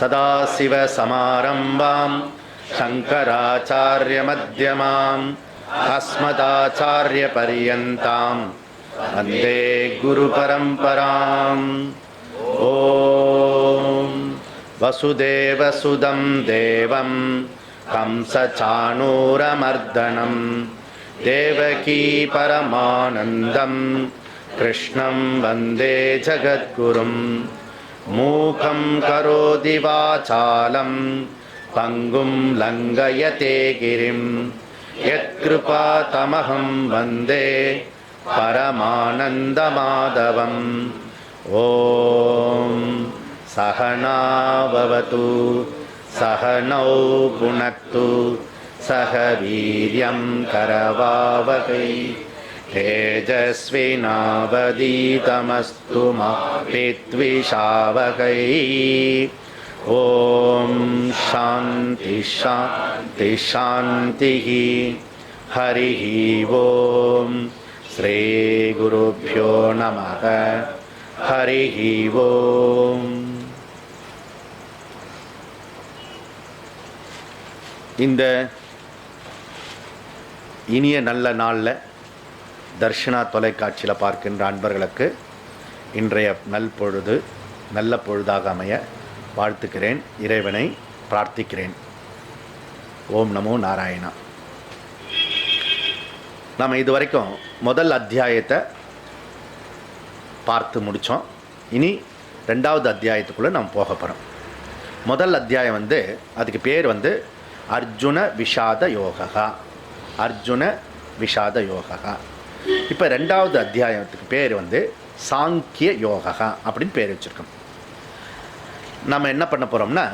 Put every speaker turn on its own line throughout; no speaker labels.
सदाशिवसमारम्भां शङ्कराचार्यमध्यमाम् अस्मदाचार्यपर्यन्तां वन्दे गुरुपरम्पराम्। ॐ वसुदेवसुदं देवं कंसचाणूरमर्दनं देवकी परमानन्दं कृष्णं वन्दे जगद्गुरुं। मूकं करोति वाचालं पङ्गुं लङ्घयते गिरिं यत्कृपातमहं वन्दे परमानन्दमाधवम्। ॐ सहना भवतु सहनौ भुनक्तु सह वीर्यं करवावहै तेजस्विनावधीतमस्तु मा विद्विषावहै। ॐ शान्ति शान्ति शान्तिः। हरिः ॐ श्री गुरुभ्यो नमः। हरिः ॐ। இந்த இனிய நல்ல நாளில் தர்ஷனா தொலைக்காட்சியில் பார்க்கின்ற அன்பர்களுக்கு இன்றைய நல்பொழுது நல்ல பொழுதாக அமைய வாழ்த்துக்கிறேன். இறைவனை பிரார்த்திக்கிறேன். ஓம் நமோ நாராயணா. நம்ம இதுவரைக்கும் முதல் அத்தியாயத்தை பார்த்து முடித்தோம். இனி ரெண்டாவது அத்தியாயத்துக்குள்ளே நம்ம போக போகிறோம். முதல் அத்தியாயம் அதுக்கு பேர் அர்ஜுன விஷாத யோகா. அர்ஜுன விஷாத யோகா. இப்போ ரெண்டாவது அத்தியாயத்துக்கு பேர் சாங்கிய யோகா அப்படின்னு பேர் வச்சுருக்கோம். நம்ம என்ன பண்ண போகிறோம்னா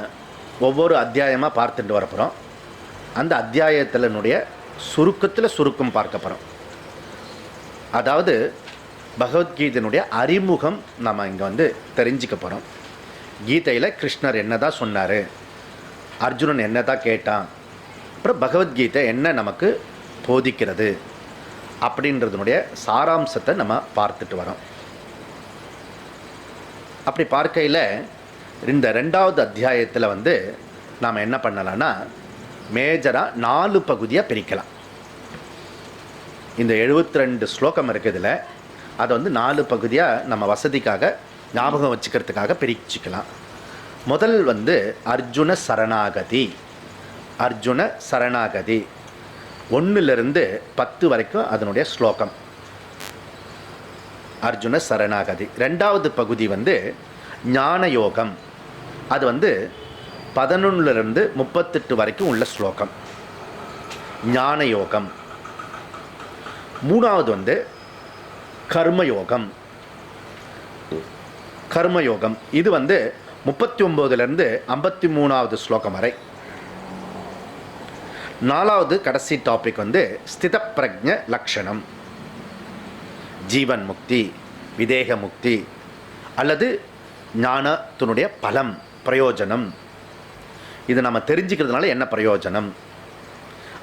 ஒவ்வொரு அத்தியாயமாக பார்த்துட்டு வர போகிறோம். அந்த அத்தியாயத்தினுடைய சுருக்கத்தில் சுருக்கம் பார்க்க போகிறோம். அதாவது பகவத்கீதையினுடைய அறிமுகம் நம்ம இங்கே தெரிஞ்சிக்க போகிறோம். கீதையில் கிருஷ்ணர் என்ன தான் சொன்னார், அர்ஜுனன் என்ன தான் கேட்டான், அப்புறம் பகவத்கீதை என்ன நமக்கு போதிக்கிறது அப்படின்றதுனுடைய சாராம்சத்தை நம்ம பார்த்துட்டு வரோம். அப்படி பார்க்கையில் இந்த ரெண்டாவது அத்தியாயத்தில் நாம் என்ன பண்ணலான்னா மேஜராக 4 பகுதியாக பிரிக்கலாம். இந்த 72 ஸ்லோகம் இருக்குதுல அதை 4 பகுதியாக நம்ம வசதிக்காக ஞாபகம் வச்சுக்கிறதுக்காக பிரிச்சுக்கலாம். முதல் அர்ஜுன சரணாகதி. அர்ஜுன சரணாகதி 1லிருந்து 10 வரைக்கும் அதனுடைய ஸ்லோகம் அர்ஜுன சரணாகதி. ரெண்டாவது பகுதி ஞான யோகம். அது 11லிருந்து 38 வரைக்கும் உள்ள ஸ்லோகம் ஞான யோகம். மூணாவது கர்மயோகம். கர்மயோகம் இது 39லிருந்து 53வது ஸ்லோகம் வரை. நாலாவது கடைசி டாபிக் ஸ்தித பிரஜ்ஞ லக்ஷணம். ஜீவன் முக்தி, விதேக முக்தி அல்லது ஞானத்தினுடைய பலம், பிரயோஜனம். இது நம்ம தெரிஞ்சுக்கிறதுனால என்ன பிரயோஜனம்.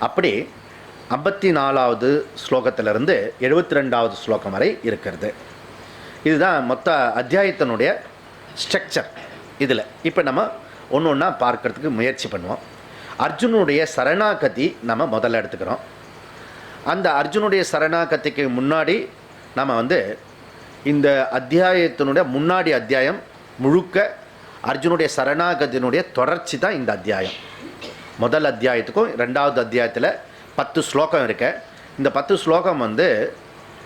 அப்படி 54வது ஸ்லோகத்திலிருந்து 72வது ஸ்லோகம் வரை இருக்கிறது. இதுதான் மொத்த அத்தியாயத்தினுடைய ஸ்ட்ரக்சர். இதில் இப்போ நம்ம ஒன்று ஒன்றா பார்க்கறதுக்கு முயற்சி பண்ணுவோம். அர்ஜுனுடைய சரணாகதி நம்ம முதல்ல எடுத்துக்கிறோம். அந்த அர்ஜுனுடைய சரணாகதிக்கு முன்னாடி நம்ம இந்த அத்தியாயத்தினுடைய முன்னாடி அத்தியாயம் முழுக்க அர்ஜுனுடைய சரணாகதியினுடைய தொடர்ச்சி தான் இந்த அத்தியாயம். முதல் அத்தியாயத்துக்கும் ரெண்டாவது அத்தியாயத்தில் 10 ஸ்லோகம் இருக்க. இந்த 10 ஸ்லோகம்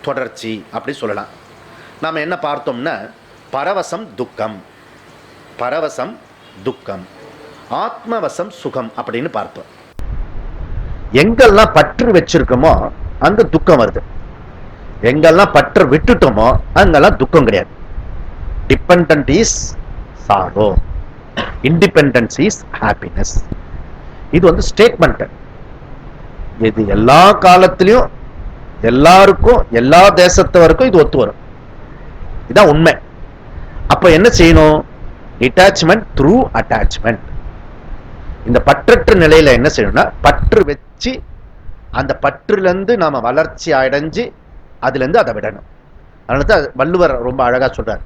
தொடர்ச்சி அப்படி சொல்லலாம். நாம் என்ன பார்த்தோம்னா பரவசம் துக்கம், பரவசம் துக்கம், ஆத்மவசம் சுகம் அப்படின்னு பார்த்தோம். எங்கெல்லாம் பற்று வச்சிருக்கோமோ அங்கே துக்கம் வருது, எங்கெல்லாம் பற்று விட்டுட்டோமோ அங்கெல்லாம் துக்கம் கிடையாது. Dependent is sorrow, independence is happiness. இது ஸ்டேட்மெண்ட். இது எல்லா காலத்திலையும் எல்லாருக்கும் எல்லா தேசத்தவருக்கும் இது ஒத்து வரும். இதான் உண்மை. அப்ப என்ன செய்யணும்? Detachment through attachment. இந்த பற்றற்ற நிலையில என்ன செய்யணும்னா பற்று வச்சு அந்த பற்றுலேருந்து நாம வளர்ச்சி அடைஞ்சு அதுலேருந்து அதை விடணும். அதனால தான் வள்ளுவர் ரொம்ப அழகா சொல்றார்,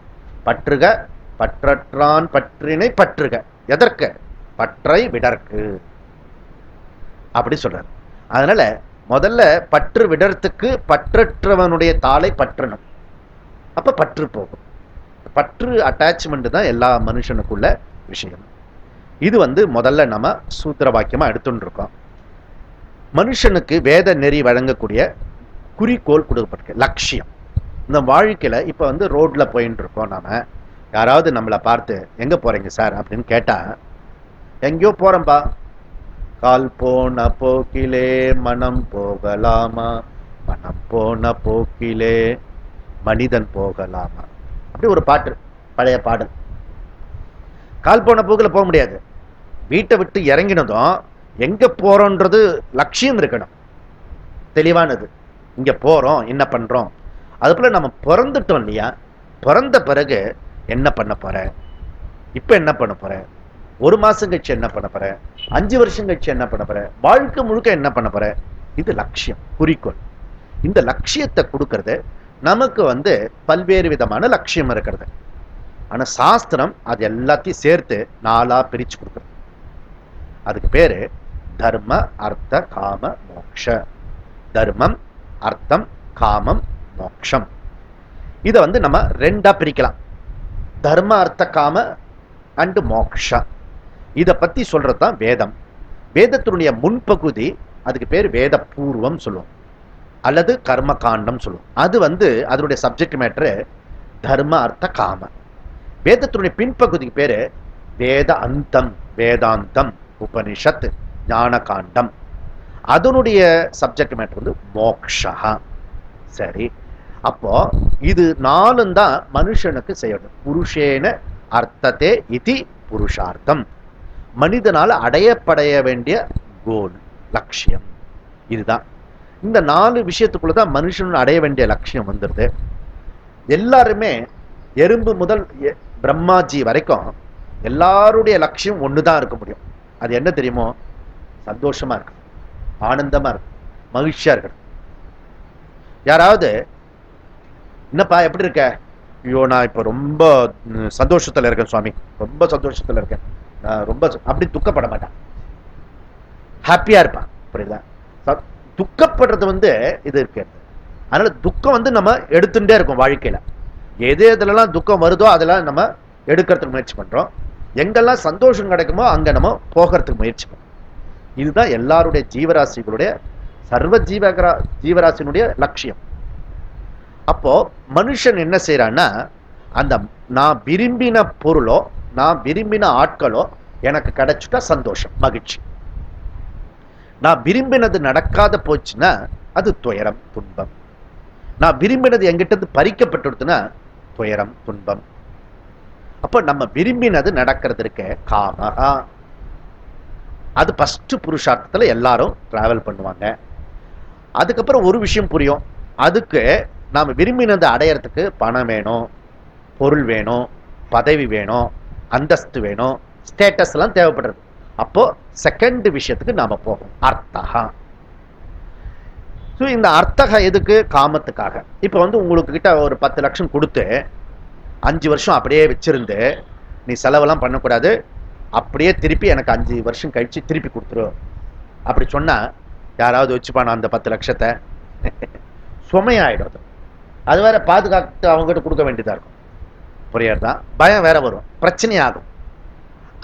பற்றுக பற்றற்றான் பற்றினை பற்றுக. எதற்கு? பற்றை விடற்கு அப்படி சொல்றாரு. அதனால முதல்ல பற்று விடறதுக்கு பற்றற்றவனுடைய தாளை பற்றணும். அப்ப பற்று போகும். பற்று அட்டாச்மெண்ட் தான் எல்லா மனுஷனுக்குள்ள விஷயம். இது முதல்ல நம்ம சூத்திர வாக்கியமா எடுத்துட்டு இருக்கோம். மனுஷனுக்கு வேத நெறி வழங்கக்கூடிய குறிக்கோள் கொடுக்கப்பட்டிருக்கு, லட்சியம். இந்த வாழ்க்கையில இப்ப ரோட்ல போயிட்டு இருக்கோம். நாம யாராவது நம்மளை பார்த்து எங்க போறீங்க சார் அப்படின்னு கேட்டா, எங்கேயோ போறோம்பா. கால் போன போக்கிலே மனம் போகலாமா, மனம் போன போக்கிலே மனிதன் போகலாமா, அப்படி ஒரு பாட்டு, பழைய பாடல். கால் போன போக்கில் போக முடியாது. வீட்டை விட்டு இறங்கினதும் எங்க போறோன்றது லட்சியம் இருக்கணும், தெளிவானது. இங்க போறோம், என்ன பண்றோம். அது போல நம்ம பிறந்துட்டோம் இல்லையா, பிறந்த பிறகு என்ன பண்ண போற, இப்ப என்ன பண்ண போற, ஒரு மாசம் கழிச்சு என்ன பண்ண போற, 5 வருஷம் கழிச்சு என்ன பண்ண போற, வாழ்க்கை முழுக்க என்ன பண்ண போற. இது லட்சியம், குறிக்கோள். இந்த லட்சியத்தை கொடுக்கறது நமக்கு பல்வேறு விதமான லட்சியம் இருக்கிறது. ஆனா சாஸ்திரம் அது எல்லாத்தையும் சேர்த்து 4ஆ பிரிச்சு கொடுக்குறது. அதுக்கு பேரு தர்ம அர்த்த காம மோக்ஷ. தர்மம், அர்த்தம், காமம், மோக்ஷம். இதை நம்ம 2ஆ பிரிக்கலாம். தர்ம அர்த்த காம அண்ட் மோக்ஷா. இதை பத்தி சொல்றதுதான் வேதம். வேதத்தினுடைய முன்பகுதி, அதுக்கு பேர் வேத பூர்வம் சொல்லுவோம், அல்லது கர்ம காண்டம் சொல்லுவோம். அது அதனுடைய சப்ஜெக்ட் மேட்டரு தர்ம அர்த்த காம. வேதத்தினுடைய பின்பகுதிக்கு பேரு வேத அந்தம், வேதாந்தம், உபனிஷத், ஞான காண்டம். அதனுடைய சப்ஜெக்ட் மேட்டர் மோக்ஷா. சரி, அப்போ இது 4 தான் மனுஷனுக்கு செய்யணும். புருஷேன அர்த்தத்தே இதி புருஷார்த்தம். மனிதனால அடையப்படைய வேண்டிய கோல், லட்சியம். இதுதான். இந்த 4 விஷயத்துக்குள்ளதான் மனுஷன் அடைய வேண்டிய லட்சியம் வந்துருது. எல்லாருமே எறும்பு முதல் பிரம்மாஜி வரைக்கும் எல்லாருடைய லட்சியம் ஒண்ணுதான் இருக்க முடியும். அது என்ன தெரியுமோ? சந்தோஷமா இருக்கு, ஆனந்தமா இருக்கு, மகிழ்ச்சியா இருக்கு. யாராவது என்னப்பா எப்படி இருக்க? ஐயோ நான் இப்ப ரொம்ப சந்தோஷத்துல இருக்கேன் சுவாமி, ரொம்ப சந்தோஷத்துல இருக்கேன், ரொம்ப அப்படி துக்கப்பட மாட்டான், ஹாப்பியா இருப்பான். புரியுதா? துக்கப்படுறது இது இருக்கு. அதனால துக்கம் நம்ம எடுத்துட்டே இருக்கோம் வாழ்க்கையில. எது எதுலாம் துக்கம் வருதோ அதெல்லாம் நம்ம எடுக்கிறதுக்கு முயற்சி பண்றோம். எங்கெல்லாம் சந்தோஷம் கிடைக்குமோ அங்க நம்ம போகிறதுக்கு முயற்சி பண்றோம். இதுதான் எல்லாருடைய ஜீவராசிகளுடைய, சர்வ ஜீவராசினுடைய லட்சியம். அப்போ மனுஷன் என்ன செய்யறான்னா, அந்த நான் விரும்பின பொருளோ நான் விரும்பின ஆட்களோ எனக்கு கிடைச்சிட்டா சந்தோஷம், மகிழ்ச்சி. நான் விரும்பினது நடக்காத போச்சுன்னா அது துயரம், துன்பம். நான் விரும்பினது எங்கிட்ட பறிக்கப்பட்டுடுதுன்னா துயரம், துன்பம். அப்ப நம்ம விரும்பினது நடக்கிறது இருக்க காமஹா. அது ஃபர்ஸ்ட் புருஷார்த்தத்துல எல்லாரும் டிராவல் பண்ணுவாங்க. அதுக்கப்புறம் ஒரு விஷயம் புரியும், அதுக்கு நாம விரும்பினதை அடையறதுக்கு பணம் வேணும், பொருள் வேணும், பதவி வேணும், அந்தஸ்து வேணும், ஸ்டேட்டஸ் எல்லாம் தேவைப்படுறது. அப்போ செகண்ட் விஷயத்துக்கு நாம போகும், அர்த்தகா. இந்த அர்த்தகா எதுக்கு? காமத்துக்காக. இப்ப உங்களுக்கு கிட்ட ஒரு 10 லட்சம் கொடுத்து 5 வருஷம் அப்படியே வச்சிருந்து நீ செலவெல்லாம் பண்ணக்கூடாது, அப்படியே திருப்பி எனக்கு 5 வருஷம் கழிச்சு திருப்பி கொடுத்துரு அப்படி சொன்னா யாராவது வச்சுப்பானா அந்த 10 லட்சத்தை? சுமையாயிடும். அது வேற பாதுகாத்து அவங்ககிட்ட கொடுக்க வேண்டியதா இருக்கும். புரியுறதா? பயம் வேற வரும், பிரச்சனை ஆகும்.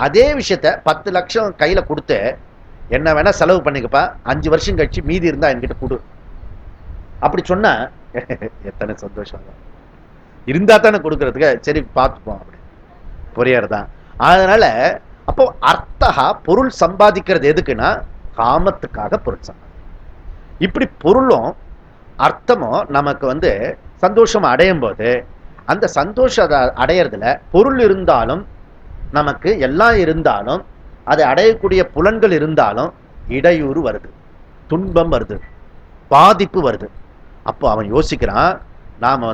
அதே விஷயத்த 10 லட்சம் கையில கொடுத்து என்ன வேணா செலவு பண்ணிக்கப்பா, 5 வருஷம் கழிச்சு மீதி இருந்தா என்கிட்ட கொடு அப்படி சொன்னா எத்தனை சந்தோஷம் இருந்தா தானே கொடுக்கறதுக்கு. சரி பார்த்துப்போம் அப்படி. புரியுறதா? அதனால அப்போ அர்த்தகா பொருள் சம்பாதிக்கிறது எதுக்குன்னா காமத்துக்காக பொருள் சம்பாதி. இப்படி பொருளும் அர்த்தமும் நமக்கு சந்தோஷம் அடையும் போது அந்த சந்தோஷம் அடையறதுல பொருள் இருந்தாலும் நமக்கு எல்லாம் இருந்தாலும் அதை அடையக்கூடிய புலன்கள் இருந்தாலும் இடையூறு வருது, துன்பம் வருது, பாதிப்பு வருது. அப்போ அவன் யோசிக்கிறான், நாம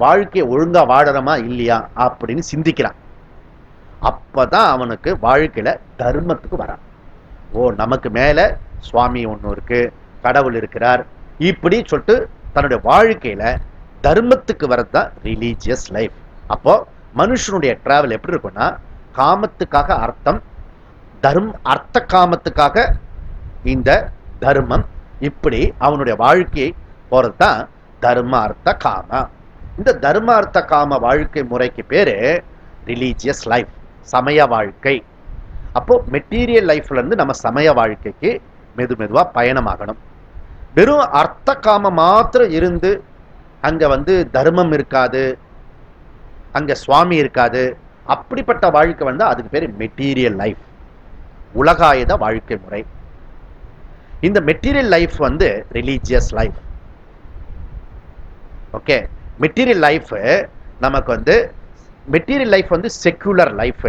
வாழ்க்கையை ஒழுங்கா வாழறோமா இல்லையா அப்படின்னு சிந்திக்கிறான். அப்பதான் அவனுக்கு வாழ்க்கையில தர்மத்துக்கு வரான். ஓ நமக்கு மேல சுவாமி ஒண்ணு இருக்கு, கடவுள் இருக்கிறார், இப்படி சொல்லிட்டு தன்னுடைய வாழ்க்கையில தர்மத்துக்கு வரதுதான் ரிலீஜியஸ் லைஃப். அப்போ மனுஷனுடைய டிராவல் எப்படி இருக்கும்னா காமத்துக்காக அர்த்தம், அர்த்த காமத்துக்காக இந்த தர்மம். இப்படி அவனுடைய வாழ்க்கையை போறது தான் தர்ம அர்த்த காம. இந்த தர்ம அர்த்த காம வாழ்க்கை முறைக்கு பேரு ரிலீஜியஸ் லைஃப், சமய வாழ்க்கை. அப்போ மெட்டீரியல் லைஃப்ல இருந்து நம்ம சமய வாழ்க்கைக்கு மெதுவா பயணமாகணும். வெறும் அர்த்த காம மாத்திரம் இருந்து அங்க தர்மம் இருக்காது, அங்க சுவாமி இருக்காது. அப்படிப்பட்ட வாழ்க்கை அதுக்கு பேரு மெட்டீரியல் லைஃப், உலகாயுத வாழ்க்கை முறை. இந்த material life religious life. Okay, material life நமக்கு material life secular life,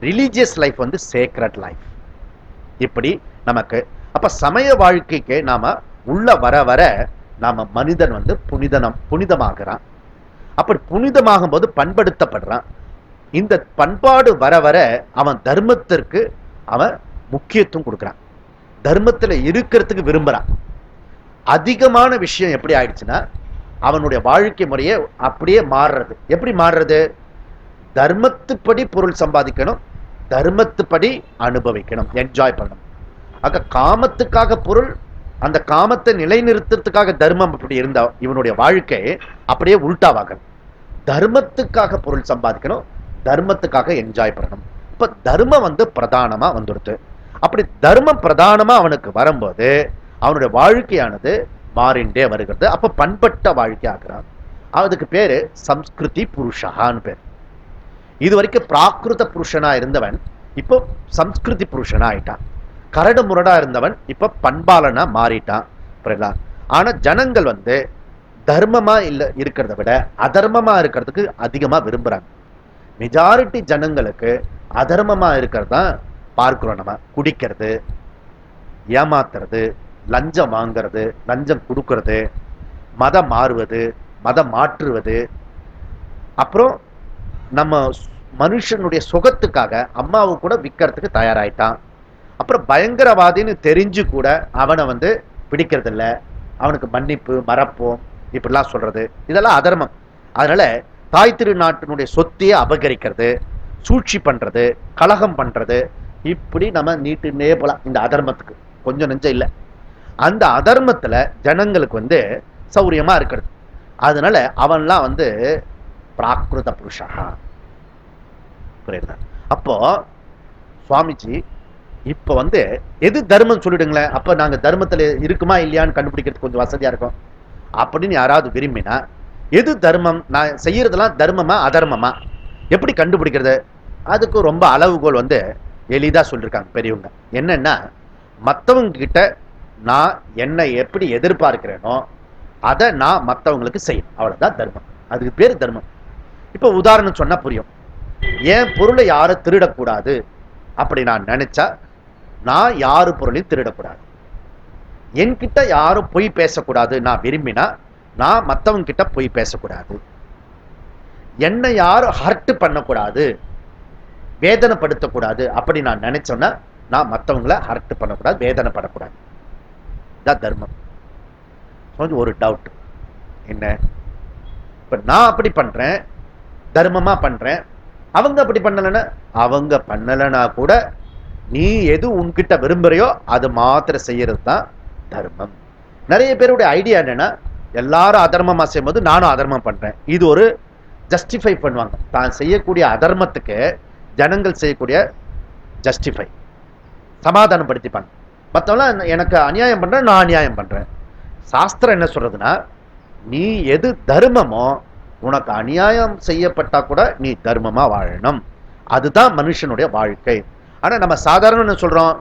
religious life sacred life. இப்படி நமக்கு அப்ப சமய வாழ்க்கைக்கு நாம உள்ள வர வர நாம மனிதன் புனிதமாகிறான். அப்படி புனிதமாகும் போது பண்படுத்தப்படுறான். இந்த பண்பாடு வர வர அவன் தர்மத்திற்கு அவன் முக்கியத்துவம் கொடுக்கிறான், தர்மத்துல இருக்கிறதுக்கு விரும்புறான். அதிகமான விஷயம் எப்படி ஆயிடுச்சுன்னா அவனுடைய வாழ்க்கை முறையே அப்படியே மாறுறது. எப்படி மாறுறது? தர்மத்துப்படி பொருள் சம்பாதிக்கணும், தர்மத்துப்படி அனுபவிக்கணும், என்ஜாய் பண்ணணும். ஆக காமத்துக்காக பொருள், அந்த காமத்தை நிலைநிறுத்துறதுக்காக தர்மம் அப்படி இருந்தா இவனுடைய வாழ்க்கை அப்படியே உள்டாவாக. தர்மத்துக்காக பொருள் சம்பாதிக்கணும், தர்மத்துக்காக என்ஜாய் பண்ணணும். இப்ப தர்மம் பிரதானமா வந்துடுது. அப்படி தர்மம் பிரதானமா அவனுக்கு வரும்போது அவனுடைய வாழ்க்கையானது மாறிண்டே வருகிறது. அப்ப பண்பட்ட வாழ்க்கை ஆகிறான். அதுக்கு பேரு சம்ஸ்கிருதி புருஷான்னு பேர். இது வரைக்கும் பிராகிருத புருஷனா இருந்தவன் இப்போ சம்ஸ்கிருதி புருஷனா ஆயிட்டான். கரடு முரடா இருந்தவன் இப்ப பண்பாளனா மாறிட்டான். ஆனா ஜனங்கள் தர்மமா இல்ல இருக்கிறத விட அதர்மமா இருக்கிறதுக்கு அதிகமா விரும்புறாங்க. மெஜாரிட்டி ஜனங்களுக்கு அதர்மமா இருக்கிறது தான் பார்க்கிறோம். நம்ம குடிக்கிறது, ஏமாத்துறது, லஞ்சம் வாங்கிறது, லஞ்சம் கொடுக்கறது, மதம் மாறுவது, மதம் மாற்றுவது, அப்புறம் நம்ம மனுஷனுடைய சுகத்துக்காக அம்மாவை கூட விற்கிறதுக்கு தயாராயிட்டான். அப்புறம் பயங்கரவாதின்னு தெரிஞ்சு கூட அவனை பிடிக்கிறது இல்லை, அவனுக்கு மன்னிப்பு மறப்போம் இப்படிலாம் சொல்றது, இதெல்லாம் அதர்மம். அதனால தாய் திருநாட்டினுடைய சொத்தையே அபகரிக்கிறது, சூழ்ச்சி பண்றது, கலகம் பண்றது, இப்படி நம்ம நீட்டுனே போலாம். இந்த அதர்மத்துக்கு கொஞ்சம் நெஞ்சம் இல்லை. அந்த அதர்மத்துல ஜனங்களுக்கு சௌரியமா இருக்கிறது. அதனால அவன்லாம் பிராகிருத புருஷா. புரியுதா? அப்போ சுவாமிஜி இப்ப எது தர்மம் சொல்லிடுங்களேன், அப்ப நாங்க தர்மத்துல இருக்குமா இல்லையான்னு கண்டுபிடிக்கிறது கொஞ்சம் வசதியா இருக்கும் அப்படின்னு யாராவது விரும்பினா, எது தர்மம், நான் செய்யறதெல்லாம் தர்மமா அதர்மமா எப்படி கண்டுபிடிக்கிறது? அதுக்கு ரொம்ப அளவுகோல் எளிதா சொல்லிருக்காங்க பெரியவங்க. என்னன்னா, மற்றவங்க கிட்ட நான் என்னை எப்படி எதிர்பார்க்கிறேனோ அதை நான் மற்றவங்களுக்கு செய்யணும், அவ்வளவுதான் தர்மம். அதுக்கு பேரு தர்மம். இப்ப உதாரணம் சொன்னா புரியும். என் பொருளை யாரும் திருடக்கூடாது அப்படி நான் நினைச்சா நான் யாரு பொருளையும் திருடக்கூடாது. என்கிட்ட யாரும் பொய் பேசக்கூடாது நான் விரும்பினா நான் மற்றவங்க கிட்ட பொய் பேசக்கூடாது. என்னை யாரும் ஹர்ட் பண்ணக்கூடாது, வேதனைப்படுத்தக்கூடாது அப்படி நான் நினைச்சோன்னா நான் மற்றவங்களை ஹர்ட் பண்ணக்கூடாது, வேதனைப்படக்கூடாது. இதான் தர்மம். ஒரு டவுட் என்ன, இப்ப நான் அப்படி பண்றேன், தர்மமா பண்றேன், அவங்க அப்படி பண்ணலன்னா, அவங்க பண்ணலன்னா கூட நீ எது உன்கிட்ட விரும்புறையோ அது மாத்திரம் செய்யறது தான் தர்மம். நிறைய பேருடைய ஐடியா என்னன்னா, எல்லாரும் அதர்மமா செய்யும்போது நானும் அதர்மம் பண்றேன். இது ஒரு ஜஸ்டிஃபை பண்ணுவாங்க. தான் செய்யக்கூடிய அதர்மத்துக்கு ஜனங்கள் செய்யக்கூடிய ஜஸ்டிஃபை, சமாதானப்படுத்திப்பாங்க. மற்றவங்களாம் எனக்கு அநியாயம் பண்றேன், நான் அநியாயம் பண்றேன். சாஸ்திரம் என்ன சொல்றதுன்னா, நீ எது தர்மமோ உனக்கு அநியாயம் செய்யப்பட்டா கூட நீ தர்மமா வாழணும். அதுதான் மனுஷனுடைய வாழ்க்கை. ஆனா நம்ம சாதாரண சொல்றோம்,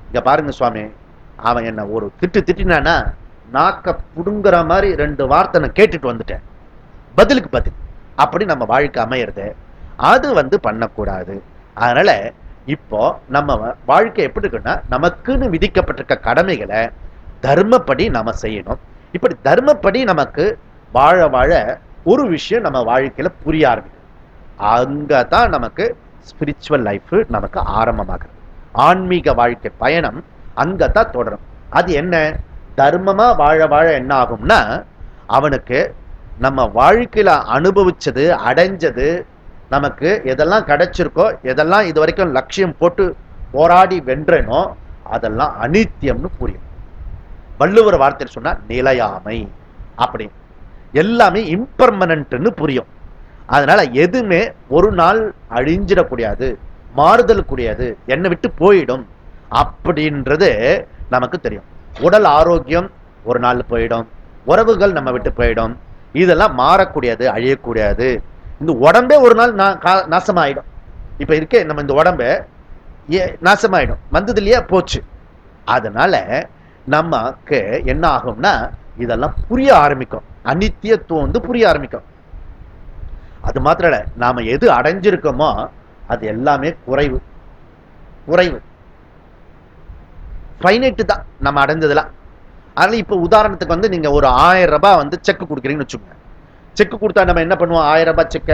இங்க பாருங்க சுவாமி, அவன் என்ன ஒரு திட்டினானா நாக்க புடுங்குற மாதிரி 2 வார்த்தை நான் கேட்டுட்டு வந்துட்டேன், பதிலுக்கு பதில். அப்படி நம்ம வாழ்க்கை அமையிறது. அது பண்ணக்கூடாது. அதனால இப்போ நம்ம வாழ்க்கை எப்படி இருக்குன்னா, நமக்குன்னு விதிக்கப்பட்டிருக்க கடமைகளை தர்மப்படி நம்ம செய்யணும். இப்படி தர்மப்படி நமக்கு வாழ வாழ ஒரு விஷயம் நம்ம வாழ்க்கையில புரிய ஆரம்பிக்கும். அங்கதான் நமக்கு ஸ்பிரிச்சுவல் லைஃப் நமக்கு ஆரம்பமாகுது. ஆன்மீக வாழ்க்கை பயணம் அங்கதான் தொடரும். அது என்ன, தர்மமா வாழ வாழ என்ன ஆகும்னா, அவனுக்கு நம்ம வாழ்க்கையில அனுபவிச்சது, அடைஞ்சது நமக்கு எதெல்லாம் கிடைச்சிருக்கோ, எதெல்லாம் இது வரைக்கும் லட்சியம் போட்டு போராடி வென்றனோ அதெல்லாம் அனித்தியம்னு புரியும். வள்ளுவர் வார்த்தையில் சொன்னா நிலையாமை, அப்படி எல்லாமே இம்பர்மனன்ட்னு புரியும். அதனால எதுவுமே ஒரு நாள் அழிஞ்சிடக்கூடியது, மாறுதல் கூடியது, என்னை விட்டு போயிடும் அப்படின்றது நமக்கு தெரியும். உடல் ஆரோக்கியம் ஒரு நாள் போயிடும், உறவுகள் நம்ம விட்டு போயிடும், இதெல்லாம் மாறக்கூடியது, அழியக்கூடியது. இந்த உடம்பே ஒரு நாள் நாசமாயிடும். இப்ப இருக்க நம்ம இந்த உடம்பு நாசமாயிடும், வந்தது இல்லையா, போச்சு. அதனால நமக்கு என்ன ஆகும்னா இதெல்லாம் புரிய ஆரம்பிக்கும், அனித்தியத்துவம் வந்து புரிய ஆரம்பிக்கும். அது மாத்திரம் இல்ல, நாம எது அடைஞ்சிருக்கோமோ அது எல்லாமே குறைவு, குறைவு ஃபைனைட் தான் நம்ம அடைஞ்சதுலாம். அதனால இப்ப உதாரணத்துக்கு வந்து நீங்க ஒரு 1000 ரூபாய் வந்து செக் கொடுக்குறீங்கன்னு வச்சுக்கோங்க. செக் கொடுத்தா நம்ம என்ன பண்ணுவோம்? 1000 ரூபாய் செக்க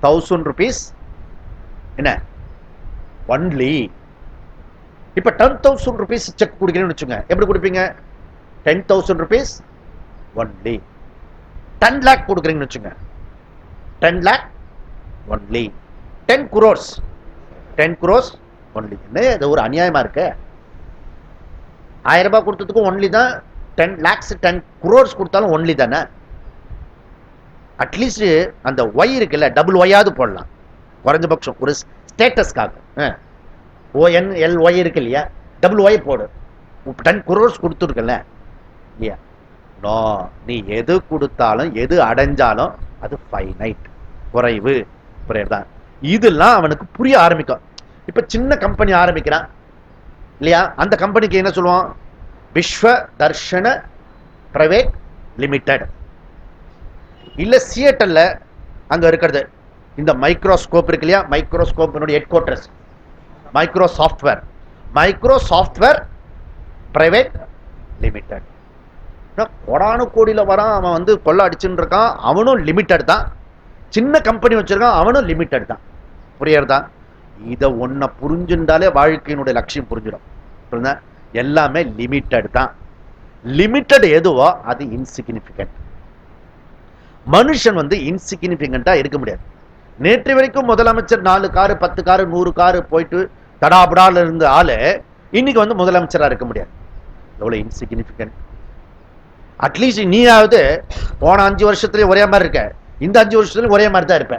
1000 rupees என்ன ஒன்லி. இப்ப 10,000 rupees செக் கொடுக்குறீங்கன்னு வச்சுக்கோங்க, எப்படி கொடுப்பீங்க? 10,000 rupees ஒன்லி. 10 lakh கொடுக்குறீங்கன்னு வச்சுங்க, 10 lakh only. 10 crores 10 crores only. என்ன இது ஒரு அநியாயமா இருக்கு? 1000 ரூபாய் கொடுத்ததுக்கும் ஒன்லி தான், 10 lakhs 10 crores கொடுத்தாலும் ஒன்லி தானே. அட்லீஸ்ட் அந்த ஒய் இருக்குல்ல, டபுள் ஒய்யாவது போடலாம் குறைஞ்சபட்சம் ஒரு ஸ்டேட்டஸ்க்காக. ONLY இருக்கு இல்லையா, டபுள் ஒய் போடு. 10 crores கொடுத்துருக்கல இல்லையா? நோ, நீ எது கொடுத்தாலும் எது அடைஞ்சாலும் அது ஃபைனைட், குறைவு, புரியுதா? இதெல்லாம் அவனுக்கு புரிய ஆரம்பிக்கும். இப்ப சின்ன கம்பெனி ஆரம்பிக்கிறான் இல்லையா, அந்த கம்பெனிக்கு என்ன சொல்லுவோம்? Vishwa Darshana private limited. இல்ல சியட்டல்ல அங்க இருக்கிறது இந்த மைக்ரோஸ்கோப் இருக்கு இல்லையா, microscope headquarters Microsoft ware, Microsoft ware private limited. கோடானு கோடியில வரான் அவன், வந்து கொள்ள அடிச்சுன்னு இருக்கான், அவனும் லிமிட்டட் தான். சின்ன கம்பெனி வச்சிருக்கான், அவனும் லிமிட்டட் தான். புரியறதா? இதை ஒன்ன புரிஞ்சுட்டாலே வாழ்க்கையினுடைய லட்சியம் புரிஞ்சிடும். எல்லாமே லிமிட்டட் தான். லிமிட்டட் எதுவோ அது இன்சிக்னிபிகன்ட். மனுஷன் வந்து இன்சிக்னிபிகண்டா இருக்க முடியாது. நேற்று வரைக்கும் முதலமைச்சர் 4 காரு 10 காரு 100 காரு போயிட்டு தடாபடால இருந்த ஆளு இன்னைக்கு வந்து முதலமைச்சரா இருக்க முடியாது. எவ்வளவு இன்சிக்னிபிகன்ட். அட்லீஸ்ட் நீயாவது போன 5 வருஷத்துலயும் ஒரே மாதிரி இருக்க, இந்த 5 வருஷத்துலயும் ஒரே மாதிரி தான் இருப்ப.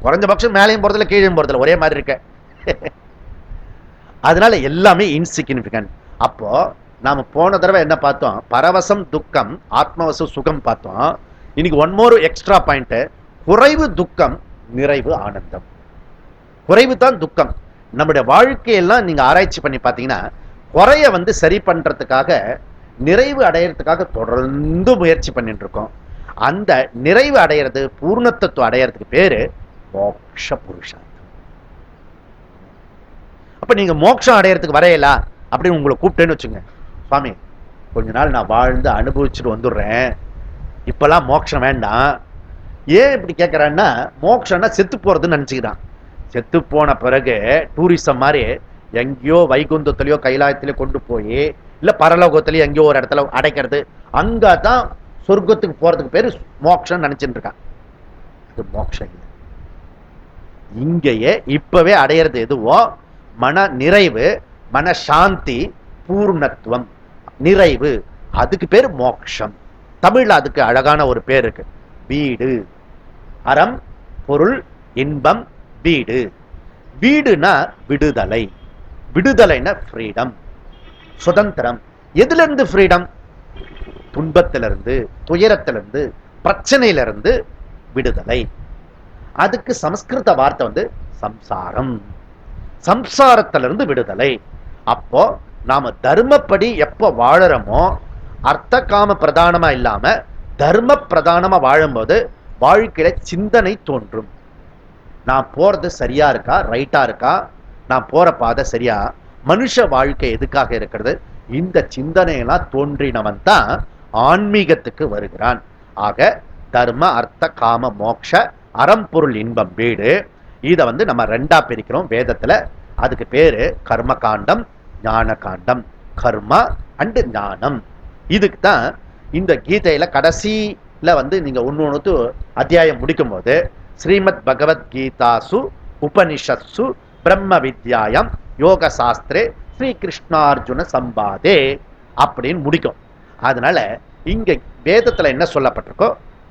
குறைஞ்சபட்சம் மேலையும் போறதுல கீழையும் போறதுல ஒரே மாதிரி இருக்க. அதனால எல்லாமே இன்சிக்னிபிகன்ட். அப்போ நாம போன தடவை என்ன பார்த்தோம்? பரவசம் துக்கம், ஆத்மவசம் சுகம் பார்த்தோம். இன்னைக்கு ஒன் மோர் எக்ஸ்ட்ரா பாயிண்ட், குறைவு துக்கம், நிறைவு ஆனந்தம். குறைவு தான் துக்கம். நம்முடைய வாழ்க்கையெல்லாம் நீங்க ஆராய்ச்சி பண்ணி பார்த்தீங்கன்னா, குறைய வந்து சரி பண்றதுக்காக, நிறைவு அடையறதுக்காக தொடர்ந்து முயற்சி பண்ணிட்டு இருக்கோம். அந்த நிறைவு அடையிறது, பூர்ணத்துவம் அடையறதுக்கு பேரு மோட்ச புருஷார்த்தம். அப்ப நீங்க மோட்சம் அடையறதுக்கு வரையலா அப்படின்னு உங்களை கூப்பிட்டேன்னு வச்சுங்க, சுவாமி கொஞ்ச நாள் நான் வாழ்ந்து அனுபவிச்சுட்டு வந்துடுறேன், இப்பெல்லாம் மோட்சம் வேண்டாம். ஏன் இப்படி கேட்கறான்னா, மோட்சம்னா செத்து போறதுன்னு நினைச்சுக்கிறான். செத்து போன பிறகு டூரிசம் மாதிரி எங்கேயோ வைகுந்தத்திலயோ கைலாயத்திலயோ கொண்டு போய், இல்ல பரலோகத்திலயோ எங்கேயோ ஒரு இடத்துல அடைக்கிறது, அங்கதான் சொர்க்கத்துக்கு போறதுக்கு பேரு மோட்சம் நினைச்சுட்டு இருக்கான். அது மோட்சம் இல்லை. இங்கேயே இப்பவே அடையிறது எதுவோ மன நிறைவு, மன சாந்தி, பூர்ணத்துவம், நிறைவு, அதுக்கு பேரு மோட்சம். தமிழ்ல அதுக்கு அழகான ஒரு பேர் இருக்கு, வீடு. அறம் பொருள் இன்பம் வீடு. வீடுனா விடுதலை, விடுதலைனா ஃப்ரீடம், சுதந்திரம். எதுல இருந்து ஃப்ரீடம்? துன்பத்திலிருந்து, துயரத்திலிருந்து, பிரச்சனையிலிருந்து விடுதலை. அதுக்கு சமஸ்கிருத வார்த்தை வந்து சம்சாரம். சம்சாரத்திலிருந்து விடுதலை. அப்போ நாம தர்மப்படி எப்ப வாழறோமோ, அர்த்த காம பிரதானமா இல்லாம தர்ம பிரதானமா வாழும்போது வாழ்க்கையில சிந்தனை தோன்றும். நான் போறது சரியா இருக்கா, ரைட்டா இருக்கா, நான் போற பாதை சரியா, மனுஷ வாழ்க்கை எதுக்காக இருக்கிறது, இந்த சிந்தனையெல்லாம் தோன்றினவன் தான் ஆன்மீகத்துக்கு வருகிறான். ஆக தர்ம அர்த்த காம மோக்ஷ, அறம் பொருள் இன்பம் வீடு. இதை வந்து நம்ம ரெண்டா பிரிக்கிறோம் வேதத்துல. அதுக்கு பேரு கர்ம காண்டம், ஞான காண்டம். கர்மா அண்ட் ஞானம். இதுக்கு தான் இந்த கீதையில கடைசியில வந்து நீங்க ஒண்ணு அத்தியாயம் முடிக்கும் போது ஸ்ரீமத் பகவத்கீதாசு உபனிஷத்சு பிரம்ம வித்யாயம் யோக சாஸ்திரே ஸ்ரீ கிருஷ்ணார்ஜுன சம்பாதே அப்படின்னு முடிக்கும். அதனால இங்க வேதத்துல என்ன சொல்லப்பட்டிருக்கோ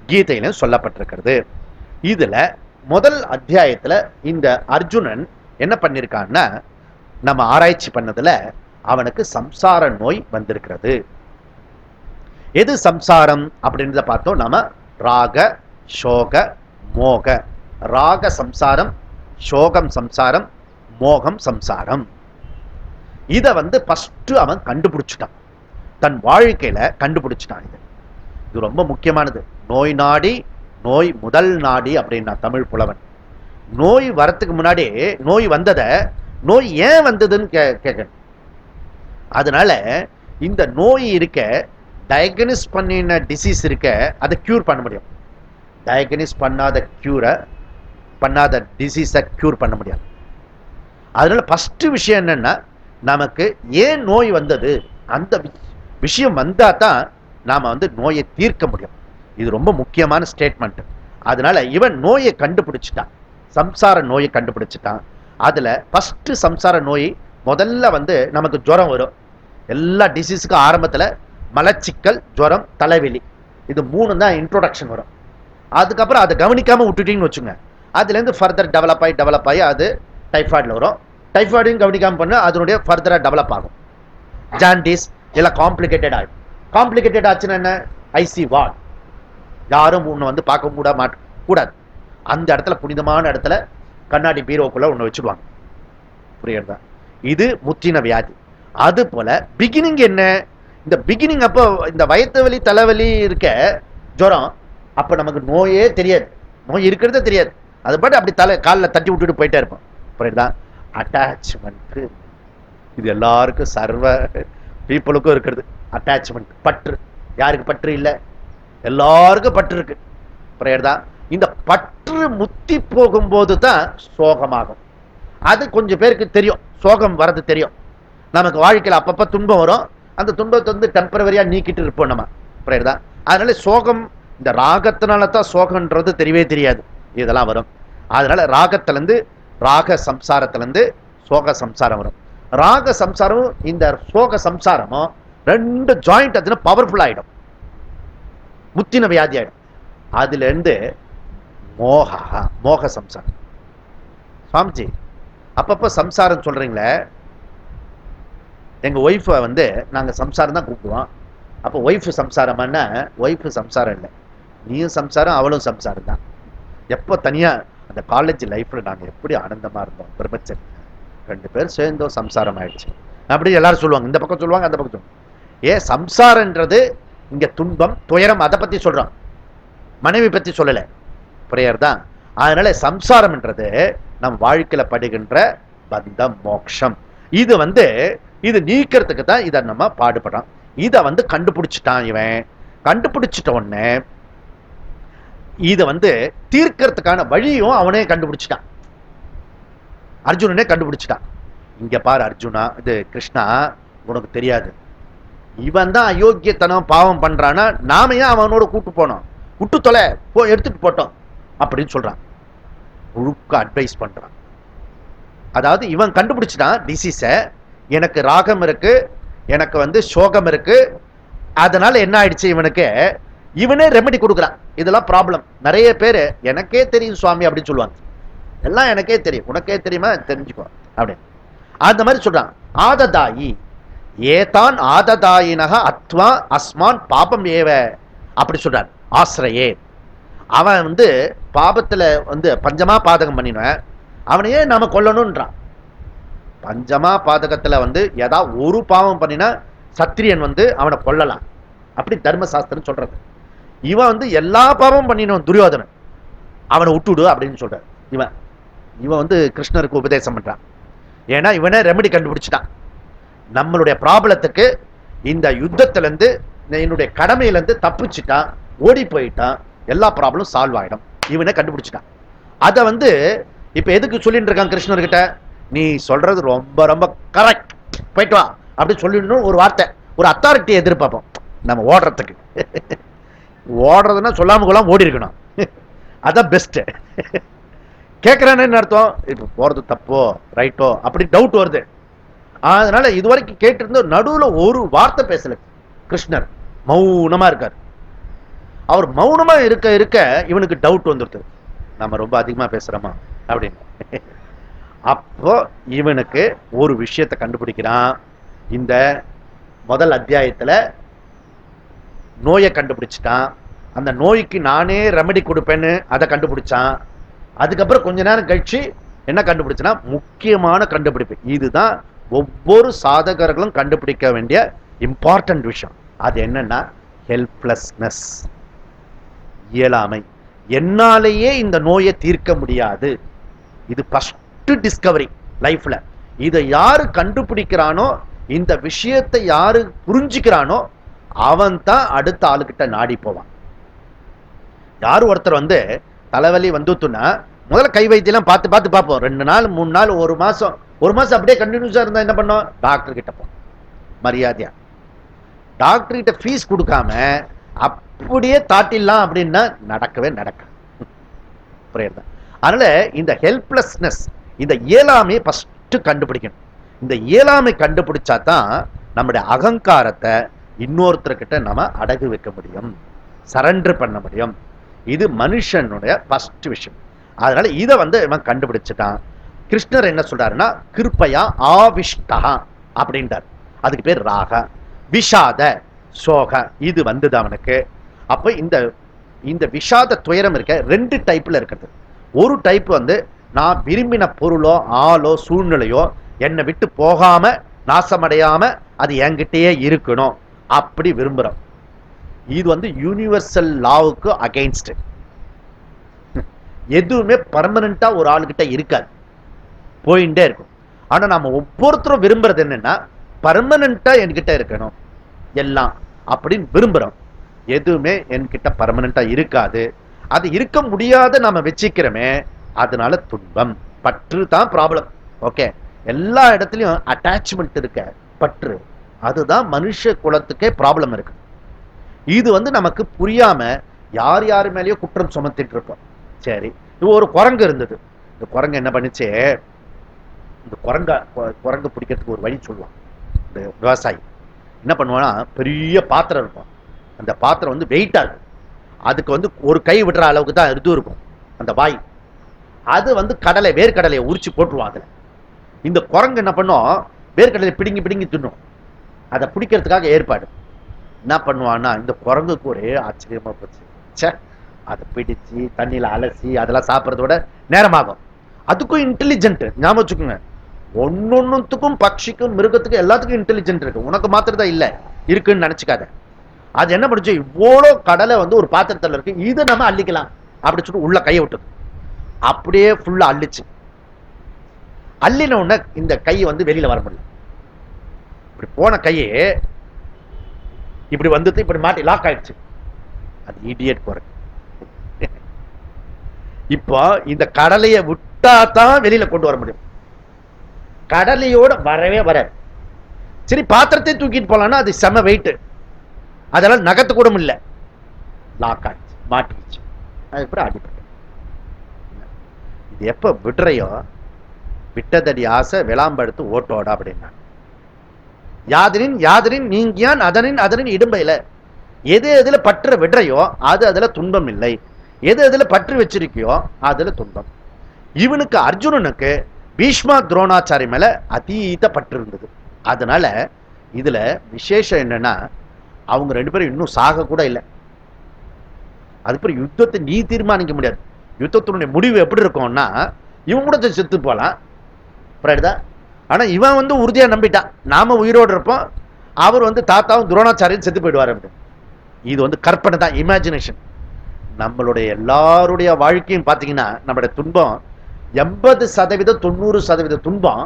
கீதையிலும் சொல்லப்பட்டிருக்கிறது. இதுல முதல் அத்தியாயத்துல இந்த அர்ஜுனன் என்ன பண்ணிருக்கான்னா, நம்ம ஆராய்ச்சி பண்ணதுல அவனுக்கு சம்சார நோய் வந்திருக்கிறது. எது சம்சாரம் அப்படின்றத பார்த்தோம் நாம. ராக சோக மோக. ராக சம்சாரம், சோகம் சம்சாரம், மோகம் சம்சாரம். இத ஃபர்ஸ்ட் அவன் கண்டுபிடிச்சிட்டான், தன் வாழ்க்கையில கண்டுபிடிச்சிட்டான். இது ரொம்ப முக்கியமானது. நோய் நாடி நோய் முதல் நாடி அப்படின்னா தமிழ் புலவன். நோய் வரத்துக்கு முன்னாடி நோய் வந்தத நோய் ஏன் வந்ததுன்னு கேட்கணும். அதனால இந்த நோய் இருக்க, டயக்னிஸ் பண்ணின டிசீஸ் இருக்க, அதை கியூர் பண்ண முடியும். டயக்னிஸ் பண்ணாத டிசீஸை கியூர் பண்ண முடியாது. அதனால ஃபர்ஸ்ட் விஷயம் என்னன்னா, நமக்கு ஏன் நோய் வந்தது, அந்த விஷயம் வந்தா தான் நாம நோயை தீர்க்க முடியும். இது ரொம்ப முக்கியமான ஸ்டேட்மெண்ட். அதனால இவன் நோயை கண்டுபிடிச்சிட்டான், சம்சார நோயை கண்டுபிடிச்சிட்டான். அதுல ஃபர்ஸ்ட் சம்சார நோய் முதல்ல நமக்கு ஜுரம் வரும். எல்லா டிசீஸுக்கும் ஆரம்பத்துல மலச்சிக்கல், ஜுரம், தலைவலி, இது 3 தான் இன்ட்ரோடக்ஷன் வரும். அதுக்கப்புறம் அதை கவனிக்காம விட்டுட்டீங்கன்னு வச்சுங்க, அதுல இருந்து ஃபர்தர் டெவலப் ஆகி அது டைஃபாய்டில் வரும். டைஃபாய்டையும் கவனிக்காம பண்ண அதனுடைய ஃபர்தரா டெவலப் ஆகும். ஜாண்டிஸ் எல்லாம் காம்ப்ளிகேட்டட் ஆகும். காம்ப்ளிகேட்டட் ஆச்சுன்னா என்ன, ஐசி வார்டு. யாரும் உன்னை பார்க்க கூடாது. அந்த இடத்துல புனிதமான இடத்துல கண்ணாடி பீரோக்குள்ள ஒண்ணு வச்சுடுவாங்க. புரியுறதா? இது முத்தின வியாதி. அது போல பிகினிங் என்ன, இந்த பிகினிங் அப்போ இந்த வயிற்று வலி தலைவலி இருக்க ஜுரம், அப்ப நமக்கு நோயே தெரியாது, நோய் இருக்கிறதே தெரியாது. அது பாட்டு அப்படி காலில் தட்டி விட்டுட்டு போயிட்டே இருப்போம். புரியுதா? அட்டாச்மெண்ட். இது எல்லாருக்கும் சர்வ பீப்புளுக்கும் இருக்கிறது. அட்டாச்மெண்ட், பற்று. யாருக்கு பற்று இல்லை? எல்லாருக்கும் பற்று இருக்கு. புரியுறதா? இந்த பற்று முத்தி போகும்போது தான் சோகமாகும். அது கொஞ்சம் பேருக்கு தெரியும், சோகம் வர்றது தெரியும். நமக்கு வாழ்க்கையில் அப்பப்ப துன்பம் வரும், அந்த துன்பத்தை டெம்பரவரியா நீக்கிட்டு இருப்போம் நம்ம. புரியுறதா? அதனால சோகம், இந்த ராகத்தினால தான் சோகம்ன்றது தெரியவே தெரியாது, இதெல்லாம் வரும். அதனால ராகத்திலிருந்து, ராக சம்சாரத்திலிருந்து சோக சம்சாரம் வரும். ராக சம்சாரமும் இந்த சோக சம்சாரமும் 2 ஜாயிண்ட் அதுல பவர்ஃபுல் ஆயிடும், முத்தின வியாதி ஆயிடும். அதுல இருந்து மோக சம்சாரம். சுவாமிஜி அப்பப்ப சம்சாரம் சொல்றீங்களே, எங்க ஒய்ஃபை நாங்க சம்சாரம் தான் கூப்பிடுவோம். அப்போ ஒய்ஃப் சம்சாரமான, ஒய்ஃப் சம்சாரம் இல்லை, நீயும் சம்சாரம் அவளும் சம்சாரம் தான். எப்போ தனியா அந்த காலேஜ் லைஃப்ல நாங்க எப்படி ஆனந்தமா இருந்தோம், பிரம்மச்சரி 2 பேர் சேர்ந்தோம், சம்சாரம் ஆயிடுச்சு அப்படி எல்லாரும் சொல்லுவாங்க. இந்த பக்கம் சொல்லுவாங்க, அந்த பக்கம் சொல்லுவாங்க. சம்சாரன்றது இங்க துன்பம், துயரம், அதை பத்தி சொல்றோம், மனைவி பத்தி சொல்லல. புரியுறதா? அதனால சம்சாரம்ன்றது நம் வாழ்க்கையில படுகின்ற பந்தம், மோட்சம். இது இது நீக்கிறதுக்கு தான் இதை நம்ம பாடுபடுறோம். இதை கண்டுபிடிச்சிட்டான் இவன். கண்டுபிடிச்சிட்ட உடனே இதை தீர்க்கறதுக்கான வழியும் அவனே கண்டுபிடிச்சிட்டான், அர்ஜுனனே கண்டுபிடிச்சிட்டான். இங்க பாரு அர்ஜுனா, இது கிருஷ்ணா, உனக்கு தெரியாது, இவன் தான் அயோக்கியத்தனம் பாவம் பண்றானா, நாம ஏன் அவனோட கூட்டு போனோம், விட்டு தொலை, எடுத்துட்டு போட்டோம் அப்படின்னு சொல்றான். முழுக்க அட்வைஸ் பண்றான். அதாவது இவன் கண்டுபிடிச்சிட்டான் டிசீஸ, எனக்கு ராகம் இருக்கு, எனக்கு சோகம் இருக்கு. அதனால என்ன ஆயிடுச்சு, இவனுக்கு இவனே ரெமெடி கொடுக்குறான். இதெல்லாம் ப்ராப்ளம். நிறைய பேரு எனக்கே தெரியும் சுவாமி அப்படின்னு சொல்லுவாங்க. எல்லாம் எனக்கே தெரியும், உனக்கே தெரியுமா, தெரிஞ்சுக்கோ அப்படின்னு. அந்த மாதிரி சொல்றான். ஆததாயி ஏதான் ஆததாயினக அத்வா அஸ்மான் பாபம் ஏவ அப்படி சொல்றான். ஆசிரியே, அவன் பாபத்துல பஞ்சமா பாதகம் பண்ணினவன், அவனையே நாம கொல்லணும்ன்றான். பஞ்சமா பாதகத்துல ஏதாவது ஒரு பாவம் பண்ணினா சத்திரியன் அவனை கொல்லலாம், அப்படி தர்மசாஸ்திரம் சொல்றது. இவன் எல்லா பாவமும் பண்ணினவன் துரியோதனன், அவனை விட்டுடு அப்படின்னு சொல்றான். இவன் கிருஷ்ணருக்கு உபதேசம் பண்றான். ஏன்னா இவனே ரெமெடி கண்டுபிடிச்சிட்டான். நம்மளுடைய ப்ராப்ளத்துக்கு இந்த யுத்தத்திலிருந்து, என்னுடைய கடமையிலிருந்து தப்பிச்சுட்டான், ஓடி போயிட்டான், எல்லா ப்ராப்ளமும் சால்வ் ஆயிடும். இவனே கண்டுபிடிச்சிட்டான். அதை இப்ப எதுக்கு சொல்லிட்டு இருக்கான் கிருஷ்ணர்கிட்ட, நீ சொல்றது ரொம்ப ரொம்ப கரெக்ட், போயிட்டு வா அப்படின்னு சொல்லிடணும். ஒரு வார்த்தை, ஒரு அத்தாரிட்டியை எதிர்பார்ப்போம் நம்ம ஓடுறதுக்கு. ஓடுறதுன்னா சொல்லாம கொள்ளாம ஓடி இருக்கணும். அதான் பெஸ்ட். கேட்கிறானேன்னு அர்த்தம் இப்ப போறது தப்போ ரைட்டோ அப்படி டவுட் வருது. அதனால இதுவரைக்கும் கேட்டிருந்த நடுவுல ஒரு வார்த்தை பேசல கிருஷ்ணர், மௌனமா இருக்கார். அவர் மௌனமா இருக்க இருக்க இவனுக்கு டவுட் வந்துருது, நம்ம ரொம்ப அதிகமா பேசுறோமா அப்படின்னு. அப்போ இவனுக்கு ஒரு விஷயத்தை கண்டுபிடிக்கிறான். இந்த முதல் அத்தியாயத்துல நோயை கண்டுபிடிச்சிட்டான். அந்த நோய்க்கு நானே ரெமெடி கொடுப்பேன்னு அதை கண்டுபிடிச்சான். அதுக்கப்புறம் கொஞ்ச நேரம் கழிச்சு என்ன கண்டுபிடிச்சனா, முக்கியமான கண்டுபிடிப்பு. இதுதான் ஒவ்வொரு சாதகர்களும் கண்டுபிடிக்க வேண்டிய இம்பார்ட்டன்ட் விஷயம். அது என்னன்னா ஹெல்ப்லெஸ்னஸ், இயலாமை. என்னாலேயே இந்த நோயை தீர்க்க முடியாது. இது ஃபர்ஸ்ட் டிஸ்கவரி லைஃப்ல. இதை யாரு கண்டுபிடிக்கிறானோ, இந்த விஷயத்தை யாரு புரிஞ்சுக்கிறானோ அவன் தான் அடுத்த ஆளுகிட்ட நாடி போவான். யாரு ஒருத்தர் வந்து தலைவலி வந்துட்டுன்னா முதல்ல கை வைத்தியம் பார்த்து பார்த்து பார்ப்போம். 2 நாள் 3 நாள் 1 மாசம் அப்படியே கண்டினியூஸா இருந்தா என்ன பண்ணோம், டாக்டர் கிட்ட போம் மரியாதையா. டாக்டர் கிட்ட ஃபீஸ் கொடுக்காம அப்படியே தாட்டிடலாம் அப்படின்னா நடக்கவே நடக்க புரியுது. அதனால இந்த ஹெல்ப்லெஸ்னஸ், இந்த இயலாமையை ஃபர்ஸ்ட் கண்டுபிடிக்கணும். இந்த இயலாமை கண்டுபிடிச்சா தான் நம்முடைய அகங்காரத்தை இன்னொருத்தர்கிட்ட நம்ம அடகு வைக்க முடியும், சரண்டர் பண்ண முடியும். இது மனுஷனுடைய ஃபர்ஸ்ட் விஷயம். அதனால இதை வந்து இவன் கண்டுபிடிச்சிட்டான். கிருஷ்ணர் என்ன சொல்றாருன்னா, கிருப்பையா ஆவிஷ்டா அப்படின்றார். அதுக்கு பேர் ராக, விஷாத, சோக. இது வந்தது அவனுக்கு. அப்ப இந்த இந்த விஷாத துயரம் இருக்க 2 டைப்ல இருக்கிறது. ஒரு டைப் வந்து நான் விரும்பின பொருளோ ஆளோ சூழ்நிலையோ என்னை விட்டு போகாம நாசமடையாம அது என்கிட்டயே இருக்கணும் அப்படி விரும்புறோம். இது வந்து யூனிவர்சல் லாவுக்கு அகைன்ஸ்ட். எதுவுமே பர்மனண்டா ஒரு ஆளுகிட்ட இருக்காது, போயிட்டே இருக்கும். ஆனா நம்ம ஒவ்வொருத்தரும் விரும்புறது என்னன்னா, பர்மனண்டா என்கிட்ட இருக்கணும் எல்லாம் அப்படின்னு விரும்புறோம். எதுவுமே என்கிட்ட பர்மனண்டா இருக்காது. அது இருக்க முடியாத நாம வச்சுக்கிறோமே, அதனால துன்பம். பற்று தான் ப்ராப்ளம். ஓகே, எல்லா இடத்துலயும் அட்டாச்மெண்ட் இருக்க பற்று, அதுதான் மனுஷ குலத்துக்கே ப்ராப்ளம் இருக்கு. இது வந்து நமக்கு புரியாம யார் யாரு மேலேயோ குற்றம் சுமத்திட்டு இருப்போம். சரி, இது ஒரு குரங்கு இருந்தது. இந்த குரங்கு என்ன பண்ணுச்சு, இந்த குரங்கு பிடிக்கிறதுக்கு ஒரு வழி சொல்லுவான். இந்த விவசாயி என்ன பண்ணுவான்னா, பெரிய பாத்திரம் இருக்கும். அந்த பாத்திரம் வந்து வெயிட்டா இருக்கும். அதுக்கு வந்து ஒரு கை விடுற அளவுக்கு தான் இது இருக்கும் அந்த வாய். அது வந்து வேர்க்கடலையை உரிச்சு போட்டுருவான் அதுல. இந்த குரங்கு என்ன பண்ணும், வேர்க்கடலையை பிடுங்கி பிடுங்கி தின்னும். அதை பிடிக்கிறதுக்காக ஏற்பாடு என்ன பண்ணுவான்னா, இந்த குரங்குக்கு ஒரே ஆச்சரியமா போச்சு. சே, அதை பிடிச்சு தண்ணியில அலசி அதெல்லாம் சாப்பிட்றத விட நேரமாகும். அதுக்கும் இன்டெலிஜென்ட், ஞாபகம் வச்சுக்கோங்க. ஒன்னொன்னுத்துக்கும் பட்சிக்கும் மிருகத்துக்கும் எல்லாத்துக்கும் இன்டெலிஜென்ட் இருக்கு. உனக்கு மாத்திரம் தான் இல்ல இருக்குன்னு நினைச்சுக்காத. அது என்ன பண்ணுச்சு, இவ்வளோ கடலை வந்து ஒரு பாத்திரத்துல இருக்கு, இதை நம்ம அள்ளிக்கலாம் அப்படின்னு சொல்லிட்டு உள்ள கையை விட்டது. அப்படியே ஃபுல்லா அள்ளிச்சு. அள்ளின உடனே இந்த கை வந்து வெளியில வர முடியல. இப்படி போன கையே இப்படி வந்து இப்படி மாட்டி லாக் ஆயிடுச்சு. அது இடியட் குரங்கு. இப்போ இந்த கடலையை விட்டா தான் வெளியில கொண்டு வர முடியும். கடலையோட வரவே வராது. சரி, பாத்திரத்தை தூக்கிட்டு போலான்னா அது செம வெயிட், அதெல்லாம் நகத்து கூட இல்ல, லாக் ஆயிடுச்சு, மாட்டிடுச்சு. அதுக்கப்புறம் அடிப்பட்டு. இது எப்ப விடுறையோ, விட்டதடி ஆசை விளாம்படுத்து ஓட்டோட அப்படின்னா, யாதனின் யாதனின் நீங்கியான் அதனின் அதனின் இடும்பையில. எது எதுல பற்று விடுறையோ அது அதுல துன்பம் இல்லை, எது எதுல பற்று வச்சிருக்கியோ அதுல துன்பம். இவனுக்கு அர்ஜுனனுக்கு பீஷ்மா துரோணாச்சாரி மேல அதீத பற்று இருந்தது. அதனால இதுல விசேஷம் என்னன்னா, அவங்க 2 பேரும் இன்னும் சாக கூட இல்லை. அதுக்கப்புறம் யுத்தத்தை நீ தீர்மானிக்க முடியாது. யுத்தத்தினுடைய முடிவு எப்படி இருக்கும்னா, இவன் கூட செத்து போலாம், ஆனா இவன் வந்து உறுதியா நம்பிட்டான், நாம உயிரோடு இருப்போம், அவர் வந்து தாத்தாவும் துரோணாச்சாரியும் செத்து போயிடுவார் அப்படின்னு. இது வந்து கற்பனை தான், இமேஜினேஷன். நம்மளுடைய எல்லாருடைய வாழ்க்கையும் பார்த்தீங்கன்னா, நம்மளுடைய துன்பம் 80% 90% துன்பம்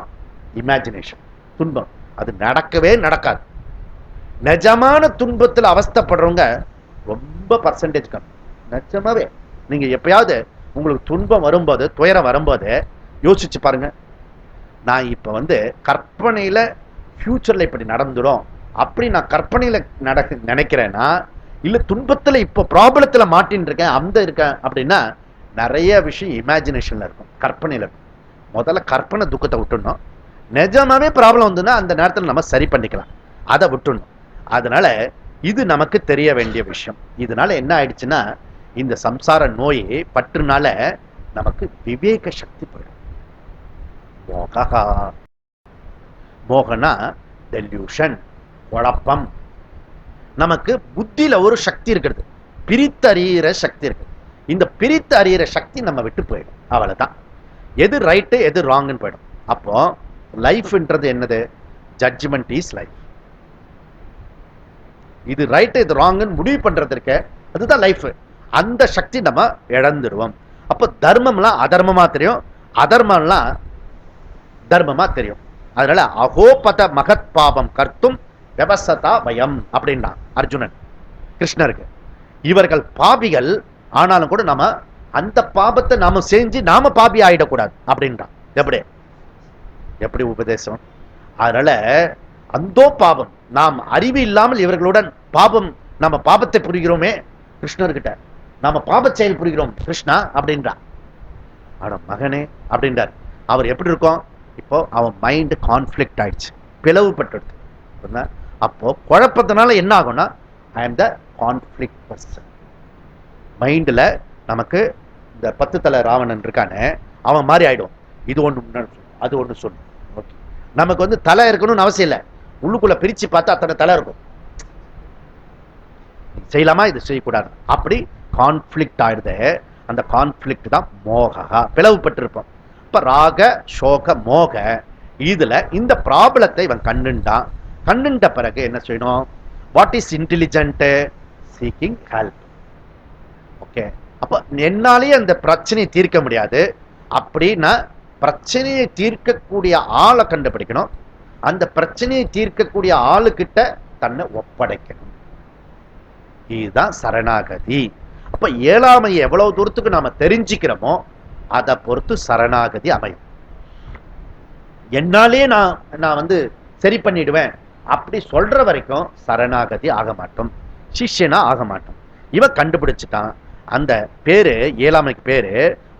இமேஜினேஷன் துன்பம். அது நடக்கவே நடக்காது. நிஜமான துன்பத்தில் அவஸ்தைப்படுறவங்க ரொம்ப பர்சன்டேஜ் கம்மி. நிஜமாவே நீங்க எப்பயாவது உங்களுக்கு துன்பம் வரும்போது, துயரம் வரும்போது யோசிச்சு பாருங்க. நான் இப்ப வந்து கற்பனையில ஃபியூச்சர்ல இப்படி நடந்துடும் அப்படி நான் கற்பனையில நினைக்கிறேன்னா, இல்ல துன்பத்துல இப்ப ப்ராப்ளத்துல மாட்டின்னு இருக்கேன் அந்த இருக்கேன் அப்படின்னா, நிறைய விஷயம் இமேஜினேஷன்ல இருக்கும், கற்பனையில இருக்கும். முதல்ல கற்பனை துக்கத்தை விட்டுடணும். நிஜமாவே ப்ராப்ளம் வந்துன்னா அந்த நேரத்தில் நம்ம சரி பண்ணிக்கலாம், அதை விட்டுடணும். அதனால இது நமக்கு தெரிய வேண்டிய விஷயம். இதனால என்ன ஆயிடுச்சுன்னா, இந்த சம்சார நோய் பற்றுனால நமக்கு விவேக சக்தி போயிடும். மோகா, மோகனா டெல்யூஷன், குழப்பம். நமக்கு புத்தியில ஒரு சக்தி இருக்கிறது, பிரித்தறிகிற சக்தி இருக்கு. இந்த பிரித்து அறிகிற சக்தி நம்ம விட்டு போயிடும், அவ்வளவுதான். எது ரைட்டு எது ராங்னு போயிடும். அப்போ லைஃப்ன்றது என்னது? Judgement is life. இது ரைட்டு இது ராங்னு முடிவு பண்றதுக்கு அதுதான் லைஃப். அந்த சக்தி நம்ம இழந்துடுவோம். அப்போ தர்மம்லாம் அதர்மமா தெரியும், அதர்மம்லாம் தர்மமா தெரியும். அதனால அகோபத மகத் பாபம் கர்த்தும் விவசதா பயம் அப்படின்னா அர்ஜுனன் கிருஷ்ணருக்கு. இவர்கள் பாபிகள், ஆனாலும் கூட நாம அந்த பாபத்தை நாம செஞ்சு நாம பாபி ஆயிடக்கூடாது அப்படின்றான். எப்படி எப்படி உபதேசம்? அதனால அந்தோ பாபம், நாம் அறிவு இல்லாமல் இவர்களுடன் பாபம், நம்ம பாபத்தை புரிகிறோமே கிருஷ்ணர்கிட்ட, நாம பாப செயல் புரிகிறோம் கிருஷ்ணா அப்படின்றான். ஆனா மகனே அப்படின்றார். அவர் எப்படி இருக்கும்? இப்போ அவன் மைண்ட் கான்ஃபிளிக்ட் ஆயிடுச்சு, பிளவுபட்டு. அப்போ குழப்பத்தினால என்ன ஆகும்னா, I am the conflict person. மைண்ட்ல நமக்கு இந்த 10 தலை ராவணன் இருக்கானே, அவன் மாதிரி ஆயிடும். இது ஒண்ணு அது ஒண்ணு சொல்லு. ஓகே, நமக்கு வந்து தலை இருக்கணும்னு அவசியம் இல்லை, உள்ளுக்குள்ள பிரிச்சு பார்த்தா அத்தனை தலை இருக்கும். செய்யலாமா இது செய்யக்கூடாது, அப்படி கான்ஃபிளிக்ட் ஆயிடுது. அந்த கான்ஃபிளிக்ட் தான் மோகா, பிளவுபட்டு இருப்போம். இப்ப ராக சோக மோக, இதுல இந்த ப்ராப்ளத்தை இவன் கண்டுண்டான். கண்டுண்ட பிறகு என்ன செய்யணும்? What is intelligent? Seeking help. Okay, அப்ப என்னாலேயே அந்த பிரச்சனையை தீர்க்க முடியாது அப்படின்னா பிரச்சனையை தீர்க்கக்கூடிய ஆளை கண்டுபிடிக்கணும். அந்த பிரச்சனையை தீர்க்கக்கூடிய ஆளுகிட்ட தன்னை ஒப்படைக்கணும். இதுதான் சரணாகதி. அப்ப இயலாமையை எவ்வளவு தூரத்துக்கு நாம தெரிஞ்சுக்கிறோமோ அதை பொறுத்து சரணாகதி அமையும். என்னாலே நான் வந்து சரி பண்ணிடுவேன் அப்படி சொல்ற வரைக்கும் சரணாகதி ஆக மாட்டோம், சிஷ்யனா ஆக மாட்டோம். இவன் கண்டுபிடிச்சுட்டான். அந்த பேரு, இயலாமைக்கு பேரு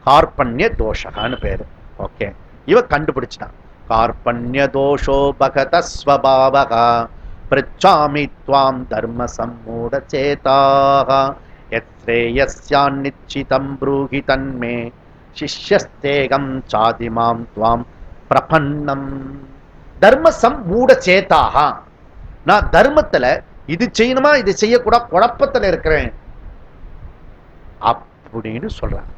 கார்பண்ய தோஷகான்னு பேரு. ஓகே, இவ கண்டுபிடிச்சிட்டான். கார்பண்ய தோஷோ பகத ஸ்வபாவகா பிரச்சாமி த்வாம் தர்ம சம்மூட சேதாக யத்ரேயஸ்யான் நிச்சிதம் ப்ரூஹி தன்மே சிஷ்யஸ்தேகம் சாதிமாம் த்வாம் பிரபன்னம். தர்ம சம்மூட சேதாக, நான் தர்மத்துல இது செய்யணுமா இது செய்யக்கூடாது குழப்பத்துல இருக்கிறேன் அப்படின்னு சொல்றான்.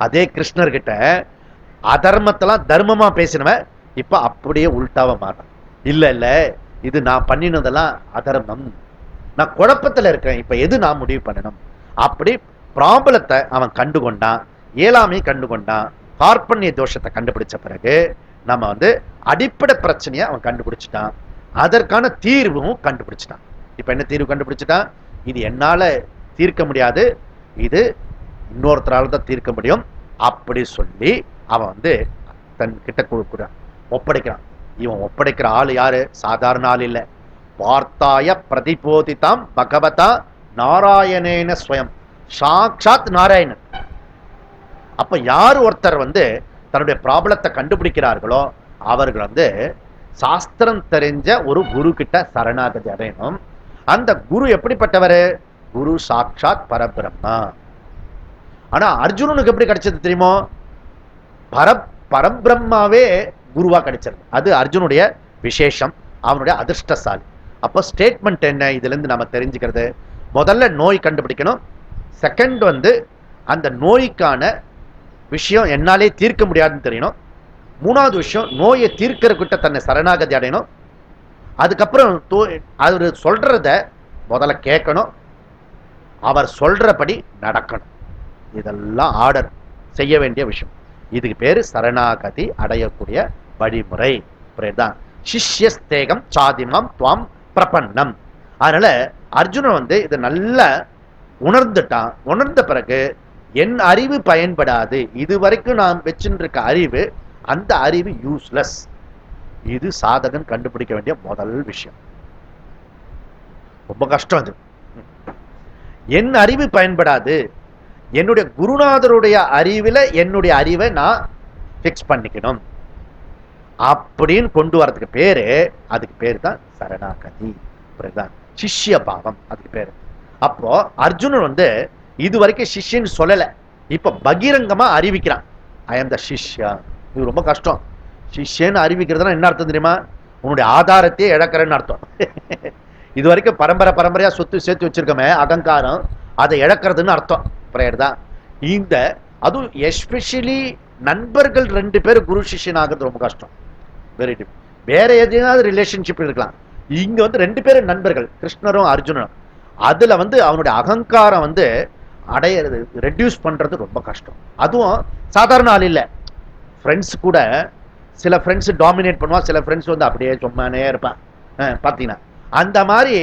அதே கிருஷ்ணர்கிட்ட அதர்மத்தெல்லாம் தர்மமா பேசினவன் இப்ப அப்படியே உள்டாவ மாட்டான். இல்ல இல்ல, இது நான் பண்ணினதெல்லாம் அதர்மம், நான் குழப்பத்துல இருக்கேன், இப்ப எது நான் முடிவு பண்ணணும். அப்படி ப்ராப்ளத்தை அவன் கண்டுகொண்டான், இயலாமையை கண்டுகொண்டான், கார்பண்ய தோஷத்தை கண்டுபிடிச்ச பிறகு நம்ம வந்து அடிப்படை பிரச்சனையை அவன் கண்டுபிடிச்சிட்டான், அதற்கான தீர்வும் கண்டுபிடிச்சிட்டான். இப்ப என்ன தீர்வு கண்டுபிடிச்சிட்டான்? இது என்னால தீர்க்க முடியாது, இது இன்னொருத்தரால தான் தீர்க்க முடியும் அப்படி சொல்லி அவன் வந்து தன் கிட்ட கொடுக்குறான், ஒப்படைக்கிறான். இவன் ஒப்படைக்கிற ஆள் யாரு? சாதாரண ஆள் இல்ல. வார்த்தாய பிரதிபோதிதாம் பகவதா நாராயணேன ஸ்வயம், சாக்ஷாத் நாராயணன். அப்ப யார் ஒருத்தர் வந்து தன்னுடைய ப்ராப்ளத்தை கண்டுபிடிக்கிறார்களோ அவர்கள் வந்து சாஸ்திரம் தெரிஞ்ச ஒரு குரு கிட்ட சரணாகதி அடையணும். அந்த குரு எப்படிப்பட்டவர்? குரு சாட்சாத் பரபிரம்மா. ஆனா அர்ஜுனனுக்கு எப்படி கிடைச்சது தெரியுமோ? பரபிரம்மாவே குருவா கிடைச்சது. அது அர்ஜுனுடைய விசேஷம், அவனுடைய அதிர்ஷ்டசாலி. அப்போ ஸ்டேட்மெண்ட் என்ன இதுல இருந்து நம்ம தெரிஞ்சுக்கிறது? முதல்ல நோய் கண்டுபிடிக்கணும். செகண்ட் வந்து அந்த நோய்க்கான விஷயம் என்னாலே தீர்க்க முடியாதுன்னு தெரியணும். மூணாவது விஷயம், நோயை தீர்க்கிறக்கிட்ட தன்னை சரணாகதி அடையணும். அதுக்கப்புறம் அவர் சொல்றத முதல்ல கேட்கணும், அவர் சொல்றபடி நடக்கணும். இதெல்லாம் ஆர்டர் செய்ய வேண்டிய விஷயம். இதுக்கு பேரு சரணாகதி அடையக்கூடிய வழிமுறை. புரியுதான்? சிஷ்யஸ்தேகம் சாதிமாம் துவாம் பிரபன்னம். அதனால அர்ஜுனன் வந்து இதை நல்லா உணர்ந்துட்டான். உணர்ந்த பிறகு என் அறிவு பயன்படாது, இதுவரைக்கும் நான் வச்சுருக்க அறிவு, அந்த அறிவு யூஸ்லெஸ். இது சாதகன் கண்டுபிடிக்க வேண்டிய முதல் விஷயம். ரொம்ப கஷ்டம் அது. என் அறிவு பயன்படாது, என்னுடைய குருநாதருடைய அறிவில் என்னுடைய அறிவை நான் ஃபிக்ஸ் பண்ணிக்கணும் அப்படின்னு கொண்டு வரதுக்கு பேரு, அதுக்கு பேர் தான் சரணாகதி. புரியுதுதான்? சிஷ்ய பாவம் அதுக்கு பேரு. அப்போ அர்ஜுனன் வந்து இது வரைக்கும் சிஷ்யன்னு சொல்லல, இப்ப பகிரங்கமா அறிவிக்கிறான், ஐ எம் த சிஷ்யா. இது ரொம்ப கஷ்டம். சிஷ்யன்னு அறிவிக்கிறதுனா என்ன அர்த்தம் தெரியுமா? உன்னுடைய ஆதாரத்தையே இழக்கிறன்னு அர்த்தம். இது வரைக்கும் பரம்பரை பரம்பரையா சொத்து சேர்த்து வச்சிருக்கோமே அகங்காரம், அதை இழக்கிறதுன்னு அர்த்தம். புரியுதா? இந்த அதுவும் எஸ்பெஷலி நண்பர்கள் 2 பேர் குரு சிஷ்யன் ஆகிறது ரொம்ப கஷ்டம். Very deep. வேற எதையாவது ரிலேஷன்ஷிப் இருக்கலாம், இங்க வந்து 2 பேரும் நண்பர்கள், கிருஷ்ணரும் அர்ஜுனனும். அதுல வந்து அவனுடைய அகங்காரம் வந்து அடையிறது, ரெடியூஸ் பண்றது ரொம்ப கஷ்டம். அதுவும் சாதாரண ஆள் இல்லை. ஃப்ரெண்ட்ஸ் கூட சில ஃப்ரெண்ட்ஸ் டாமினேட் பண்ணுவான், சில ஃப்ரெண்ட்ஸ் வந்து அப்படியே சும்மானே இருப்பான். பார்த்தீங்கன்னா அந்த மாதிரி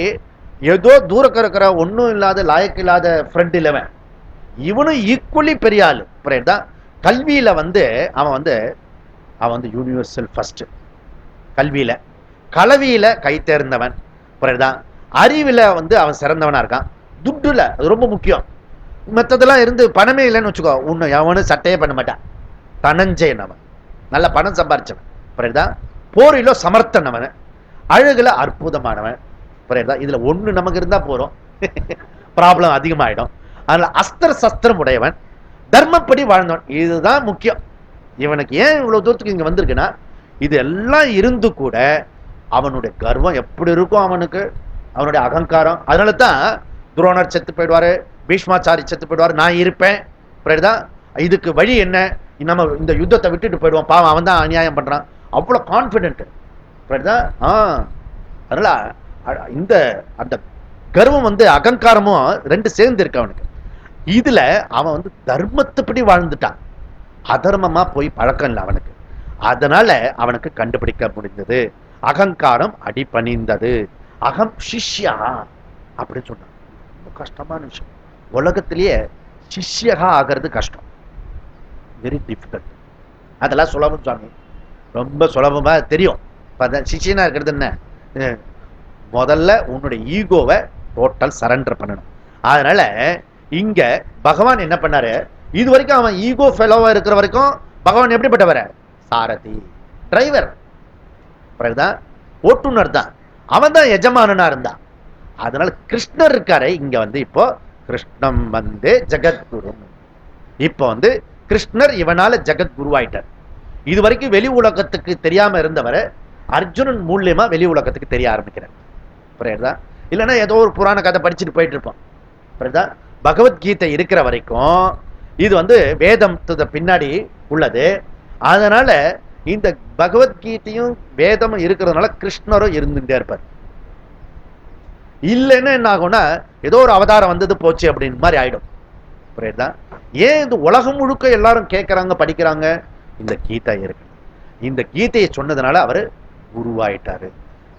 ஏதோ தூரக்க இருக்கிற ஒன்றும் இல்லாத லாயக்கு இல்லாத ஃப்ரெண்ட் இல்லவன், இவனும் ஈக்குவலி பெரிய ஆள். புரியுதா? கல்வியில வந்து அவன் வந்து யூனிவர்சல் ஃபர்ஸ்ட். கல்வியில, கலவியில கை தேர்ந்தவன். புரியுதா? அறிவில் வந்து அவன் சிறந்தவனா இருக்கான். துட்டுல அது ரொம்ப முக்கியம். மற்றதெல்லாம் இருந்து பணமே இல்லைன்னு வச்சுக்கோ, உன்னை எவனும் சட்டையே பண்ண மாட்டான். தனஞ்சயன் அவன், நல்ல பணம் சம்பாரிச்சவன். புரியுதா? போரிலோ சமர்த்தன் அவன், அழகுல அற்புதமானவன். புரியுதா? இதுல ஒண்ணு நமக்கு இருந்தா போறோம், ப்ராப்ளம் அதிகமாயிடும். அதனால அஸ்திர சஸ்திரம் உடையவன், தர்மப்படி வாழ்ந்தவன். இதுதான் முக்கியம். இவனுக்கு ஏன் இவ்வளவு தூரத்துக்கு இங்க வந்திருக்குன்னா, இது எல்லாம் இருந்து கூட அவனுடைய கர்வம் எப்படி இருக்கும், அவனுக்கு அவனுடைய அகங்காரம். அதனால தான் துரோணர் செத்து போயிடுவாரு, பீஷ்மாச்சாரி செத்து போயிடுவாரு, நான் இருப்பேன். புரியுதா? இதுக்கு வழி என்ன, நம்ம இந்த யுத்தத்தை விட்டுட்டு போயிடுவோம், பாவம் அவன் தான் அநியாயம் பண்றான், அவ்வளவு கான்பிடென்ட். புரியுதா? அதனால இந்த அந்த கர்வம் வந்து அகங்காரமும் 2 சேர்ந்து இருக்கு அவனுக்கு. இதுல அவன் வந்து தர்மத்துப்படி வாழ்ந்துட்டான், அதர்மமா போய் பழக்கம் இல்லை அவனுக்கு. அதனால அவனுக்கு கண்டுபிடிக்க முடிந்தது. அகங்காரம் அடிபணிந்தது. அகம் சிஷ்யா அப்படின்னு சொன்னான். ரொம்ப கஷ்டமான விஷயம். உலகத்திலேயே சிஷ்யகா ஆகிறது கஷ்டம், வெரி டிஃபிகல்ட். அதெல்லாம் சுலபம் சுவாமி, ரொம்ப சுலபமா தெரியும். சிஷ்யனா இருக்கிறது என்ன, முதல்ல உன்னுடைய ஈகோவை டோட்டல் சரண்டர் பண்ணணும். அதனால இங்க பகவான் என்ன பண்ணாரு, இது வரைக்கும் அவன் ஈகோ ஃபெலோவா இருக்கிற வரைக்கும் பகவான் எப்படிப்பட்டவர, சாரதி, டிரைவர், ஓட்டுநர் தான். அவன் தான் எஜமானனா இருந்தான். அதனால கிருஷ்ணர் இருக்காரு இங்க வந்து, இப்போ கிருஷ்ணம் வந்து ஜெகத்குரு. இப்போ வந்து கிருஷ்ணர் இவனால ஜெகத்குரு ஆயிட்டார். இது வரைக்கும் வெளி உலகத்துக்கு தெரியாம இருந்தவரை அர்ஜுனன் மூலியமா வெளி உலகத்துக்கு தெரிய ஆரம்பிக்கிறார். புரியுதா? இல்லைன்னா ஏதோ ஒரு புராண கதை படிச்சுட்டு போயிட்டு இருப்போம். புரியுதா? பகவத்கீதை இருக்கிற வரைக்கும் இது வந்து வேதம் பின்னாடி உள்ளது. அதனால இந்த பகவத்கீதையும் வேதமும் இருக்கிறதுனால கிருஷ்ணரும் இருந்துட்டே இருப்பார். இல்லைன்னா என்ன ஆகும்னா, ஏதோ ஒரு அவதாரம் வந்தது போச்சு அப்படின்னு மாதிரி ஆயிடும். புரியுதா? ஏன் இந்த உலகம் முழுக்க எல்லாரும் கேட்கறாங்க, படிக்கிறாங்க, இந்த கீதை இருக்கு. இந்த கீதையை சொன்னதுனால அவரு குருவாயிட்டாரு.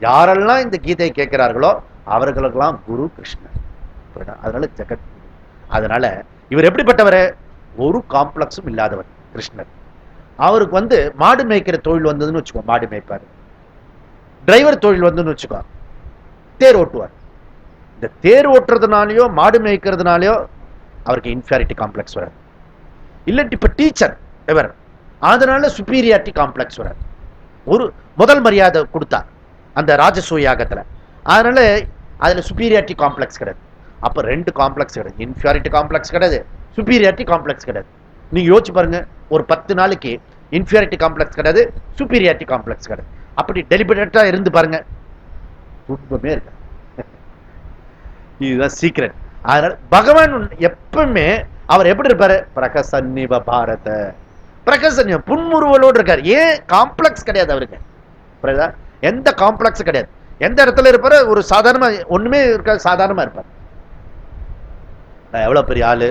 யாரெல்லாம் இந்த கீதையை கேட்கிறார்களோ அவர்களுக்கெல்லாம் குரு கிருஷ்ணன். அதனால ஜெகத். அதனால இவர் எப்படிப்பட்டவர், ஒரு காம்ப்ளெக்ஸும் இல்லாதவர் கிருஷ்ணர். அவருக்கு வந்து மாடு மேய்க்கிற தொழில் வந்ததுன்னு வச்சுக்கோ, மாடு மேய்ப்பாரு. டிரைவர் தொழில் வந்ததுன்னு வச்சுக்கோ, தேர் ஓட்டுவார். இந்த தேர் ஓட்டுறதுனாலயோ மாடு மேய்க்கிறதுனாலயோ அவருக்கு இன்ஃபீரியாரிட்டி காம்ப்ளெக்ஸ் வராது. இல்லட்டு இப்ப டீச்சர் இவர், அதனால சுப்பீரியாரிட்டி காம்ப்ளெக்ஸ் வராது. ஒரு முதல் மரியாதை கொடுத்தா அந்த ராஜசூயாகத்துல, அதனால அதுல சுப்பீரியாரிட்டி காம்ப்ளெக்ஸ் கிடையாது. அப்ப 2 காம்ப்ளெக்ஸ் கிடையாது, இன்ஃபீரியாரிட்டி காம்ப்ளெக்ஸ் கிடையாது, சுப்பீரியாரிட்டி காம்ப்ளெக்ஸ் கிடையாது. நீங்க யோசிச்சு பாருங்க, ஒரு 10 நாளைக்கு இன்ஃபீரியாரிட்டி காம்ப்ளெக்ஸ் கிடையாது, சுப்பீரியாரிட்டி காம்ப்ளெக்ஸ் கிடையாது. அப்படி டெலிபரேட்டா இருந்து பாருங்க, துன்பமே இருக்கு. இதுதான் சீக்ரெட். அதனால பகவான் எப்பவுமே அவர் எப்படி இருப்பாரு, பிரகசன்னிவ பாரத, பிரகசன்யம் புன்முறுவலோடு இருக்காரு. ஏன் காம்ப்ளெக்ஸ் கிடையாது அவருக்கு. எந்த காம்ப்ளெக்ஸ் கிடையாது. எந்த இடத்துல இருப்பாரு, ஒரு சாதாரணமா ஒண்ணுமே இருக்காது, சாதாரணமா இருப்பார். எவ்வளவு பெரிய ஆளு,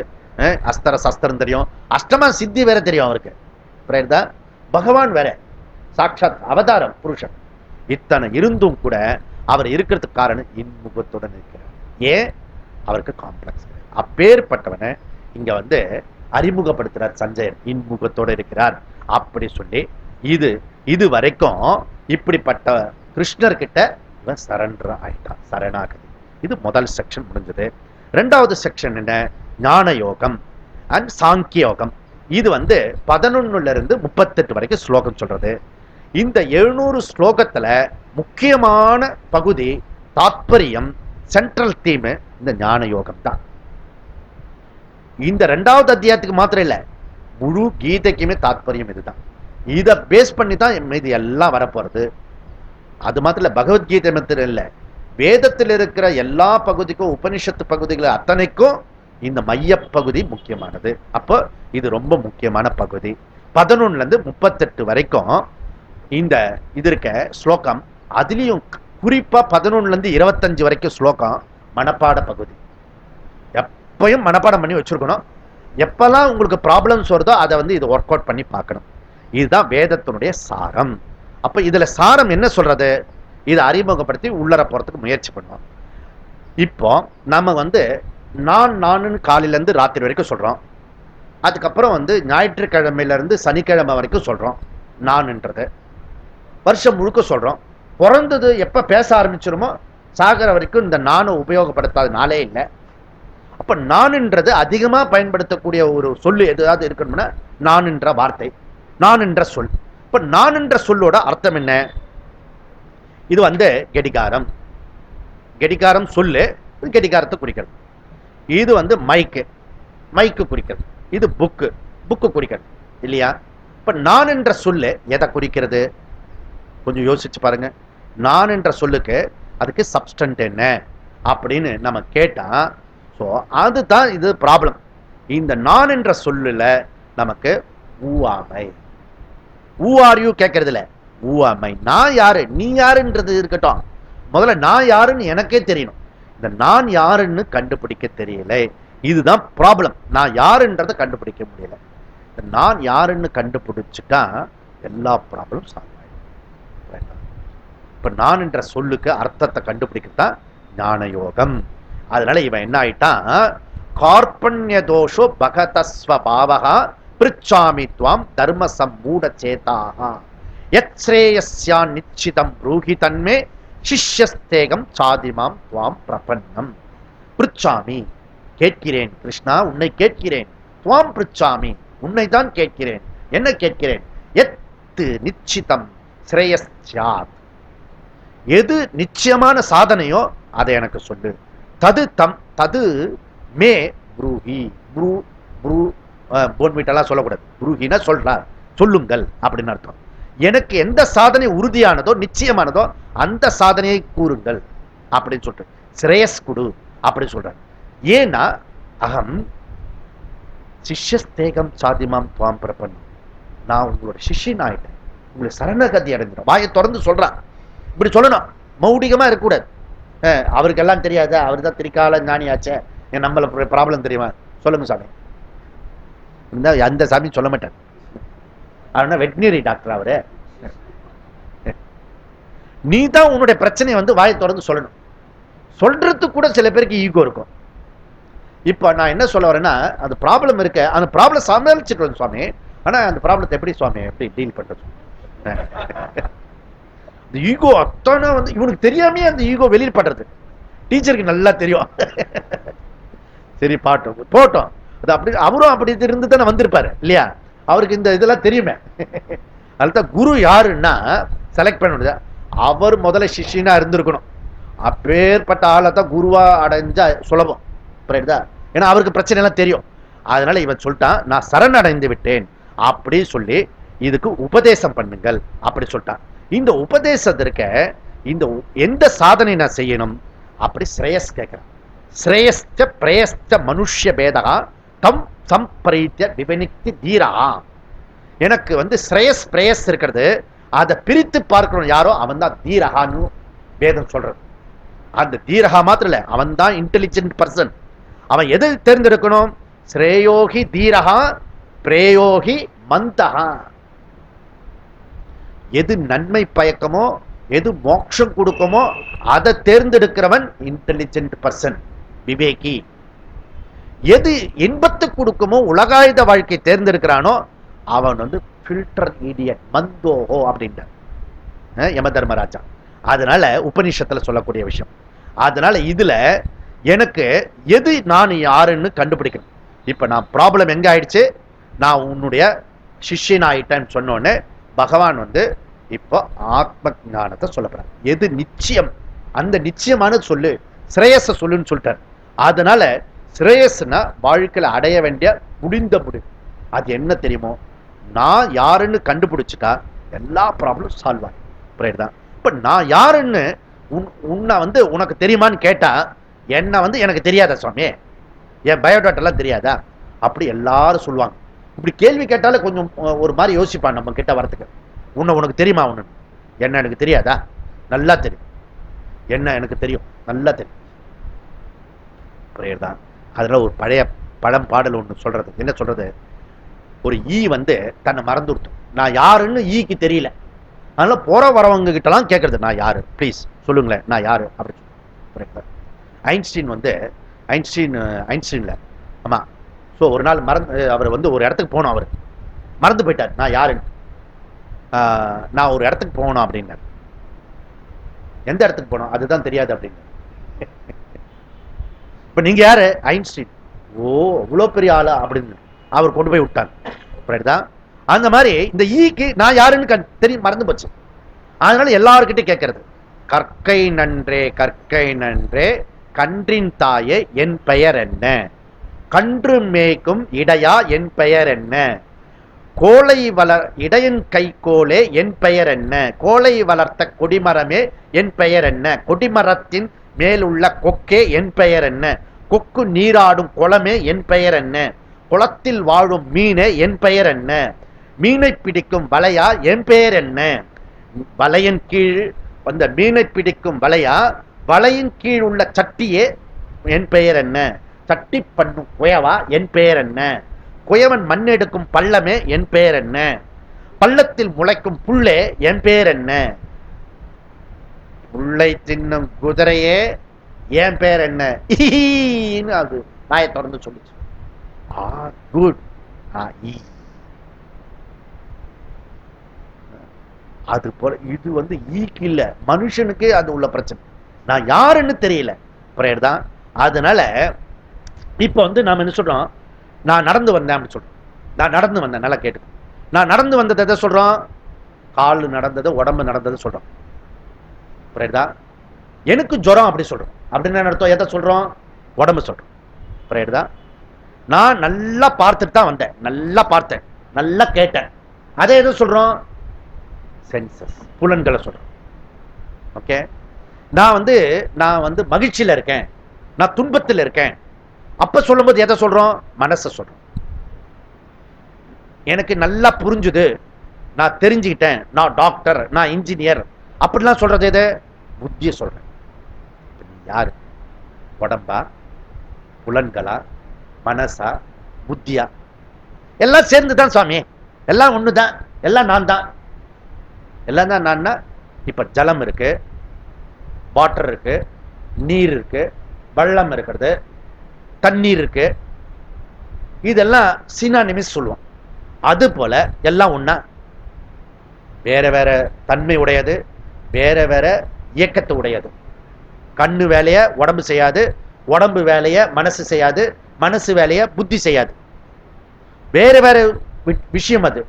அஸ்திர சஸ்திரம் தெரியும், அஷ்டமா சித்தி வேற தெரியும் அவருக்கு. புரியுதா? பகவான் வேற, சாட்சாத் அவதாரம் புருஷன். இத்தனை இருந்தும் கூட அவர் இருக்கிறதுக்கு காரணம் இன்முகத்துடன் இருக்கிறார். ஏன்? அவருக்கு காம்ப்ளெக்ஸ். அப்பேற்பட்டவனை இங்க வந்து அறிமுகப்படுத்துறார் சஞ்சயன், இன்முகத்தோடு இருக்கிறார் அப்படி சொல்லி. இது வரைக்கும் இப்படிப்பட்ட கிருஷ்ணர் கிட்ட இவன் சரண்டர் ஆயிட்டான், சரணாகதி. இது முதல் செக்ஷன் முடிஞ்சது. 2வது செக்ஷன் என்ன, ஞான யோகம். அண்ட் சாங்கியோகம். இது 11 இருந்து 38 வரைக்கும் ஸ்லோகம் சொல்றது. இந்த 700 ஸ்லோகத்துல முக்கியமான பகுதி, தாத்பரியம், சென்ட்ரல் தீம் இந்த ஞான யோகம் தான். இந்த 2வது அத்தியாயத்துக்கு மாத்திரம் இல்ல, முழு கீதைக்குமே தாத்பரியம் இதுதான். இதை பேஸ் பண்ணி தான் இது எல்லாம் வரப்போறது. அது மாத்திரம் இல்ல, பகவத்கீதை மாத்திரம் இல்ல, வேதத்தில் இருக்கிற எல்லா பகுதிக்கும், உபனிஷத்து பகுதிகள் அத்தனைக்கும் இந்த மைய பகுதி முக்கியமானது. அப்போ இது ரொம்ப முக்கியமான பகுதி. 11 இருந்து 38 வரைக்கும் இந்த இது இருக்க ஸ்லோகம். அதுலயும் குறிப்பா 11 இருந்து 25 வரைக்கும் ஸ்லோகம் மனப்பாட பகுதி. எப்பயும் மனப்பாடம் பண்ணி வச்சிருக்கணும். எப்பெல்லாம் உங்களுக்கு ப்ராப்ளம்ஸ் வருதோ அதை இது ஒர்க் அவுட் பண்ணி பார்க்கணும். இதுதான் வேதத்தினுடைய சாரம். அப்ப இதுல சாரம் என்ன சொல்றது, இதை அறிமுகப்படுத்தி உள்ளர போறதுக்கு முயற்சி பண்ணுவோம். இப்போ நம்ம நான் காலையில இருந்து ராத்திரி வரைக்கும் சொல்றோம். அதுக்கப்புறம் ஞாயிற்றுக்கிழமையில இருந்து சனிக்கிழமை வரைக்கும் சொல்றோம். நான்ன்றது வருஷம் முழுக்க சொல்றோம். பிறந்தது எப்ப பேச ஆரம்பிச்சிருமோ சாகர வரைக்கும் இந்த நானை உபயோகப்படுத்தாத நாளே இல்லை. அப்ப நான்ன்றது அதிகமா பயன்படுத்தக்கூடிய ஒரு சொல்லு எதாவது இருக்கணும்னா நான் என்ற வார்த்தை, நான் என்ற சொல். இப்ப நான் என்ற சொல்லோட அர்த்தம் என்ன? இது கடிகாரம். கடிகாரம் சொல்லு, கடிகாரத்தை குறிக்கிறது. இது மைக்கு, மைக்கு குறிக்கிறது. இது புக்கு, புக்கு குறிக்கிறது இல்லையா? இப்ப நான் என்ற சொல்லு எதை குறிக்கிறது? கொஞ்சம் யோசிச்சு பாருங்க. நான் என்ற சொல்லுக்கு அதுக்கு சப்ஸ்டன்ட் என்ன அப்படின்னு நம்ம கேட்டா, ஸோ அதுதான் இது ப்ராப்ளம். இந்த நான் என்ற சொல்லுல நமக்கு ஊவாமை, ஊ ஆர் யூ கேட்கறது இல்ல, ஊவாமை. நான் யாரு, நீ யாருன்றது இருக்கட்டும், முதல்ல நான் யாருன்னு எனக்கே தெரியணும். இந்த நான் யாருன்னு கண்டுபிடிக்க தெரியல, இதுதான் ப்ராப்ளம். நான் யாருன்றதை கண்டுபிடிக்க முடியல. நான் யாருன்னு கண்டுபிடிச்சுட்டா எல்லா ப்ராப்ளம் சால்வ் ஆயிடும். இப்ப நான் என்ற சொல்லுக்கு அர்த்தத்தை கண்டுபிடிக்கத்தான் ஞான யோகம். அதனால இவன் என்ன ஆயிட்டான், கார்பண்ய தோஷோ பகதஸ்வபாவகா பிருச்சாமி துவாம் தர்ம சம்மூட சேதாக யத்ஸ்ரேயஸ்யா நிச்சிதம் ப்ரூஹி தன்மே சிஷ்யஸ்தேகம் சாதிமாம் துவாம் பிரபன்னம். பிருச்சாமி கேட்கிறேன் கிருஷ்ணா, உன்னை கேட்கிறேன். துவாம் பிருச்சாமி உன்னை தான் கேட்கிறேன். என்ன கேட்கிறேன்? எத்து நிச்சிதம் ஸ்ரேயஸ்யாத், எது நிச்சயமான சாதனையோ அதை எனக்கு சொல்லு. தது தம் தது மே ப்ரூஹி. ப்ரூ ப்ரூ போன்விட்டெல்லாம் சொல்லக்கூடாது. ப்ரூஹினா சொல்றார், சொல்லுங்கள் அப்படின்னு அர்த்தம். எனக்கு எந்த சாதனை உறுதியானதோ நிச்சயமானதோ அந்த சாதனையை கூறுங்கள் அப்படின்னு சொல்றேன். ஸ்ரேயஸ் குடு அப்படின்னு சொல்றாரு. ஏன்னா அகம் சிஷ்யஸ்தேகம் சாதிமாம் துவாம் பிரபன், நான் உங்களோட சிஷ்யன் ஆயிட்டேன், உங்களை சரணகதி அடைஞ்சிடும். வாயை திறந்து சொல்றான். இப்படி சொல்லணும், மௌடிகமா இருக்கக்கூடாது. அவருக்கு எல்லாம் தெரியாத, அவர் தான் திரிகால ஞானியாச்சே, நம்மள ப்ராப்ளம் தெரியுமா? சொல்லுங்க சாமி. அந்த சாமி சொல்ல மாட்டார். அவனா வெட்டினரி டாக்டர் அவரு. நீ தான் உன்னுடைய பிரச்சனையை வாயை திறந்து சொல்லணும். சொல்றதுக்கு கூட சில பேருக்கு ஈகோ இருக்கும். இப்ப நான் என்ன சொல்ல வரேன்னா, அந்த ப்ராப்ளம் இருக்க, அந்த ப்ராப்ளம் சமாளிச்சுட்டு வந்து சுவாமி, ஆனா அந்த ப்ராப்ளத்தை எப்படி சுவாமி எப்படி டீல் பண்றது? இந்த ஈகோ அத்தான இவனுக்கு தெரியாமே அந்த ஈகோ வெளியில் பண்றது டீச்சருக்கு நல்லா தெரியும். சரி பாட்டும் போட்டோம், அது அப்படி அவரும் அப்படி இருந்து தானே வந்திருப்பாரு இல்லையா? அவருக்கு இந்த இதெல்லாம் தெரியுமே. அதுதான் குரு யாருன்னா செலக்ட் பண்ண, அவர் முதல்ல சிஷ்யனா இருந்திருக்கணும். அப்பேற்பட்ட ஆளை தான் குருவா அடைஞ்சா சுலபம். புரியுதா? ஏன்னா அவருக்கு பிரச்சனை எல்லாம் தெரியும். அதனால இவன் சொல்லிட்டான், நான் சரணடைந்து விட்டேன் அப்படி சொல்லி இதுக்கு உபதேசம் பண்ணுங்கள் அப்படி சொல்லிட்டான். இந்த உபதேசத்திற்க இந்த எந்த சாதனை நான் செய்யணும் அப்படி ஸ்ரேயஸ் கேட்கிறேன். ஸ்ரேயஸ்ட பிரேயஸ்ட மனுஷ்ய பேதகா தம் சம்பிரீத்திய விபனிக்தி தீரா. எனக்கு ஸ்ரேயஸ் பிரேயஸ் இருக்கிறது, அதை பிரித்து பார்க்கணும் யாரோ அவன் தான் தீரகான்னு வேதம் சொல்றது. அந்த தீரகா மாத்திரம் இல்ல, அவன் தான் இன்டெலிஜென்ட் பர்சன். அவன் எது தேர்ந்தெடுக்கணும்? ஸ்ரேயோகி தீரகா பிரேயோகி மந்தகா. எது நன்மை பயக்கமோ, எது மோட்சம் கொடுக்குமோ அதை தேர்ந்தெடுக்கிறவன் இன்டெலிஜென்ட் பர்சன், விவேகி. எது இன்பத்து கொடுக்குமோ, உலகாயுத வாழ்க்கை தேர்ந்தெடுக்கிறானோ அவன் ஃபில்டர் இடியட், மந்தோஹோ அப்படின்ற யம தர்மராஜா. அதனால உபநிஷத்துல சொல்லக்கூடிய விஷயம். அதனால இதுல எனக்கு எது நான் யாருன்னு கண்டுபிடிக்கணும். இப்ப நான் ப்ராப்ளம் எங்க ஆயிடுச்சு, நான் உன்னுடைய சிஷ்யன் ஆயிட்டேன்னு சொன்னோன்னு பகவான் வந்து இப்போ ஆத்ம ஞானத்தை சொல்லப்படுறார். எது நிச்சயம், அந்த நிச்சயமான சொல்லு, சிரேயஸ சொல்லுன்னு சொல்லிட்டார். அதனால சிரேயஸ்னா வாழ்க்கையில அடைய வேண்டிய முடிந்த முடிவு. அது என்ன தெரியுமோ, நான் யாருன்னு கண்டுபிடிச்சிட்டா எல்லா ப்ராப்ளம் சால்வ் ஆகும். புரியுதுதான்? இப்ப நான் யாருன்னு உன்னை வந்து உனக்கு தெரியுமான்னு கேட்டா, என்ன வந்து எனக்கு தெரியாதா சுவாமி, என் பயோடாட்டா எல்லாம் தெரியாதா, அப்படி எல்லாரும் சொல்லுவாங்க. இப்படி கேள்வி கேட்டாலே கொஞ்சம் ஒரு மாதிரி யோசிப்பான் நம்ம கிட்ட வரத்துக்கு. உனக்கு தெரியுமா, ஒண்ணு என்ன எனக்கு தெரியாதா, நல்லா தெரியும், என்ன எனக்கு தெரியும், நல்லா தெரியும். புரியுதுதான்? அதுல ஒரு பழைய பழம் பாடல் ஒண்ணு சொல்றது, என்ன சொல்றது, ஒரு ஈ வந்து தன்னை மறந்துடுத்து, நான் யாருன்னு ஈக்கு தெரியல. அதனால போற வரவங்க கிட்ட எல்லாம் கேட்கறது, நான் யாரு ப்ளீஸ் சொல்லுங்களேன், நான் யாரு அப்படி. ஐன்ஸ்டீன் வந்து ஐன்ஸ்டீன்ல ஆமா, ஸோ ஒரு நாள் மறந்து அவர் வந்து ஒரு இடத்துக்கு போனோம், அவர் மறந்து போயிட்டார் நான் யாருன்னு. நான் ஒரு இடத்துக்கு போகணும் அப்படின்னாரு. எந்த இடத்துக்கு போனோம் அதுதான் தெரியாது அப்படின்னு. இப்ப நீங்க யாரு, ஐன்ஸ்டீன். ஓ அவ்வளவு பெரிய ஆளா அப்படின்னு அவர் கொண்டு போய் விட்டாங்க. அந்த மாதிரி இந்த ஈக்கு நான் யாருன்னு தெரியும், மறந்து போச்சு. அதனால எல்லாருக்கிட்டே கேட்கறது, கற்கை நன்றே கற்கை நன்றே கன்றின் தாயே என் பெயர் என்ன, கன்று மேய்க்கும் இடையா என் பெயர் என்ன, கோளை வளர் இடையன் கைகோளே என் பெயர் என்ன, கோளை வளர்த்த கொடிமரமே என் பெயர் என்ன, கொடிமரத்தின் மேலுள்ள கொக்கே என் பெயர் என்ன, கொக்கு நீராடும் குளமே என் பெயர் என்ன, குளத்தில் வாழும் மீனே என் பெயர் என்ன, மீனை பிடிக்கும் வலையா என் பெயர் என்ன, வலையின் கீழ் அந்த மீனை பிடிக்கும் வலையா, வலையின் கீழ் உள்ள சட்டியே என் பெயர் என்ன, சட்டி பண்ணும் குயவா என் பெயர் என்ன, குயவன் மண் எடுக்கும் பள்ளமே என் பெயர் என்ன, பள்ளத்தில் முளைக்கும் புல்லே என் பெயர் என்ன, புல்லை தின்னும் குதிரையே என் பெயர் என்ன, அது நாயை தொடர்ந்து சொல்லிச்சு. குட். அது போல இது வந்து ஈக்கு இல்ல, மனுஷனுக்கு அது உள்ள பிரச்சனை, நான் யாருன்னு தெரியல. தான் அதனால இப்ப வந்து நாம என்ன சொல்றோம், நான் நடந்து வந்தேன் அப்படி சொல்றோம். நான் நடந்து வந்தேன், நல்லா கேட்டு, நான் நடந்து வந்ததை எதை சொல்றோம், கால் நடந்தது, உடம்பு நடந்தது சொல்றோம். புரியுதா? எனக்கு ஜுரம் அப்படி சொல்றோம், அப்படின்னு அர்த்தம் எதை சொல்றோம், உடம்பு சொல்றோம். புரியுதா? நான் நல்லா பார்த்துட்டு தான் வந்தேன், நல்லா பார்த்தேன், நல்லா கேட்டேன், அதை எதை சொல்றோம், சென்சஸ், புலன்களை சொல்றோம். ஓகே, நான் வந்து மகிழ்ச்சியில இருக்கேன், நான் துன்பத்தில் இருக்கேன், அப்ப சொல்லும்போது எதை சொல்றோம், மனசை சொல்றோம். எனக்கு நல்லா புரிஞ்சுது, நான் தெரிஞ்சுக்கிட்டேன், நான் டாக்டர், நான் இன்ஜினியர், அப்படிலாம் சொல்றது எது, புத்தியை சொல்றேன். யாரு, உடம்பா, புலன்களா, மனசா, புத்தியா, எல்லாம் சேர்ந்துதான் சுவாமி, எல்லாம் ஒண்ணுதான், எல்லாம் நான் தான், எல்லாம் தான் நான். இப்ப ஜலம் இருக்கு, வாட்டர் இருக்கு, நீர் இருக்கு, வெள்ளம் இருக்கிறது, தண்ணீர் இருக்கு, இதெல்லாம் சினானிமிஸ் சொல்லுவோம். அது போல எல்லாம் ஒண்ணா, வேற வேற தன்மை உடையது, வேற வேற இயக்கத்தை உடையது. கண்ணு வேலைய உடம்பு செய்யாது, உடம்பு வேலைய மனசு செய்யாது, மனசு வேலைய புத்தி செய்யாது. வேற வேற விஷயம், அது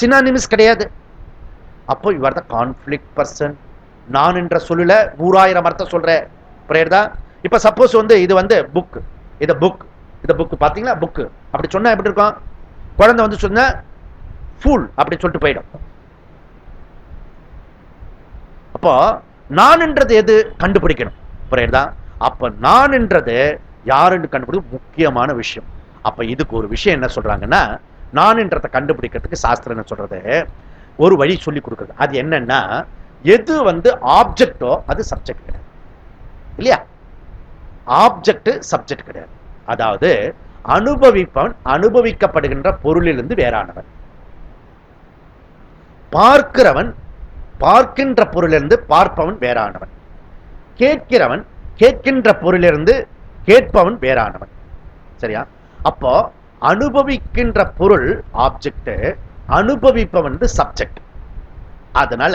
சினானிமிஸ் கிடையாது. அப்போ இவர் தான் கான்ஃபிளிக்ட் பர்சன். நான் என்ற சொல்லுல 100,000 அர்த்தம் சொல்றேன். புரியுதா? இப்ப சப்போஸ் வந்து இது வந்து புக், இத புக், இந்த புக் பாத்தீங்களா, புக் அப்படி சொன்னா எப்படி இருக்கும், குழந்தை வந்து சொன்ன ஃபூல் அப்படி சொல்லிட்டு போயிடும். அப்போ நான் என்றது எது கண்டுபிடிக்கணும். புரியுதா? அப்ப நான் என்றது யாருன்னு கண்டுபிடிக்க முக்கியமான விஷயம். அப்ப இதுக்கு ஒரு விஷயம் என்ன சொல்றாங்கன்னா, நான் என்றதை கண்டுபிடிக்கிறதுக்கு சாஸ்திரம் என்ன சொல்றது, ஒரு வழி சொல்லி கொடுக்குறது. அது என்னன்னா, எது வந்து ஆப்ஜெக்டோ அது சப்ஜெக்ட் கிடையாது, இல்லையா? ஆப்ஜெக்ட் சப்ஜெக்ட் கிடையாது. அதாவது அனுபவிப்பவன் அனுபவிக்கப்படுகின்ற பொருளிலிருந்து வேறானவன், பார்க்கிறவன் பார்க்கின்ற பொருளிலிருந்து பார்ப்பவன் வேறானவன், கேட்கிறவன் கேட்கின்ற பொருளிலிருந்து கேட்பவன் வேறானவன். சரியா? அப்போ அனுபவிக்கின்ற பொருள் ஆப்ஜெக்ட், அனுபவிப்பவன் சப்ஜெக்ட். அதனால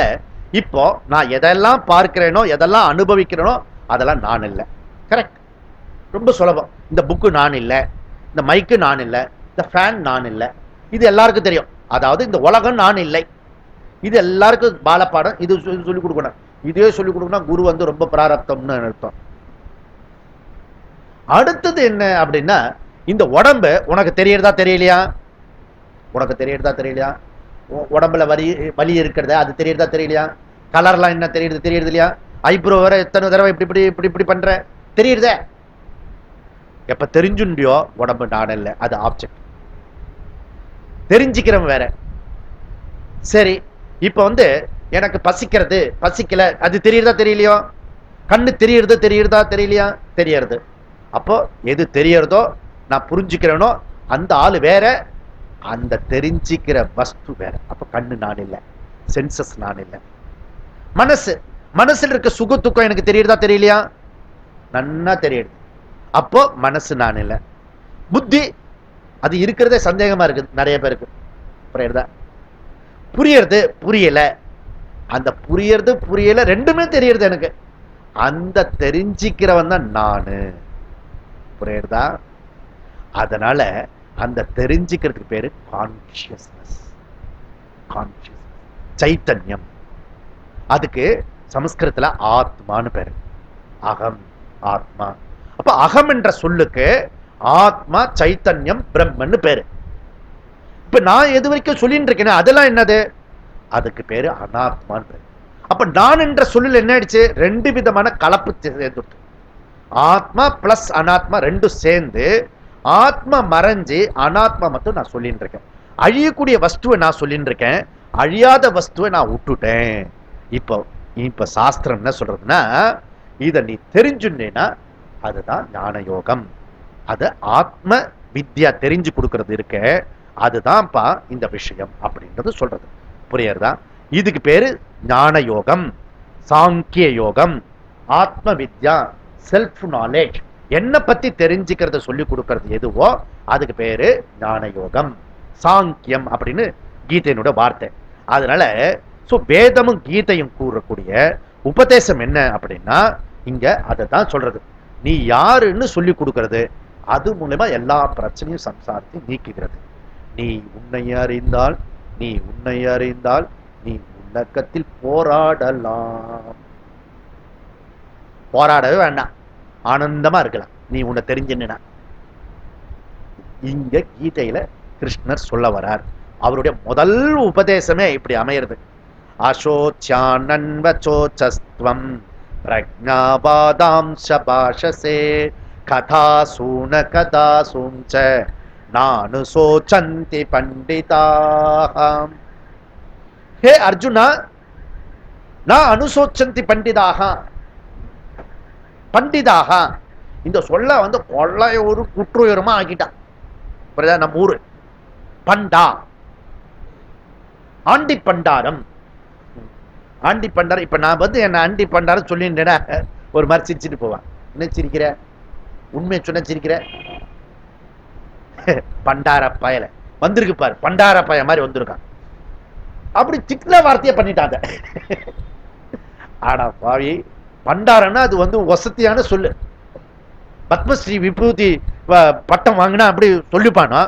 இப்போ நான் எதெல்லாம் பார்க்கிறேனோ, எதெல்லாம் அனுபவிக்கிறேனோ, அதெல்லாம் நான் இல்லை. கரெக்ட்? ரொம்ப சுலபம். இந்த புக்கு நான் இல்லை, இந்த மைக்கு நான் இல்லை, இந்த ஃபேன் நான் இல்லை, இது எல்லாருக்கும் தெரியும். அதாவது இந்த உலகம் நான் இல்லை, இது எல்லாருக்கும் பாலப்பாடம். இது சொல்லிக் கொடுக்கணும். இதே சொல்லிக் கொடுக்கணும் குரு வந்து ரொம்ப பிராரப்தம்னு அர்த்தம். அடுத்தது என்ன அப்படின்னா, இந்த உடம்பு உனக்கு தெரியறதா தெரியலையா? உனக்கு தெரியறதா தெரியலையா? உடம்புல வலி இருக்கிறத அது தெரியறதா தெரியலையா? கலர்லாம் என்ன தெரியுது இல்லையா? ஐப்ரோ வர எத்தனை தடவை இப்படி இப்படி இப்படி இப்படி பண்ற தெரியுறதே. எப்ப தெரிஞ்சுண்டியோ உடம்பு நான் இல்லை, அது ஆப்ஜெக்ட். தெரிஞ்சுக்கிறவன் வேற. சரி, இப்ப வந்து எனக்கு பசிக்கிறது பசிக்கல அது தெரியுறதா தெரியலையோ? கண்ணு தெரியுறதா தெரியலையா? தெரியறது. அப்போ எது தெரியறதோ நான் புரிஞ்சுக்கிறேனோ அந்த ஆளு வேற, அந்த தெரிஞ்சிக்கிற வஸ்து வேற. அப்ப கண்ணு நான் இல்லை, சென்சஸ் நான் இல்லை. மனசுல இருக்க சுக துக்கம் எனக்கு தெரியுறதா தெரியலையா? நன்னா தெரியுது. அப்போ மனசு நான் இல்லை. புத்தி அது இருக்கிறதே சந்தேகமா இருக்குது நிறைய பேருக்கு. புரியறது புரியல, அந்த புரியறது புரியல ரெண்டுமே தெரியுது எனக்கு. அந்த தெரிஞ்சிக்கிறவன் தான் நானு. புரியுறதா? அதனால அந்த தெரிஞ்சுக்கிறதுக்கு பேரு கான்சியஸ்னஸ், சைத்தன்யம். அதுக்கு சமஸ்கிருதத்துல ஆத்மான்னு பேரு. அகம், ஆத்மா. அப்ப அகம் என்ற சொல்லுக்கு ஆத்மா, சைத்தன்யம், பிரம்மன்னு பேரு. இப்ப நான் எது வரைக்கும் சொல்லிட்டு இருக்கேன் அதெல்லாம் என்னது? அதுக்கு பேரு அனாத்மான்னு பேரு. அப்ப நான் என்ற சொல்லில் என்ன ஆயிடுச்சு? ரெண்டு விதமான கலப்பு சேர்ந்துட்டு, ஆத்மா பிளஸ் அனாத்மா ரெண்டும் சேர்ந்து ஆத்மா மறைஞ்சு அனாத்மா மட்டும் நான் சொல்லிட்டு இருக்கேன். அழியக்கூடிய வஸ்துவை நான் சொல்லிட்டு இருக்கேன், அழியாத வஸ்துவை நான் விட்டுட்டேன். இப்ப சாஸ்திரம் என்ன சொல்றதுன்னா, இத நீ தெரிஞ்சுன்னா அதுதான் ஞான யோகம். அது ஆத்ம வித்யா தெரிஞ்சு கொடுக்கறது இருக்க, அதுதான்ப்பா இந்த விஷயம் அப்படின்றது சொல்றது. புரியுறதா? இதுக்கு பேரு ஞான யோகம், சாங்கிய யோகம், ஆத்ம வித்யா, செல்ஃப் நாலேஜ். என்ன பத்தி தெரிஞ்சுக்கிறத சொல்லி கொடுக்கறது எதுவோ அதுக்கு பேரு ஞான யோகம், சாங்கியம் அப்படின்னு கீதையினோட வார்த்தை. அதனால வேதமும் கீதையும் கூறக்கூடிய உபதேசம் என்ன அப்படின்னா, இங்க அதை தான் சொல்றது. நீ யாருன்னு சொல்லி கொடுக்கறது, அது மூலமா எல்லா பிரச்சனையும் சம்சாரத்தை நீக்குகிறது. நீ உன்னை அறிந்தால் நீ உலகத்தில் போராடலாம். போராடவே வேண்டாம், ஆனந்தமா இருக்கலாம் நீ உன்னை தெரிஞ்சுன்னா. இங்க கீதையில கிருஷ்ணர் சொல்ல வரார். அவருடைய முதல் உபதேசமே இப்படி அமையிறது. அசோச்சானன்வச்சோச்சஸ்த்வம் பிரஜ்ஞாபாதாம் சபாஷசே கதாசூன கதாசூஞ்ச நானு சோச்சந்தி பண்டிதாஹம். ஹே அர்ஜுனா, நான் அனுசோச்சந்தி பண்டிதாக. பண்டிதாக இந்த சொல்ல வந்து கொள்ளைய ஒரு குற்றுயரமா ஆக்கிட்டான். நம்ம ஊரு பண்டா, ஆண்டி பண்டாரம். ஆண்டி பண்டாரம். இப்ப நான் வந்து என்ன ஆண்டி பண்டாரம் சொல்லிட்டேன்னா ஒரு மாதிரி சிரிச்சுட்டு போவான். என்ன சிரிக்கிற? உண்மையை சொன்ன சிரிக்கிற? பண்டார பயல வந்திருக்கு பாரு, பண்டார பய மாதிரி வந்திருக்கான். அப்படி சின்ன வார்த்தையை பண்ணிட்டாங்க. ஆனா பாவி, பண்டாரன்னா அது வந்து வசதியான சொல்லு. பத்மஸ்ரீ விபூதி பட்டம் வாங்கினா அப்படி சொல்லிப்பானா,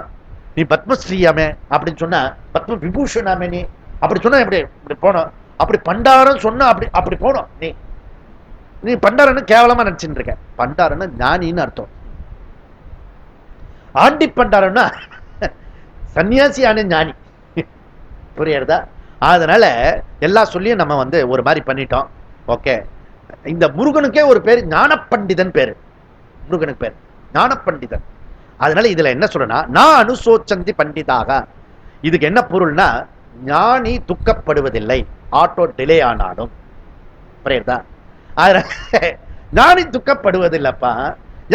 நீ பத்மஸ்ரீயாமே அப்படின்னு சொன்னா, பத்ம விபூஷணாமே நீ அப்படி சொன்னா இப்படி இப்படி போனோம். அப்படி பண்டாரம் சொன்னா அப்படி அப்படி போனோம். நீ பண்டாரன்னு கேவலமா நினைச்சுட்டு இருக்க. பண்டாரன்னு ஞானின்னு அர்த்தம். ஆண்டி பண்டாரம்னா சன்னியாசியான ஞானி. புரியுறதா? அதனால எல்லா சொல்லியும் நம்ம வந்து ஒரு மாதிரி பண்ணிட்டோம். ஓகே, இந்த முருகனுக்கே ஒரு பேர் ஞான பண்டிதன் பேரு. முருகனுக்கு பேர் ஞான பண்டிதன். அதனால இதுல என்ன சொல்றனா, நான் அனுசோச்சந்தி பண்டிதாக. இதுக்கு என்ன பொருள்னா, ஞானி துக்கப்படுவதில்லை ஆட்டோ டிலே ஆனாலும். புரியுதா? ஞானி துக்கப்படுவதில்லப்பா.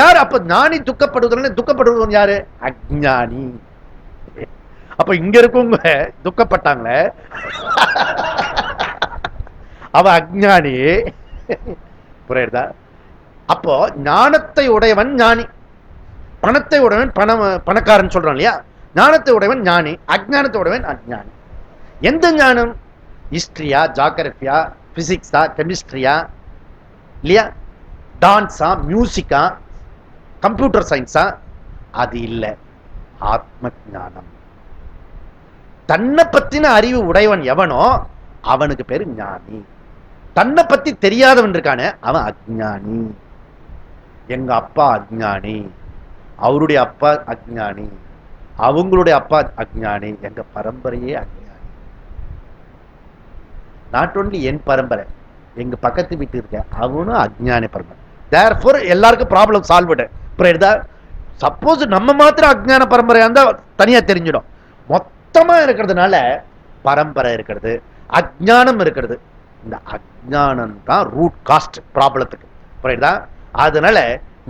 யாரு அப்ப ஞானி துக்கப்படுவதில்லை? துக்கப்படுவதும் யாரு? அஞ்ஞானி. அப்ப இங்க இருக்கவங்க துக்கப்பட்டாங்களே, அவ அஞ்ஞானி. புரியுதா? அப்போ ஞானத்தை உடையவன் ஞானி, பணத்தை உடையவன் பணக்காரன் சொல்றான் இல்லையா? ஞானத்தை உடையவன் ஞானி, அஜ்ஞானத்தை உடையவன் அஜ்ஞானி. எந்த ஞானம்? ஹிஸ்டரியா, ஜாகிரபியா, பிசிக்ஸா, கெமிஸ்ட்ரியா இல்லையா, டான்ஸா, மியூசிக்கா, கம்ப்யூட்டர் சயின்ஸா, அது இல்லை, ஆத்ம ஞானம். தன்னை பத்தின அறிவு உடையவன் எவனோ அவனுக்கு பேரு ஞானி. தன்னை பத்தி தெரியாதவன் இருக்கானே அவன் அஜ்ஞானி. எங்க அப்பா அஜ்ஞானி, அவருடைய அப்பா அஜ்ஞானி, அவங்களுடைய அப்பா அஜ்ஞானி, எங்க பரம்பரையே அஜ்ஞானி. நாட் ஒன்லி என் பரம்பரை, எங்க பக்கத்து வீட்டு இருக்க அவனும் அஜ்ஞானி பரம்பரை. தேர்ஃபோர் எல்லாருக்கும் ப்ராப்ளம் சால்வ்டு. சப்போஸ் நம்ம மாத்திரம் அஜ்ஞான பரம்பரையா இருந்தா தனியா தெரிஞ்சிடும். மொத்தமா இருக்கிறதுனால பரம்பரை இருக்கிறது, அஜ்ஞானம் இருக்கிறது. இந்த அஜ்ஞானம் தான் ரூட் காஸ்ட் ப்ராப்ளத்துக்கு. புரியுதா? அதனால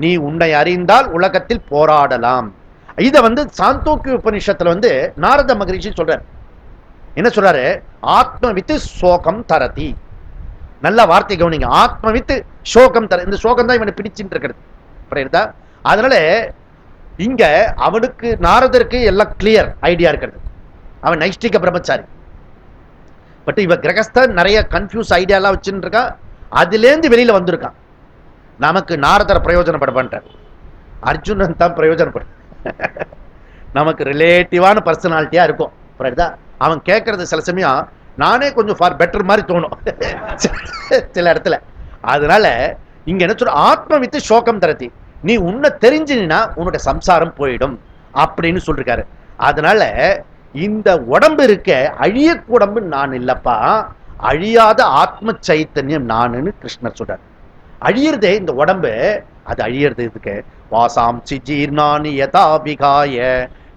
நீ உன்னை அறிந்தால் உலகத்தில் போராடலாம். இத சாந்தோக்கிய உபநிஷத்துல நாரத மகரிஷி சொல்றாரு. என்ன சொல்றாரு? ஆத்மவித்து சோகம் தரதி. நல்ல வார்த்தை கவனிங்க. ஆத்மவித்து சோகம் தர. இந்த சோகம் தான் இவனை பிடிச்சிட்டு இருக்கிறது. புரியுதா? அதனால இங்க அவனுக்கு நாரதருக்கு எல்லாம் கிளியர் ஐடியா இருக்கிறது. அவன் நைஷ்டிக பிரம்மச்சாரி. பட் இவ கிரகஸ்தன் நிறைய கன்ஃபியூஸ் ஐடியா எல்லாம் வச்சுட்டு இருக்கான். அதுல இருந்து வெளியில வந்திருக்கான். நமக்கு நாரதர் பிரயோஜனப்பட, அர்ஜுனன் தான் பிரயோஜனப்பட. நமக்கு ரிலேட்டிவான பர்சனாலிட்டியா இருக்கும். புரியுதா? அவன் கேட்கறது சில சமயம் நானே கொஞ்சம் ஃபார் பெட்டர் மாதிரி தோணும் சில இடத்துல. அதனால இங்க என்ன சொல்ற? ஆத்ம வித்து சோகம் தரத்தி. நீ உன்னை தெரிஞ்சினா உன்னுடைய சம்சாரம் போயிடும் அப்படின்னு சொல்லிருக்காரு. அதனால இந்த உடம்பு இருக்க அழிய உடம்பு நான் இல்லப்பா, அழியாத ஆத்ம சைத்தன்யம் நானுன்னு கிருஷ்ணர் சொல்றாரு. அழியறதே இந்த உடம்பு, அது அழியறது இதுக்கு. வாசாம்சி ஜீர்ணானி யதா விகாய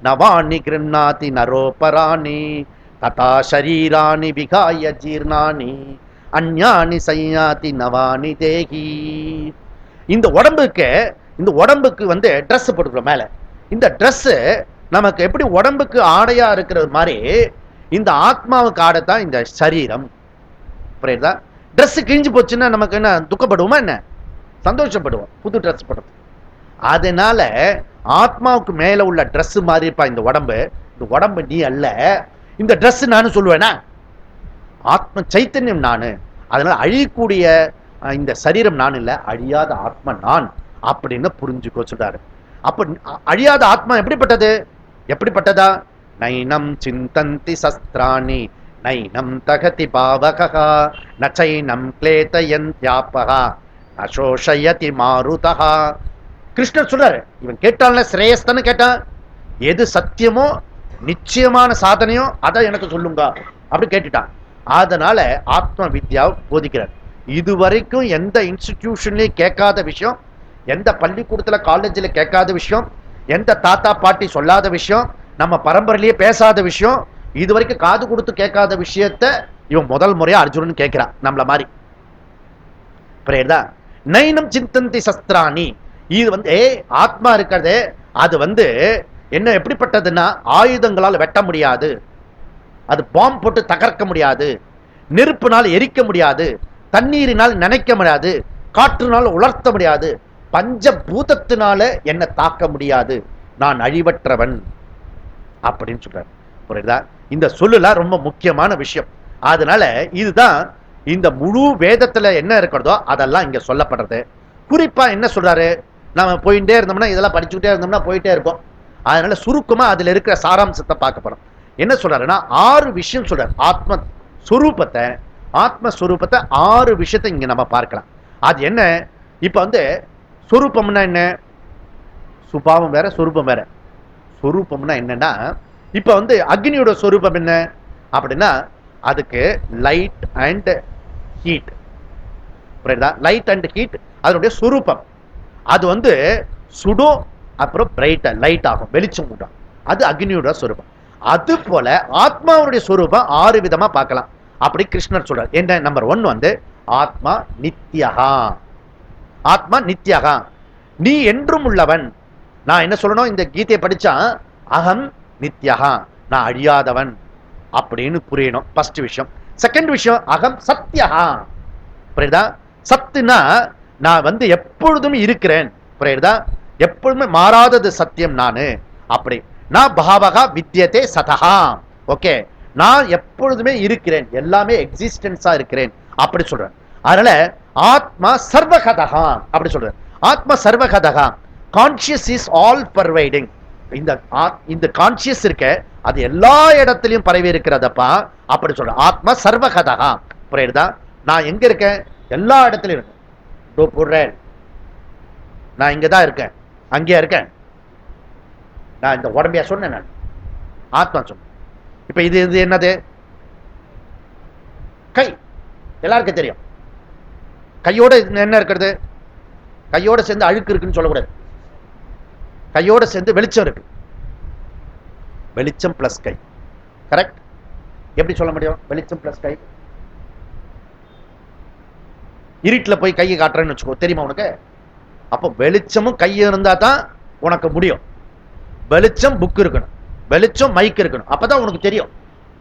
நவானி கிருண்ணாதி நரோபராணி ததா ஷரீராணி விகாய ஜீர்ணானி அஞ்ஞானி சையாதி நவானி தேகி. இந்த உடம்புக்கு ட்ரெஸ் போட்டுக்கிறோம் மேல. இந்த ட்ரெஸ் நமக்கு எப்படி உடம்புக்கு ஆடையா இருக்கிறது மாதிரி இந்த ஆத்மாவுக்கு ஆடைத்தான் இந்த சரீரம். புரியுதா? ட்ரெஸ் கிழிஞ்சு போச்சுன்னா நமக்கு என்ன துக்கப்படுவோமா? என்ன சந்தோஷப்படுவோம் புது ட்ரெஸ் போடுறது. அதனால ஆத்மாவுக்கு மேல உள்ள ட்ரெஸ் மாதிரி இருப்பா இந்த உடம்பு. இந்த உடம்பு நீ அல்ல, இந்த ட்ரெஸ் நானும் சொல்லுவேனா? ஆத்ம சைத்தன்யம் நானு. அதனால அழியக்கூடிய இந்த சரீரம் நான் இல்ல, அழியாத ஆத்மா நான் அப்படின்னு புரிஞ்சுக்கோ சொல்றாரு. அப்ப அழியாத ஆத்மா எப்படிப்பட்டதா? நைனம் சிந்தந்தி சஸ்திராணி நைனம் தகதி பாவகா நச்சைனம் க்லேதயந்த்யாபகா நசோஷயதி மாருதா. கிருஷ்ணர் சொல்றாரு. இவன் கேட்டான்ல, ஸ்ரேயஸ்தன்னு கேட்டான். எது சத்தியமோ நிச்சயமான சாதனையோ அதை எனக்கு சொல்லுங்க அப்படி கேட்டுட்டான். அதனால ஆத்ம வித்யாவை போதிக்கிறார். இதுவரைக்கும் எந்த இன்ஸ்டிடியூஷன்லயும் கேட்காத விஷயம், எந்த பள்ளிக்கூடத்துல காலேஜ்ல கேட்காத விஷயம், எந்த தாத்தா பாட்டி சொல்லாத விஷயம், நம்ம பரம்பரையிலேயே பேசாத விஷயம், இதுவரைக்கும் காது கொடுத்து கேட்காத விஷயத்த இவன் முதல் முறையா அர்ஜுனன் கேட்கிறான் நம்மள மாதிரி. புரியுதா? நைனம் சிந்தந்தி சஸ்திராணி. இது ஆத்மா இருக்கிறது, அது என்ன எப்படிப்பட்டதுன்னா ஆயுதங்களால் வெட்ட முடியாது, அது பாம்பு போட்டு தகர்க்க முடியாது, நெருப்பினால் எரிக்க முடியாது, தண்ணீரினால் நினைக்க முடியாது, காற்றுனால் உலர்த்த முடியாது, பஞ்சபூதத்தினால என்ன தாக்க முடியாது, நான் அழிவற்றவன் அப்படின்னு சொல்றாரு. புரியுதா? இந்த சொல்லுல ரொம்ப முக்கியமான விஷயம். அதனால இதுதான் இந்த முழு வேதத்துல என்ன இருக்கிறதோ அதெல்லாம் இங்க சொல்லப்படுறது. குறிப்பா என்ன சொல்றாரு? நாம போயிட்டே இருந்தோம்னா இதெல்லாம் படிச்சுக்கிட்டே இருந்தோம்னா போயிட்டே இருப்போம். அதனால சுருக்கமா அதுல இருக்கிற சாராம்சத்தை பார்க்க போறோம். என்ன சொல்றாருன்னா 6 விஷயம் சொல்றாரு. ஆத்மஸ்வரூபத்தை 6 விஷயத்தை இங்க நம்ம பார்க்கலாம். அது என்ன? இப்ப சொரூபம்னா என்ன? சுபாவம் வேற, சொரூபம் வேற. சொரூபம்னா என்னன்னா, இப்ப அக்னியோட சொரூபம் என்ன அப்படின்னா, அதுக்கு லைட் அண்ட் ஹீட். புரியுதா? லைட் அண்ட் ஹீட் அதனுடைய சொரூபம். அது சுடும், அப்புறம் பிரைட் லைட் ஆகும், வெளிச்சம் கூட்டம். அது அக்னியோட சொரூபம். அது போல ஆத்மாவுடைய சொரூபம் 6 விதமா பார்க்கலாம். அப்படி கிருஷ்ணர் சொல்றார். என்ன? நம்பர் 1 ஆத்மா நித்யகா. ஆத்மா நித்யகா, நீ என்றும் உள்ளவன். நான் என்ன சொல்லணும்? இந்த கீதையை படிச்சா அகம் நித்யகா, நான் அழியாதவன் அப்படின்னு புரியணும். ஃபர்ஸ்ட் விஷயம். செகண்ட் விஷயம், அகம் சத்யகா. புரியுதா? சத்துனா நான் எப்பொழுதும் இருக்கிறேன். புரியுதா? எப்பொழுதுமே மாறாதது சத்தியம் நானு. அப்படி நான் பாவகா வித்யதே சதகா. ஓகே, நான் எப்பொழுதுமே இருக்கிறேன், எல்லாமே எக்ஸிஸ்டன்ஸா இருக்கிறேன் அப்படி சொல்றேன். அதனால ஆத்மா சர்வகதகா அப்படி சொல்றேன். ஆத்மா சர்வகதகா, கான்சியஸ் இஸ் ஆல் பர்வைடிங். இந்த இந்த கான்சியஸ் இருக்க அது எல்லா இடத்திலையும் பரவி இருக்கிறதப்பா, அப்படி சொல்ற. ஆத்மா சர்வகதா, புரியுதா? நான் எங்க இருக்கேன்? எல்லா இடத்துலயும் இருக்கேன். நான் இங்கதான் இருக்கேன், அங்கேயா இருக்கேன். நான் இந்த உடம்பையா சொன்னேன், நான் ஆத்மா சொன்னேன். இப்ப இது இது என்னது? கை. எல்லாருக்கும் தெரியும் கையோட என்ன இருக்கிறது? கையோட சேர்ந்து அழுக்கு இருக்குன்னு சொல்லக்கூடாது. கையோட சேர்ந்து வெளிச்சம் இருக்கு. வெளிச்சம் பிளஸ் கை, கரெக்ட்? எப்படி சொல்ல முடியும் வெளிச்சம் பிளஸ் கை? இருட்டில் போய் கையை காட்டுறேன்னு வச்சுக்கோ, தெரியுமா உனக்கு? அப்போ வெளிச்சமும் கையும் இருந்தா தான் உனக்கு முடியும். வெளிச்சம் புக் இருக்கணும், வெளிச்சம் மைக் இருக்கணும், அப்பதான் உனக்கு தெரியும்,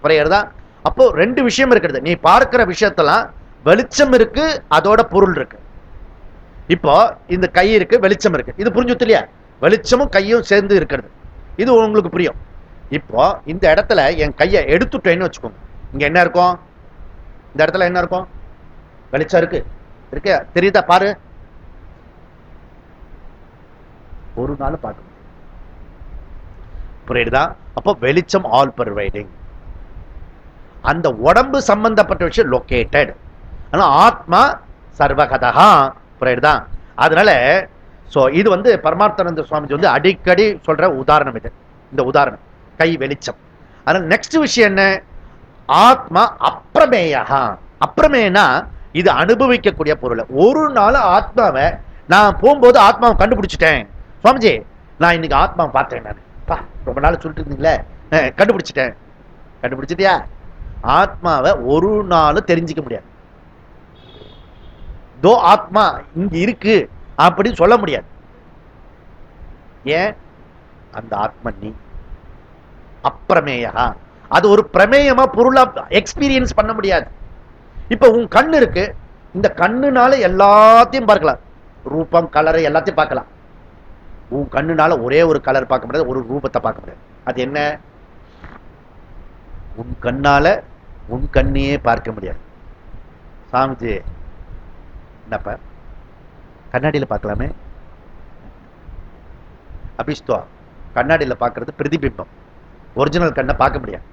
புரியுறதா? அப்போ ரெண்டு விஷயம் இருக்கிறது. நீ பார்க்கிற விஷயத்தெல்லாம் வெளிச்சம் இருக்கு, அதோட பொருள் இருக்கு. இப்போ இந்த கை இருக்கு, வெளிச்சம் இருக்கு, இது புரிஞ்சுது இல்லையா? வெளிச்சமும் கையும் சேர்ந்து இருக்கிறது, இது உங்களுக்கு புரியும். இப்போ இந்த இடத்துல என் கையை எடுத்துட்டேன்னு வச்சுக்கோங்க, இங்க என்ன இருக்கும்? இந்த இடத்துல என்ன இருக்கும்? வெளிச்சம் இருக்கு, இருக்கு, தெரியுதா? பாரு, ஒரு நாள் பார்க்க, புரியுதா? அப்போ வெளிச்சம் ஆல் பர்வைடிங். அந்த உடம்பு சம்பந்தப்பட்ட விஷயம் லொகேட்டட். ஆனா ஆத்மா சர்வகதா, புரியுதா? அதனால இது வந்து பரமார்த்தானந்த சுவாமிஜி வந்து அடிக்கடி சொல்ற உதாரணம் இது, இந்த உதாரணம் கை வெளிச்சம். அதனால நெக்ஸ்ட் விஷயம் என்ன? ஆத்மா அப்பிரமேயா. அப்பிரமேயனா இது அனுபவிக்கக்கூடிய பொருள். ஒரு நாள் ஆத்மாவை நான் போகும்போது ஆத்மாவை கண்டுபிடிச்சிட்டேன் சுவாமிஜி, நான் இன்னைக்கு ஆத்மாவை பார்த்தேன், நான் ரொம்ப நாள் சொல்லிட்டு இருந்தீங்களே, கண்டுபிடிச்சிட்டேன். கண்டுபிடிச்சிட்டியா? ஆத்மாவை ஒரு நாள் தெரிஞ்சிக்க முடியாது. தோ ஆத்மா இங்க இருக்கு அப்படின்னு சொல்ல முடியாது. ஏன்? அந்த ஆத்மா நீ அப்பிரமேயா. அது ஒரு பிரமேயமா பொருளா எக்ஸ்பீரியன்ஸ் பண்ண முடியாது. இப்ப உன் கண்ணு இருக்கு, இந்த கண்ணுனால எல்லாத்தையும் பார்க்கலாம், ரூபம் கலரை எல்லாத்தையும் பார்க்கலாம். உன் கண்ணுனால ஒரே ஒரு கலர் பார்க்க முடியாது, ஒரு ரூபத்தை பார்க்க முடியாது. அது என்ன? உன் கண்ணால உன் கண்ணையே பார்க்க முடியாது. சாமிஜி என்னப்ப கண்ணாடியில பார்க்கலாமே? அபிஷ்துவா கண்ணாடியில பார்க்கறது பிரதிபிம்பம், ஒரிஜினல் கண்ணை பார்க்க முடியாது,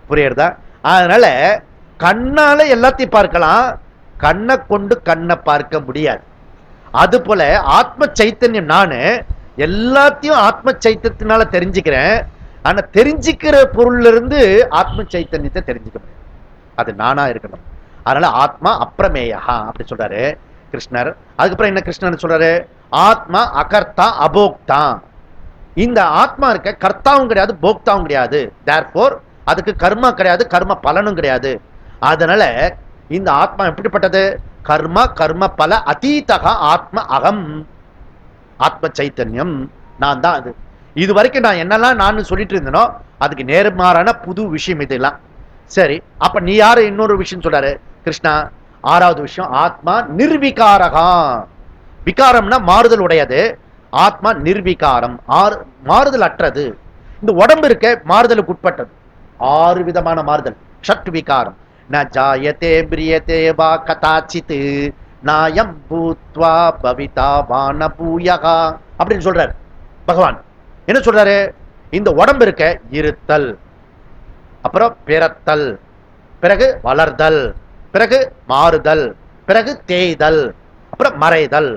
புரியுறதா? அதனால கண்ணால எல்லாத்தையும் பார்க்கலாம், கண்ணை கொண்டு கண்ணை பார்க்க முடியாது. அது போல ஆத்ம சைத்தன்யம் நானு எல்லாத்தையும் ஆத்ம சைத்தன்யத்தினால தெரிஞ்சுக்கிறேன். ஆனா தெரிஞ்சுக்கிற பொருள்ல இருந்து ஆத்ம சைத்தன்யத்தை தெரிஞ்சுக்க முடியாது, அது நானா இருக்கணும். அதனால ஆத்மா அப்பிரமேயா அப்படி சொல்றாரு கிருஷ்ணர். அதுக்கப்புறம் என்ன கிருஷ்ணர் சொல்றாரு? ஆத்மா அகர்த்தா அபோக்தா. இந்த ஆத்மா இருக்க கர்த்தாவும் கிடையாது, போக்தாவும் கிடையாது. தேர்ஃபோர் அதுக்கு கர்மா கிடையாது, கர்ம பலனும் கிடையாது. அதனால இந்த ஆத்மா எப்படிப்பட்டது? கர்ம கர்ம பல அதீதக ஆத்ம அகம். ஆத்ம சைத்தன்யம் நான் தான். அது இது வரைக்கும் நான் என்னெல்லாம் நான் சொல்லிட்டு இருந்தேனோ அதுக்கு நேர்மாறான புது விஷயம் இதெல்லாம். சரி, அப்ப நீ யாரு? இன்னொரு விஷயம் சொல்றாரு கிருஷ்ணா. ஆறாவது விஷயம், ஆத்மா நிர்விகாரகா. விகாரம்னா மாறுதல் உடையது, ஆத்மா நிர்விகாரம், மாறுதல் அற்றது. இந்த உடம்பு இருக்க மாறுதலுக்கு உட்பட்டது. 6 விதமான மாறுதல், ஷட் விகாரம். ந ஜாயதே பிரியதே வா கதாச்சித் நாயம் பூத்வா பவிதா வான பூயகா அப்படின்னு சொல்றாரு பகவான். என்ன சொல்றாரு? இந்த உடம்பு இருக்க இருத்தல், அப்புறம் பிறத்தல், பிறகு வளர்தல், பிறகு மாறுதல், பிறகு தேய்தல், அப்புறம் மறைதல்.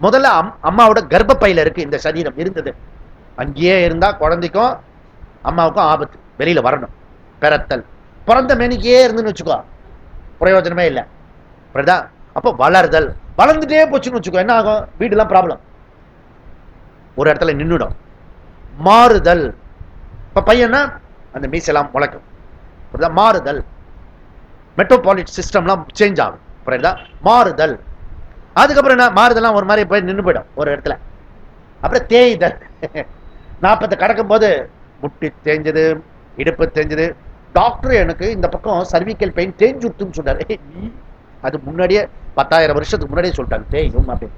முதல்ல அம்மாவோட கர்ப்பப்பையில இருக்கு இந்த சரீரம் இருந்தது, அங்கேயே இருந்தா குழந்தைக்கும் அம்மாவுக்கும் ஆபத்து, வெளியில வரணும். பிறத்தல், பிறந்த மேனிக்கே இருந்துன்னு வச்சுக்கோ, பிரயோஜனமே இல்லை. அப்போ வளர்தல், வளர்ந்துட்டே போச்சுன்னு வச்சுக்கோ, என்ன ஆகும்? வீடுலாம் ப்ராப்ளம், ஒரு இடத்துல நின்றுடும். மாறுதல், இப்ப பையனா அந்த மீசெல்லாம் முளைக்கும், மாறுதல். மெட்ரோபாலிட் சிஸ்டம்லாம் சேஞ்ச் ஆகும், புரியுதா? மாறுதல். அதுக்கப்புறம் என்ன? மாறுதல்லாம் ஒரு மாதிரி போய் நின்று போயிடும் ஒரு இடத்துல. அப்புறம் தேய்தல், 40 கடக்கும் போது முட்டி தேஞ்சது, இடுப்பு தேஞ்சது. டாக்டர் எனக்கு இந்த பக்கம் சர்விக்கல் பெயின் தேஞ்சு விட்டுன்னு சொன்னாரு. அது முன்னாடியே 10,000 வருஷத்துக்கு முன்னாடியே சொல்லிட்டாங்க தேயும் அப்படின்னு.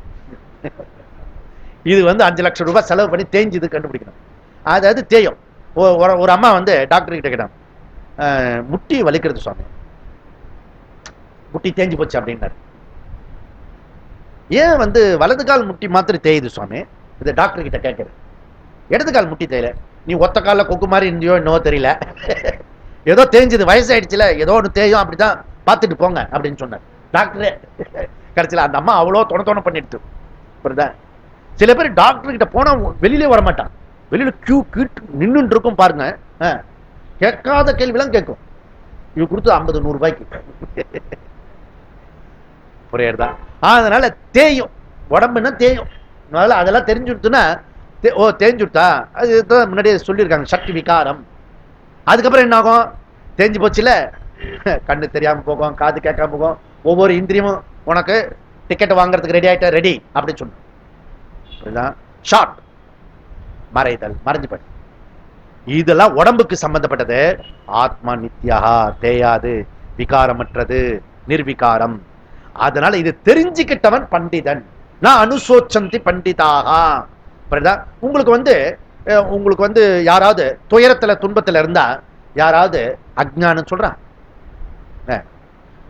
இது வந்து 5 லட்சம் ரூபாய் செலவு பண்ணி தேஞ்சது கண்டுபிடிக்கணும். அதாவது தேயும். ஒரு அம்மா வந்து டாக்டர் கிட்ட கேட்டாங்க, முட்டி வலிக்கிறது சுவாமி, முட்டி தேஞ்சு போச்சு அப்படின்னாரு. ஏன் வந்து வலது கால் முட்டி மாத்திரம் தேயுது சுவாமி, இந்த டாக்டர் கிட்ட கேட்கிறேன், இடது கால் முட்டி தேயில, நீ ஒத்த காலில் கொக்கு மாதிரி இருந்தியோ என்னவோ தெரியல, ஏதோ தேஞ்சது, வயசாயிடுச்சுல, ஏதோ ஒன்று தேயும், அப்படிதான் பார்த்துட்டு போங்க அப்படின்னு சொன்னார் டாக்டரே. கடைசியில் அந்த அம்மா அவ்வளோ தொண பண்ணிட்டு. சில பேர் டாக்டர் கிட்ட போனா வெளியிலே வரமாட்டான், வெளியில கியூ கிட்டு நின்று இருக்கும் பாருங்க, கேட்காத கேள்விலாம் கேட்கும். இவ கொடுத்து 50-100 ரூபாய்க்கு. புரியுதா? அதனால தேயும், உடம்புன்னா தேயும். அதெல்லாம் தெரிஞ்சுடுத்துன்னா ஓ தேஞ்சுட்டா, அது முன்னாடியே சொல்லியிருக்காங்க, சக்தி விகாரம். அதுக்கப்புறம் என்ன ஆகும்? தேஞ்சு போச்சுல, கண்ணு தெரியாம போகும், காது கேட்காம போகும், ஒவ்வொரு இந்திரியமும் உனக்கு டிக்கெட் வாங்குறதுக்கு ரெடி ஆயிட்ட, ரெடி அப்படின்னு சொன்ன ஷார்ட், மறைதல், மறைஞ்சு போய். இதெல்லாம் உடம்புக்கு சம்பந்தப்பட்டது. ஆத்மா நித்யா, தேயாது, விகாரமற்றது, நிர்விகாரம். அதனால இது தெரிஞ்சுக்கிட்டவன் பண்டிதன். நான் அனுசோச்சந்தி பண்டிதாக. உங்களுக்கு வந்து யாராவது துயரத்துல துன்பத்துல இருந்தா யாராவது அஜ்ஞானம் சொல்றான்,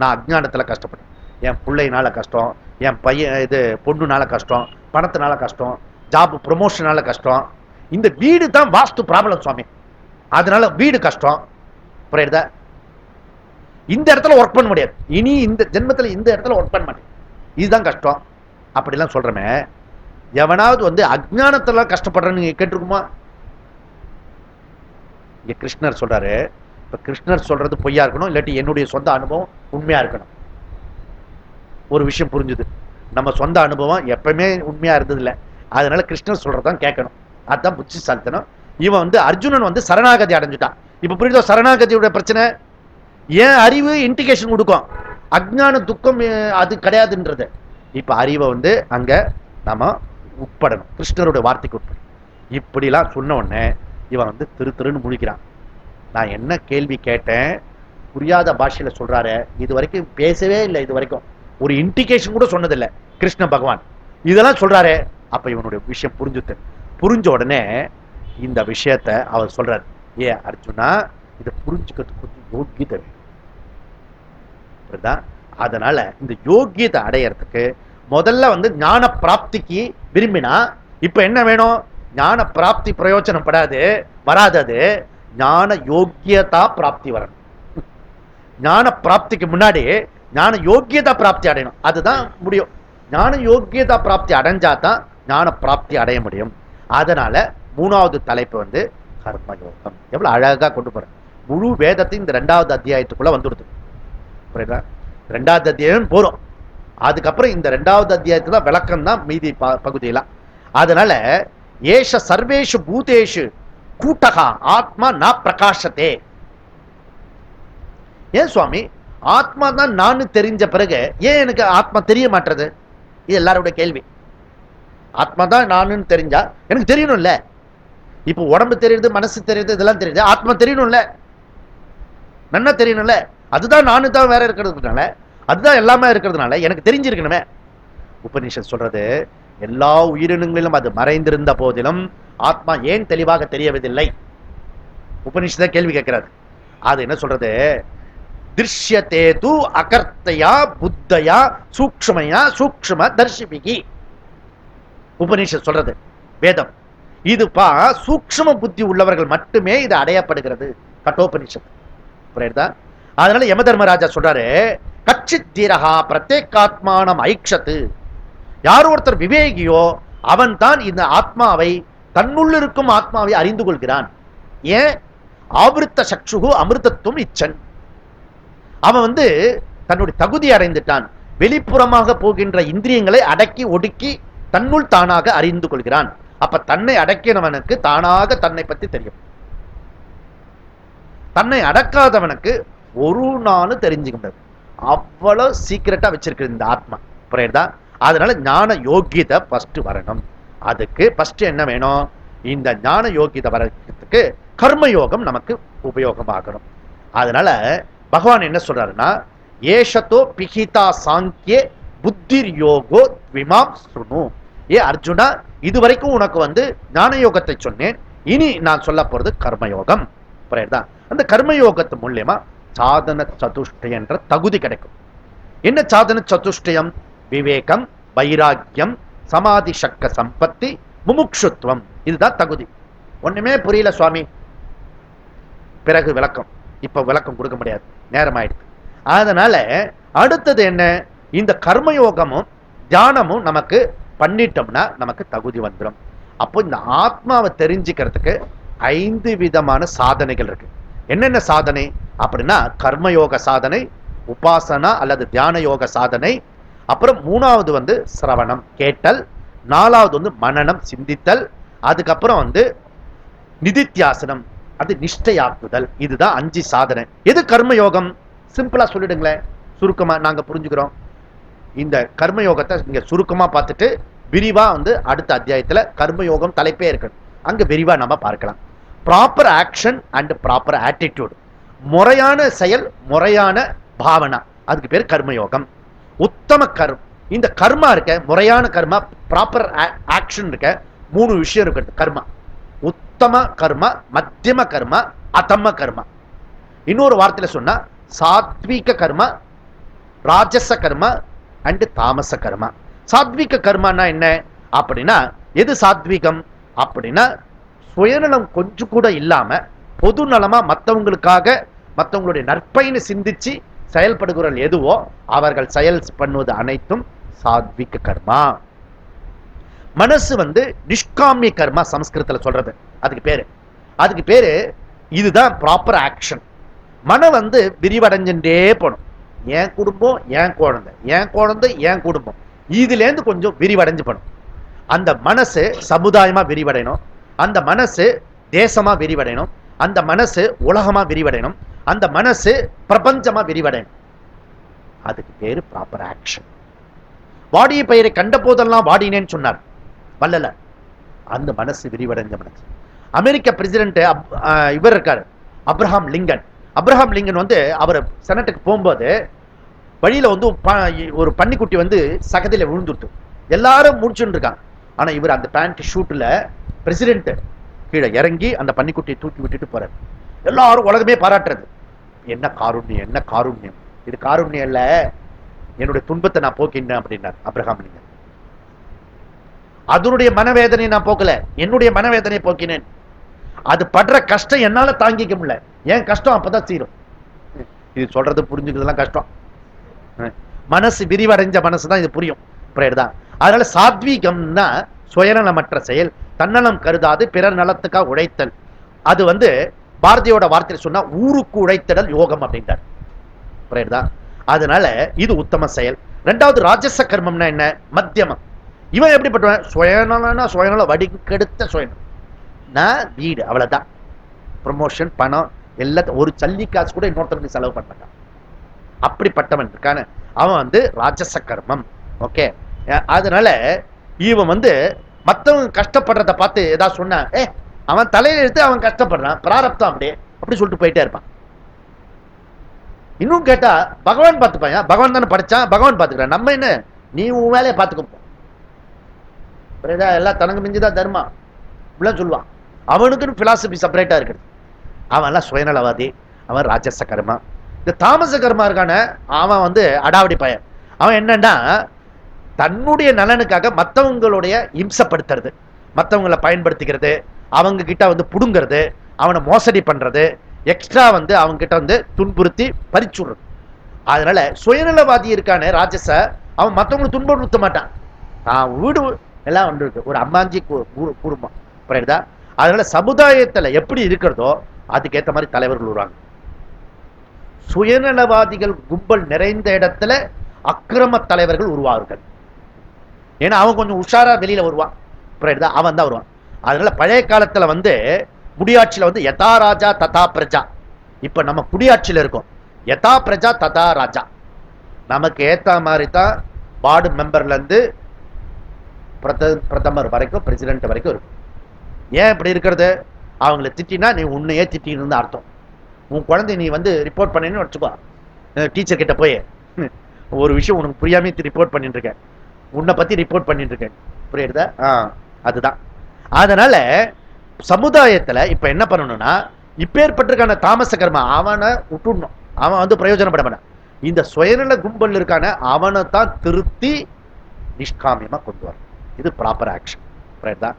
நான் அஜ்ஞானத்துல கஷ்டப்பட்டேன், என் பிள்ளைனால கஷ்டம், என் பையன் இது பொண்ணுனால கஷ்டம், பணத்தினால கஷ்டம், ஜாப் ப்ரொமோஷனால கஷ்டம், இந்த வீடு தான் வாஸ்து ப்ராப்ளம் சுவாமி, அதனால வீடு கஷ்டம். புரியுதா? இந்த இடத்துல ஒர்க் பண்ண முடியாது, இனி இந்த ஜென்மத்துல இந்த இடத்துல ஒர்க் பண்ண மாட்டேன், இதுதான் கஷ்டம் அப்படிலாம் சொல்றமே. எவனாவது வந்து அஜ்ஞானத்துல கஷ்டப்படுறேன்னு கேட்டிருக்குமா? இங்க கிருஷ்ணர் சொல்றாரு. இப்ப கிருஷ்ணர் சொல்றது பொய்யா இருக்கணும், இல்லாட்டி என்னுடைய சொந்த அனுபவம் உண்மையா இருக்கணும். ஒரு விஷயம் புரிஞ்சுது, நம்ம சொந்த அனுபவம் எப்பவுமே உண்மையா இருந்தது இல்லை, அதனால கிருஷ்ணர் சொல்றதான் கேட்கணும், அதுதான் புத்திசாலித்தனம். இவன் வந்து அர்ஜுனன் வந்து சரணாகதி அடைஞ்சுட்டான். இப்ப புரியுதோ சரணாகதியோட பிரச்சனை? ஏன் அறிவு இண்டிகேஷன் கொடுக்கும், அஜ்ஞான துக்கம் அது கிடையாதுன்றது. இப்ப அறிவை வந்து அங்க நம்ம உட்படணும், கிருஷ்ணருடைய வார்த்தைக்கு உட்படும். இப்படிலாம் சொன்ன உடனே இவன் வந்து திருன்னு முழிக்கிறான். நான் என்ன கேள்வி கேட்டேன், புரியாத பாஷையில சொல்றாரு, இது வரைக்கும் பேசவே இல்லை, இது வரைக்கும் ஒரு இண்டிகேஷன் கூட சொன்னதில்லை கிருஷ்ண பகவான், இதெல்லாம் சொல்றாரு. அப்ப இவனுடைய விஷயம் புரிஞ்ச உடனே இந்த விஷயத்த அவர் சொல்றாரு, ஏ அர்ஜுனா, இதை புரிஞ்சுக்கிறதுக்கு கொஞ்சம் யோக்கியத்தை வேணும். அதனால இந்த யோக்கியத்தை அடையறதுக்கு முதல்ல வந்து ஞான பிராப்திக்கு விரும்பினா, இப்ப என்ன வேணும்? ஞான பிராப்தி பிரயோஜனப்படாது, வராது, ஞான யோக்கியதா பிராப்தி வரணும். ஞான பிராப்திக்கு முன்னாடி ஞான யோக்கியதா பிராப்தி அடையணும், அதுதான் முடியும். ஞான யோக்கியதா பிராப்தி அடைஞ்சாதான் ஞான பிராப்தி அடைய முடியும். அதனால 3வது தலைப்பு வந்து கர்மயோகம். எவ்வளவு அழகா கொண்டு போறேன். முழு வேதத்தையும் இந்த 2வது அத்தியாயத்துக்குள்ள வந்துடுது. புரியுதா? 2வது அத்தியாயம் போறோம், அதுக்கப்புறம் இந்த 2வது அத்தியாயத்துல தான் விளக்கம் தான் மீதி பகுதியெல்லாம். அதனால ஏஷ சர்வேஷு பூதேஷு கூட்டகா ஆத்மா ந பிரகாசத்தே. ஏன் சுவாமி, ஆத்மா தான் நான் தெரிஞ்ச பிறகு ஏன் எனக்கு ஆத்மா தெரிய மாட்டது? இது எல்லாருடைய கேள்வி. ஆத்மா தான் நானுன்னு தெரிஞ்சா எனக்கு தெரியணும்ல. இப்ப உடம்பு தெரியுது, மனசு தெரியுது, இதெல்லாம் தெரியுது, ஆத்மா தெரியணும்ல, நன்னா தெரியணும்ல. அதுதான் நானு தான் வேற இருக்கிறதுனால, அதுதான் எல்லாமே இருக்கிறதுனால எனக்கு தெரிஞ்சிருக்கணுமே. உபநிஷத் சொல்றது, எல்லா உயிரினங்களிலும் அது மறைந்திருந்த போதிலும் ஆத்மா ஏன் தெளிவாக தெரியவதில்லை? உபநிஷத்தை கேள்வி கேட்கிறது. அது என்ன சொல்றது? திருஷ்யத்தே து அகர்த்தையா புத்தயா சூக்ஷ்மையா சூக்ஷ்ம தர்ஷிபிகி. உபநிஷத் சொல்றது, வேதம் இதுப்பா சூக்ஷ்ம புத்தி உள்ளவர்கள் மட்டுமே இது அடையப்படுகிறது, கட்டோபனிஷத். புரியுதா? அதனால யம தர்மராஜா சொல்றாரு, கச்சித் தீரஹா பிரத்யேகாத்மானம் ஐக்ஷத்து. யார் ஒருத்தர் விவேகியோ அவன் தான் இந்த ஆத்மாவை, தன்னுள் இருக்கும் ஆத்மாவை அறிந்து கொள்கிறான். ஏன்? ஆவிருத்த சக்ஷுகு அமிர்தத்துவம் இச்சன். அவன் வந்து தன்னுடைய தகுதி அடைந்துட்டான், வெளிப்புறமாக போகின்ற இந்திரியங்களை அடக்கி ஒடுக்கி தன்னுள் தானாக அறிந்து கொள்கிறான். அப்ப தன்னை அடக்கினவனுக்கு தானாக தன்னை பத்தி தெரியும். தன்னை அடக்காதவனுக்கு ஒரு நாளும் தெரிஞ்சுக்க முடியாது, அவ்வளவு சீக்கிரட்டா வச்சிருக்கு இந்த ஆத்மா. புரியுதா? அதனால ஞான யோகியதை ஃபர்ஸ்ட் வரணும். அதுக்கு ஃபர்ஸ்ட் என்ன வேணும்? இந்த ஞான யோகியதை வரதுக்கு கர்மயோகம் நமக்கு உபயோகமாகணும். அதனால பகவான் என்ன சொல்றாருன்னா, ஏஷத்தோ பிஹிதா சாங்கியே புத்திர் யோகோ விமாம் சுனு. ஏ அர்ஜுனா, இதுவரைக்கும் உனக்கு வந்து ஞான யோகத்தை சொன்னேன், இனி நான் சொல்ல போறது கர்மயோகம். புரியுதா? அந்த கர்மயோகத்து மூலியமா சாதன சதுஷ்டயம் என்ற தகுதி கிடைக்கும். என்ன சாதன சதுஷ்டயம்? விவேகம், வைராக்கியம், சமாதி சக்க சம்பத்தி, முமுக்ஷுத்துவம், இதுதான் தகுதி. ஒண்ணுமே புரியல சுவாமி, பிறகு விளக்கம். இப்ப விளக்கம் கொடுக்க முடியாது, நேரம் ஆயிடுச்சு. அதனால அடுத்தது என்ன, இந்த கர்மயோகமும் தியானமும் நமக்கு பண்ணிட்டோம்னா நமக்கு தகுதி வந்துடும். அப்போ இந்த ஆத்மாவை தெரிஞ்சுக்கிறதுக்கு 5 விதமான சாதனைகள் இருக்கு. என்னென்ன சாதனை அப்படின்னா, கர்மயோக சாதனை, உபாசனா அல்லது தியான யோக சாதனை, அப்புறம் 3வது சிரவணம் கேட்டல், 4வது மனனம் சிந்தித்தல், அதுக்கப்புறம் நிதித்தியாசனம் அது நிஷ்டையாக்குதல். இதுதான் 5 சாதனை. எது கர்மயோகம்? சிம்பிளா சொல்லிடுங்களேன், சுருக்கமா நாங்க புரிஞ்சுக்கிறோம். இந்த கர்மயோகத்தை நீங்க சுருக்கமா பார்த்துட்டு விரிவா அடுத்த அத்தியாயத்துல கர்மயோகம் தலைப்பே இருக்கு, அங்க விரிவா நம்ம பார்க்கலாம். Proper action and proper attitude, முறையான செயல், முறையான பாவனா, அதுக்கு பேர் கர்மயோகம். உத்தம கர்மம், இந்த கர்மா இருக்க, முறையான கர்மா, ப்ராப்பர் ஆக்ஷன் இருக்க, 3 விஷயம் இருக்கு கர்மா. உத்தம கர்மா, மத்தியம கர்மா, அதம கர்மா. இன்னொரு வார்த்தையில சொன்னா சாத்வீக கர்மா, ராஜச கர்மா அண்ட் தாமச கர்மா. சாத்வீக கர்மானா என்ன அப்படின்னா, எது சாத்வீகம் அப்படின்னா, சுயநலம் கொஞ்சம் கூட இல்லாம பொது நலமா மற்றவங்களுக்காக மற்றவங்களுடைய நற்பயனை சிந்திச்சு செயல்படுகிறவர்கள் எதுவோ அவர்கள் செயல் பண்ணுவது அனைத்தும் சாத்விக கர்மா. மனசு நிஷ்காமிய கர்மா சமஸ்கிருதத்துல சொல்றது, அதுக்கு பேரு இதுதான் ப்ராப்பர் ஆக்ஷன். மனம் விரிவடைஞ்சுட்டே போகணும். என் குடும்பம், என் குழந்தை, என் குழந்தை, என் குடும்பம், இதுல இருந்து கொஞ்சம் விரிவடைஞ்சு போகணும். அந்த மனசு சமுதாயமா விரிவடையணும், அந்த மனசு தேசமா விரிவடையணும், அந்த மனசு உலகமா விரிவடையணும், அந்த மனசு பிரபஞ்சமா விரிவடையணும். அதுக்கு பேரு ப்ராப்பர் ஆக்ஷன். வாடிய பெயரை கண்ட போதெல்லாம் வாடினேன்னு சொன்னார் வள்ளலார். அந்த மனசு விரிவடைஞ்ச மனசு. அமெரிக்க பிரசிடென்ட் இவர் இருக்காரு, அப்ரஹாம் லிங்கன். அப்ரஹாம் லிங்கன் அவர் செனட்டுக்கு போகும்போது வழியில ஒரு பன்னிக்குட்டி சகதியில விழுந்துட்டு எல்லாரும் முடிச்சுட்டு இருக்காங்க. ஆனா இவர் அந்த பேண்ட் ஷூட்ல பிரசிடென்ட் கீழே இறங்கி அந்த பன்னிக்குட்டியை தூக்கி விட்டுட்டு போறாரு. எல்லாரும் உலகமே பாராட்டுறது, என்ன காருண்யம், என்ன காருண்யம், இது காருண்யம் இல்ல, என்னுடைய துன்பத்தை நான் போக்கினேன் அப்படின்னார் அப்ரஹாம் லிங்கன். அதனுடைய மனவேதனை நான் போக்கல, என்னுடைய மனவேதனையை போக்கினேன். அது படுற கஷ்டம் என்னால தாங்கிக்க முடியல, ஏன் கஷ்டம் அப்பதான் தீரும். இது சொல்றது புரிஞ்சுக்கிறதுலாம் கஷ்டம். மனசு விரிவடைஞ்ச மனசுதான் இது புரியும். அதனால சாத்வீகம்னா சுயநலமற்ற செயல், தன்னலம் கருதாது பிறர் நலத்துக்காக உழைத்தல். அது பாரதியோட வார்த்தையில் சொன்னா ஊருக்கு உழைத்தல் யோகம் அப்படின்றார். அதனால இது உத்தம செயல். 2வது ராஜச கர்மம்னா என்ன, மத்தியமம். இவன் எப்படிப்பட்டவன், சுயநலனா சுயநலம், வடிக்கெடுத்த சுயநலம். நான் வீடு அவ்வளவுதான், ப்ரமோஷன், பணம் எல்லாத்தையும், ஒரு சல்லி காசு கூட இன்னொருத்தருக்கு செலவு பண்ண மாட்டான். அப்படிப்பட்டவன் இருக்கான அவன் ராஜச கர்மம். ஓகே. அதனால இவன் மத்தவங்க கஷ்டப்படுறத பார்த்து ஏதாவது சொன்ன, அவன் தலையில எடுத்து அவன் கஷ்டப்படுறான், பிராரப்தம் அப்படி சொல்லிட்டு போயிட்டே இருப்பான். இன்னும் கேட்டா பகவான் பார்த்துப்பான், பகவான் தானே படிச்சான், பகவான் பார்த்துக்கிறான், நம்ம என்ன, நீ உன் வேலையை பார்த்துக்க, எல்லாம் தனக்கு மிஞ்சுதான் தர்மா இப்படிலாம் சொல்லுவான். அவனுக்குன்னு பிலாசபி செப்பரேட்டா இருக்குது. அவன் எல்லாம் சுயநலவாதி, அவன் ராஜச கர்மா. இந்த தாமச கர்மா இருக்கான அவன் அடாவடி பையன். அவன் என்னன்னா தன்னுடைய நலனுக்காக மற்றவங்களுடைய இம்சப்படுத்துறது, மற்றவங்களை பயன்படுத்திக்கிறது, அவங்க கிட்ட புடுங்கிறது, அவனை மோசடி பண்றது, எக்ஸ்ட்ரா அவங்க கிட்ட துன்புறுத்தி பறிச்சுடுறது. அதனால சுயநலவாதி இருக்கான ராஜச, அவன் மற்றவங்களை துன்புறுத்த மாட்டான். நான் வீடு எல்லாம் இருக்கு, ஒரு அம்மாஞ்சி குடும்பம். புரியுதா? அதனால சமுதாயத்துல எப்படி இருக்கிறதோ அதுக்கேற்ற மாதிரி தலைவர்கள் வருவாங்க. சுயநலவாதிகள் கும்பல் நிறைந்த இடத்துல அக்கிரம தலைவர்கள் உருவார்கள். ஏன்னா அவன் கொஞ்சம் உஷாரா வெளியில வருவான். புரியுதா? அவன் தான் வருவான். அதனால பழைய காலத்துல முடியாட்சியில யதா ராஜா ததா பிரஜா. இப்ப நம்ம குடியாட்சியில இருக்கோம், யதா பிரஜா ததா ராஜா. நமக்கு ஏத்த மாதிரி தான் வார்டு மெம்பர்ல இருந்து பிரதமர் வரைக்கும், பிரசிடென்ட் வரைக்கும் இருக்கும். ஏன் இப்படி இருக்கிறது? அவங்கள திட்டினா நீ உன்னையே திட்டின்னு அர்த்தம். உன் குழந்தை நீ ரிப்போர்ட் பண்ணு வச்சுக்கோ, டீச்சர் கிட்ட போய் ஒரு விஷயம் உனக்கு புரியாம ரிப்போர்ட் பண்ணிட்டு இருக்கேன், உன்னை பத்தி ரிப்போர்ட் பண்ணிட்டு இருக்கேன். புரியுதா? அதுதான். அதனால சமுதாயத்துல இப்ப என்ன பண்ணணும்னா, இப்பேற்பட்டிருக்கான தாமச கர்மா அவனை விட்டுடணும். அவன் பிரயோஜனப்பட மாட்டான். இந்த சுயநல கும்பல் இருக்கான அவனை தான் திருத்தி நிஷ்காமியமா கொண்டு வரணும். இது ப்ராப்பர் ஆக்ஷன். புரியுதா?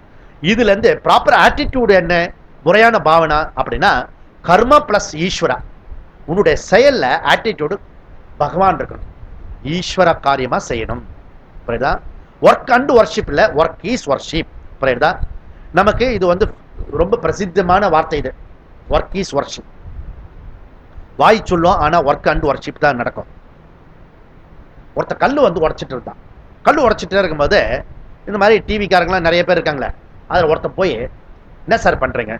இதுல இருந்து ப்ராப்பர் ஆட்டிடியூட் என்ன, முறையான பாவனா அப்படின்னா கர்ம பிளஸ் ஈஸ்வரா. உன்னுடைய செயல்ல ஆட்டிடியூடு பகவான் இருக்கணும், ஈஸ்வர காரியமா செய்யணும். புரியுதா? ஒர்க் அண்ட் வர்ஷிப் இல்ல, ஒர்க் இஸ் வர்ஷிப். புரியுதா? நமக்கு இது வந்து ரொம்ப பிரசித்தமான வார்த்தை இது, ஒர்க் இஸ் வர்ஷிப். வாய் சொல்லும், ஆனா ஒர்க் அண்ட் வர்ஷிப் தான் நடக்கும். ஒருத்த கல்லு வந்து உடைச்சிட்டு இருந்தான். கல்லு உடைச்சிட்டே இருக்கும்போது இந்த மாதிரி டிவிக்காரங்களாம் நிறைய பேர் இருக்காங்களே, அதில் ஒருத்த போய் என்ன சார் பண்றீங்க,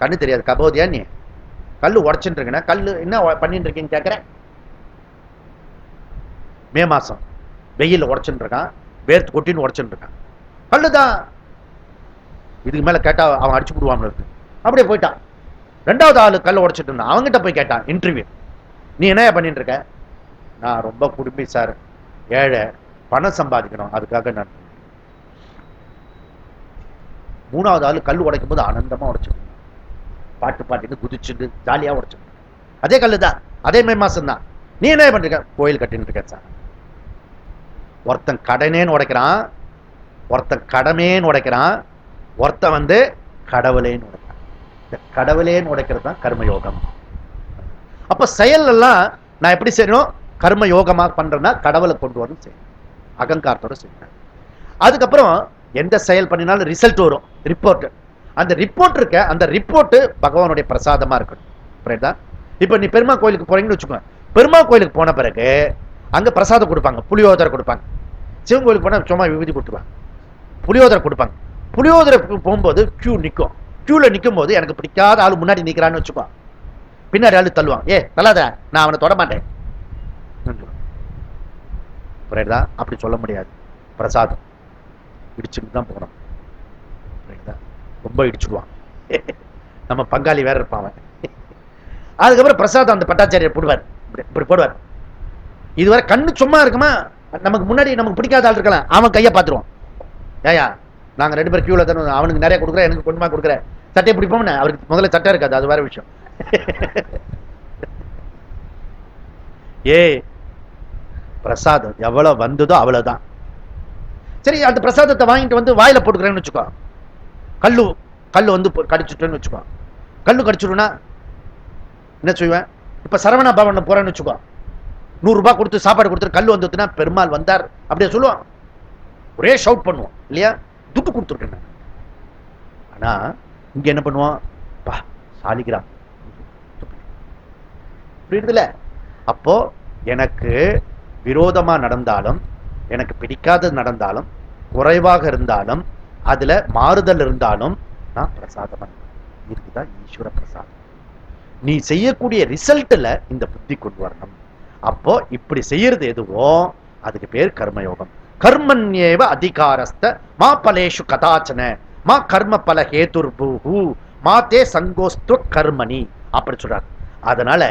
கண்ணு தெரியாது கபோதியா நீ, கல்லு உடைச்சுட்டு இருக்கேன்னா கல்லு என்ன பண்ணிட்டு இருக்கீங்க கேட்கிறேன். மே மாசம் வெயில உடைச்சுட்டு இருக்கான், வேர்த்து கொட்டின்னு உடைச்சுட்டு இருக்கான், கல்லுதான். இதுக்கு மேல கேட்டா அவன் அடிச்சு விடுவான் இருக்கு. அப்படியே போயிட்டான். ரெண்டாவது ஆளு கல்ல உடைச்சிட்டு இருந்தான், அவங்ககிட்ட போய் கேட்டான் இன்டர்வியூ, நீ என்ன பண்ணிட்டு இருக்க, நான் ரொம்ப குடும்பி சார், ஏழை, பணம் சம்பாதிக்கணும், அதுக்காக நான். மூணாவது ஆளு கல் உடைக்கும் போது ஆனந்தமா உடைச்சிட்டு, பாட்டு பாட்டுன்னு குதிச்சுட்டு ஜாலியா உடைச்சிட்டு, அதே கல்லுதான், அதே மே மாசம் தான். நீ என்ன பண்றீங்க, கோயில் கட்டின்னு இருக்க சார். ஒருத்தன் கடனேன்னு உடைக்கிறான், ஒருத்தன் கடமேன்னு உடைக்கிறான், ஒருத்தன் வந்து கடவுளேன்னு உடைக்கிறான். இந்த கடவுளேன்னு உடைக்கிறது தான் கர்மயோகம். அப்ப செயல் எல்லாம் நான் எப்படி செய்யணும், கர்ம யோகமா பண்றேன்னா கடவுளை கொண்டு வரணும் செய்யணும், அகங்காரத்தோட செய்யணும். அதுக்கப்புறம் எந்த செயல் பண்ணினாலும் ரிசல்ட் வரும், ரிப்போர்ட். அந்த ரிப்போர்ட் இருக்க, அந்த ரிப்போர்ட் பகவானுடைய பிரசாதமா இருக்கணும். புரியுதா? இப்ப நீ பெருமாள் கோயிலுக்கு போறீங்கன்னு வச்சுக்கோங்க, பெருமாள் கோயிலுக்கு போன பிறகு அங்க பிரசாதம் கொடுப்பாங்க, புளியோதரை கொடுப்பாங்க. சிவன் கோயிலுக்கு போனா சும்மா விபூதி கொடுத்துருவாங்க, புளியோதரை கொடுப்பாங்க. புளியோதரைக்கு போகும்போது கியூ நிற்கும், கியூல நிற்கும் போது எனக்கு பிடிக்காத ஆளு முன்னாடி நிற்கிறான்னு வச்சுக்கோ, பின்னாடி ஆளு தள்ளுவான், ஏ தள்ளாத, நான் அவனை தொட மாட்டேன். புரியுதா? அப்படி சொல்ல முடியாது. பிரசாதம் இடிச்சுட்டு தான் போகணும். புரியுதா? ரொம்ப இடிச்சுடுவான், நம்ம பங்காளி வேற இருப்பான். அதுக்கப்புறம் பிரசாதம் அந்த பட்டாச்சாரியர் போடுவார், இப்படி போடுவார். இதுவரை கண்ணு சும்மா இருக்குமா, நமக்கு முன்னாடி நமக்கு பிடிக்காத ஆள் இருக்கலாம், அவன் கையை பார்த்துருவான், ஏயா நாங்க 2 பேர் கியூல தானே, அவனுக்கு நிறைய கொடுக்குறேன், எனக்கு கொஞ்சமா கொடுக்குறேன், சட்டையை பிடிப்போம்னு. அவருக்கு முதல்ல சட்டை இருக்காது, அது வேற விஷயம். ஏ பிரசாதம் எவ்வளவு வந்ததோ அவ்வளவுதான். சரி, அந்த பிரசாதத்தை வாங்கிட்டு வந்து வாயில போட்டுக்கிறேன்னு வச்சுக்கோ, கல்லு வந்து கடிச்சுட்டேன்னு வச்சுக்கோ, கல்லு கடிச்சுடுனா என்ன செய்வேன்? இப்ப சரவணா பவன் போறேன்னு வச்சுக்கோ, 100 ரூபாய் கொடுத்து சாப்பாடு கொடுத்துட்டு கல்லு வந்துட்டுனா பெருமாள் வந்தார் அப்படியே சொல்லுவான், ஒரே ஷவுட் பண்ணுவோம் இல்லையா, துட்டு கொடுத்துருக்கேன். ஆனா இங்க என்ன பண்ணுவான், பா சாலிக்கிறான் புரியுதுல? அப்போ எனக்கு விரோதமா நடந்தாலும், எனக்கு பிடிக்காத நடந்தாலும், குறைவாக இருந்தாலும், அதுல மாறுதல் இருந்தாலும் நான் பிரசாதம் இருக்குதான் ஈஸ்வர பிரசாதம். நீ செய்யக்கூடிய ரிசல்ட்ல இந்த புத்தி கொண்டு வரணும். அப்போ இப்படி செய்யறது எதுவோ அதுக்கு பேர் கர்மயோகம். கர்மண்யேவ அதிகாரஸ்த மா பலேஷு கதாச்சன மா கர்ம பல ஹேதுர்பூஹு மா தே சங்கோஸ்து கர்மணி அப்படி சொல்றாரு. அதனால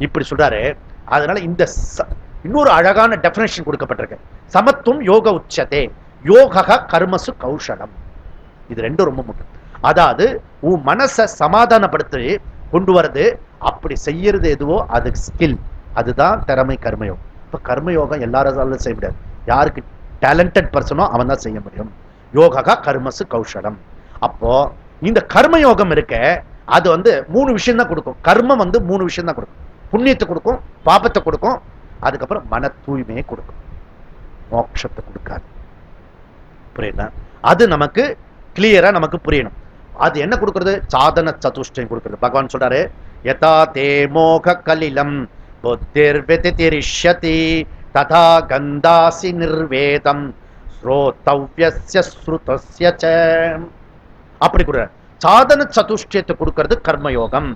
இப்படி சொல்றாரு. அதனால இந்த இன்னொரு அழகான டெஃபினேஷன் கொடுக்கப்பட்டிருக்கு. சமத்துவம் யோக உச்சதே யோக கர்மசு கௌஷலம். இது ரெண்டும் ரொம்ப முக்கியம். அதாவது உன் மனசை சமாதானப்படுத்தி கொண்டு வரது, அப்படி செய்யறது எதுவோ அது ஸ்கில், அதுதான் திறமை கர்மயோகம். இப்ப கர்மயோகம் எல்லாராலும் செய்ய முடியாது, யாருக்கு டேலண்டட் பர்சனோ அவன் தான் செய்ய முடியும். யோகா கர்மசு கௌஷலம். அப்போ இந்த கர்மயோகம் இருக்க, அது வந்து 3 விஷயம் தான் கொடுக்கும். கர்மம் வந்து 3 விஷயம் தான் கொடுக்கும். புண்ணியத்தை கொடுக்கும், பாபத்தை கொடுக்கும், அதுக்கப்புறம் மன தூய்மையை கொடுக்கும், மோட்சத்தை கொடுக்காது. புரியுதா? அது நமக்கு கிளியரா நமக்கு புரியணும். அது என்ன கொடுக்கிறது? சாதன சதுஷ்டயம் கொடுக்கிறது. பகவான் சொல்றாரு, யதா தே மோக கலிலம் புத்திர் வெதிரிஷ்யதி ததா கந்தாசி நிர்வேதம் ஸ்ரோதவ்யஸ்ய ஸ்ருதஸ்ய ச. அப்படி கூட சாதன சதுஷ்டயத்தை கொடுக்கிறது கர்மயோகம்.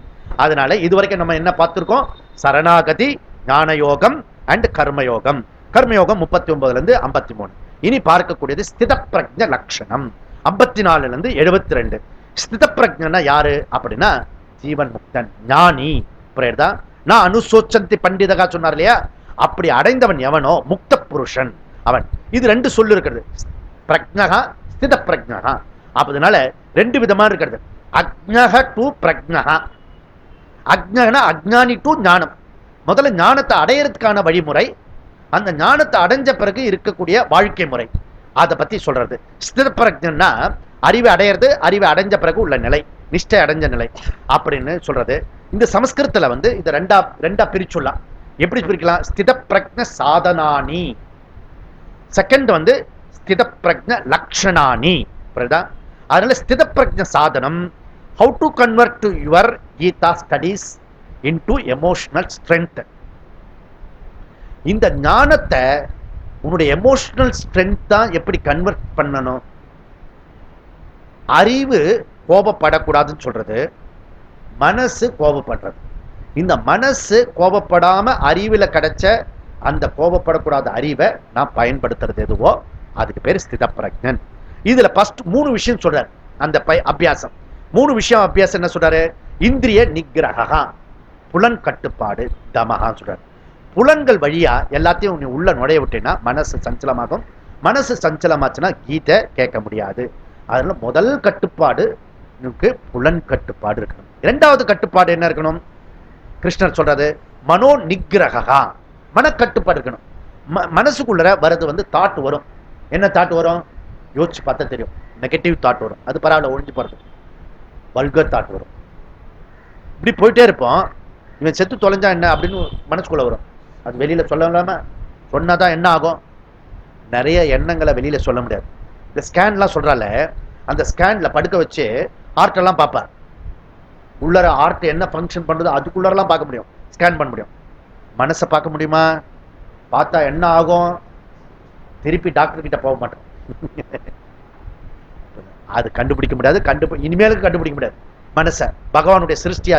அதனால இதுவரைக்கும் நம்ம என்ன பார்த்திருக்கோம்? சரணாகதி, ஞான யோகம் அண்ட் கர்மயோகம். கர்மயோகம் 39 இருந்து 53. இனி பார்க்கக்கூடியது ஸ்தித பிரஜ்ஞ லட்சணம் 54 இருந்து 72. ஸ்தித பிரஜ்ஞனா யாரு அப்படின்னா ஜீவன் முக்தன், ஞானி. புரியுதா? நான் அனுசோச்சந்தி பண்டிதகா சொன்னார் இல்லையா, அப்படி அடைந்தவன் எவனோ முக்த புருஷன் அவன். இது 2 சொல்லு இருக்கிறது, பிரஜ்ஞகா ஸ்தித பிரஜ்ஞகா. அதனால 2 விதமா இருக்கிறது, அக்ஞக டு பிரஜ்ஞகா. அக்ஞகனா அஜ்ஞானி டு ஞானம். முதல்ல ஞானத்தை அடையறதுக்கான வழிமுறை, அந்த ஞானத்தை அடைஞ்ச பிறகு இருக்கக்கூடிய வாழ்க்கை முறை, அதை பத்தி சொல்றது. ஸ்தித பிரஜ்ஞன்னா அறிவை அடையிறது, அறிவை அடைஞ்ச பிறகு உள்ள நிலை, நிஷ்டை அடைஞ்ச நிலை அப்படின்னு சொல்றது. இந்த சமஸ்கிருதத்துல வந்து இதை ரெண்டா பிரிச்சுலாம். எப்படி பிரிக்கலாம்? ஸ்தித பிரக்ஞ சாதனானி, செகண்ட் வந்து ஸ்தித பிரக்ஞ லக்ஷணானி. அதனால ஸ்தித பிரக்ஞ சாதனம், how to convert your Gita studies into emotional strength. இந்த ஞானத்தை உன்னுடைய எமோஷனல் ஸ்ட்ரென்த் தான் எப்படி கன்வெர்ட் பண்ணணும். அறிவு கோபப்படக்கூடாதுன்னு சொல்றது, மனசு கோபப்படுறது. இந்த மனசு கோபப்படாம அறிவுல கிடைச்ச அந்த கோபப்படக்கூடாத அறிவை நான் பயன்படுத்துறது எதுவோ அதுக்கு பேர் ஸ்தித பிரக்ஞன். இதுல ஃபர்ஸ்ட் 3 விஷயம் சொல்றாரு அந்த அபியாசம். 3 விஷயம் அபியாசம் என்ன சொல்றாரு? இந்திரிய நிகிரகா, புலன் கட்டுப்பாடு, தமஹா சொல்றாரு. புலன்கள் வழியா எல்லாத்தையும் நீ உள்ள நுழைய விட்டேன்னா மனசு சஞ்சலமாகும். மனசு சஞ்சலமாச்சுன்னா கீதை கேட்க முடியாது. அதனால முதல் கட்டுப்பாடு புலன் கட்டுப்பாடு இருக்கணும். 2வது கட்டுப்பாடு என்ன இருக்கணும்? கிருஷ்ணர் சொல்றது மனோ நிகிரகா, மனக்கட்டுப்பாடு இருக்கணும். மனசுக்குள்ள வருது வந்து தாட் வரும். என்ன தாட் வரும்? யோசிச்சு பார்த்தா தெரியும். நெகட்டிவ் தாட் வரும், அது பரவாயில்ல ஒழிஞ்சு போறது. வல்கர் தாட் வரும். இப்படி போயிட்டே இருப்போம். இவன் செத்து தொலைஞ்சா என்ன அப்படின்னு மனசுக்குள்ள வரும். அது வெளியில சொல்லாம சொன்னாதான் என்ன ஆகும்? நிறைய எண்ணங்களை வெளியில சொல்ல முடியாது. இந்த ஸ்கேன்லாம் சொல்றால, அந்த ஸ்கேன்ல படுக்க வச்சு ஆர்ட் எல்லாம் பார்ப்பார். உள்ளர ஆர்ட் என்ன ஃபங்க்ஷன் பண்றது அதுக்குள்ளரெல்லாம் பார்க்க முடியும், ஸ்கேன் பண்ண முடியும். மனசை பார்க்க முடியுமா? பார்த்தா என்ன ஆகும்? திருப்பி டாக்டர் கிட்ட போக மாட்டோம். அது கண்டுபிடிக்க முடியாது, இனிமேலுக்கு கண்டுபிடிக்க முடியாது. மனச பகவானுடைய சிருஷ்டி,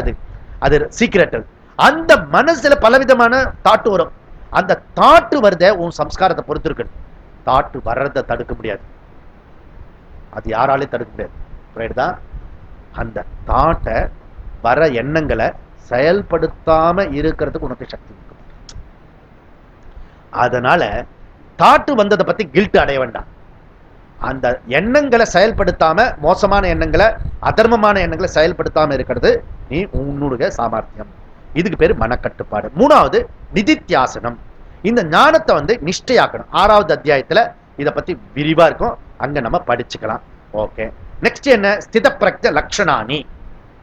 அது சீக்ரெட். அந்த மனசுல பலவிதமான தாட்டு வரும். அந்த தாட்டு வருத உன் சம்ஸ்காரத்தை பொறுத்து இருக்கு. தாட்டு வர்றதை தடுக்க முடியாது, அது யாராலையும் தடுக்க முடியாது. புரியுதுதான்? அந்த தாட்டை வர எண்ணங்களை செயல்படுத்தாம இருக்கிறதுக்கு உனக்கு சக்தி இருக்கு. அதனால தாட்டு வந்ததை பத்தி கில்ட் அடைய வேண்டாம். அந்த எண்ணங்களை செயல்படுத்தாம, மோசமான எண்ணங்களை, அதர்மமான எண்ணங்களை செயல்படுத்தாம இருக்கிறது நீ உன்னுடைய சாமர்த்தியம். இதுக்கு பேரு மனக்கட்டுப்பாடு. 3வது நிதித்தியாசனம். இந்த ஞானத்தை வந்து நிஷ்டையாக்கணும். 6வது அத்தியாயத்துல இதை பத்தி விரிவா இருக்கும், அங்க நம்ம படிச்சுக்கலாம். ஓகே, நெக்ஸ்ட் என்ன? ஸ்தித பிரக்ஞ லக்ஷணானி.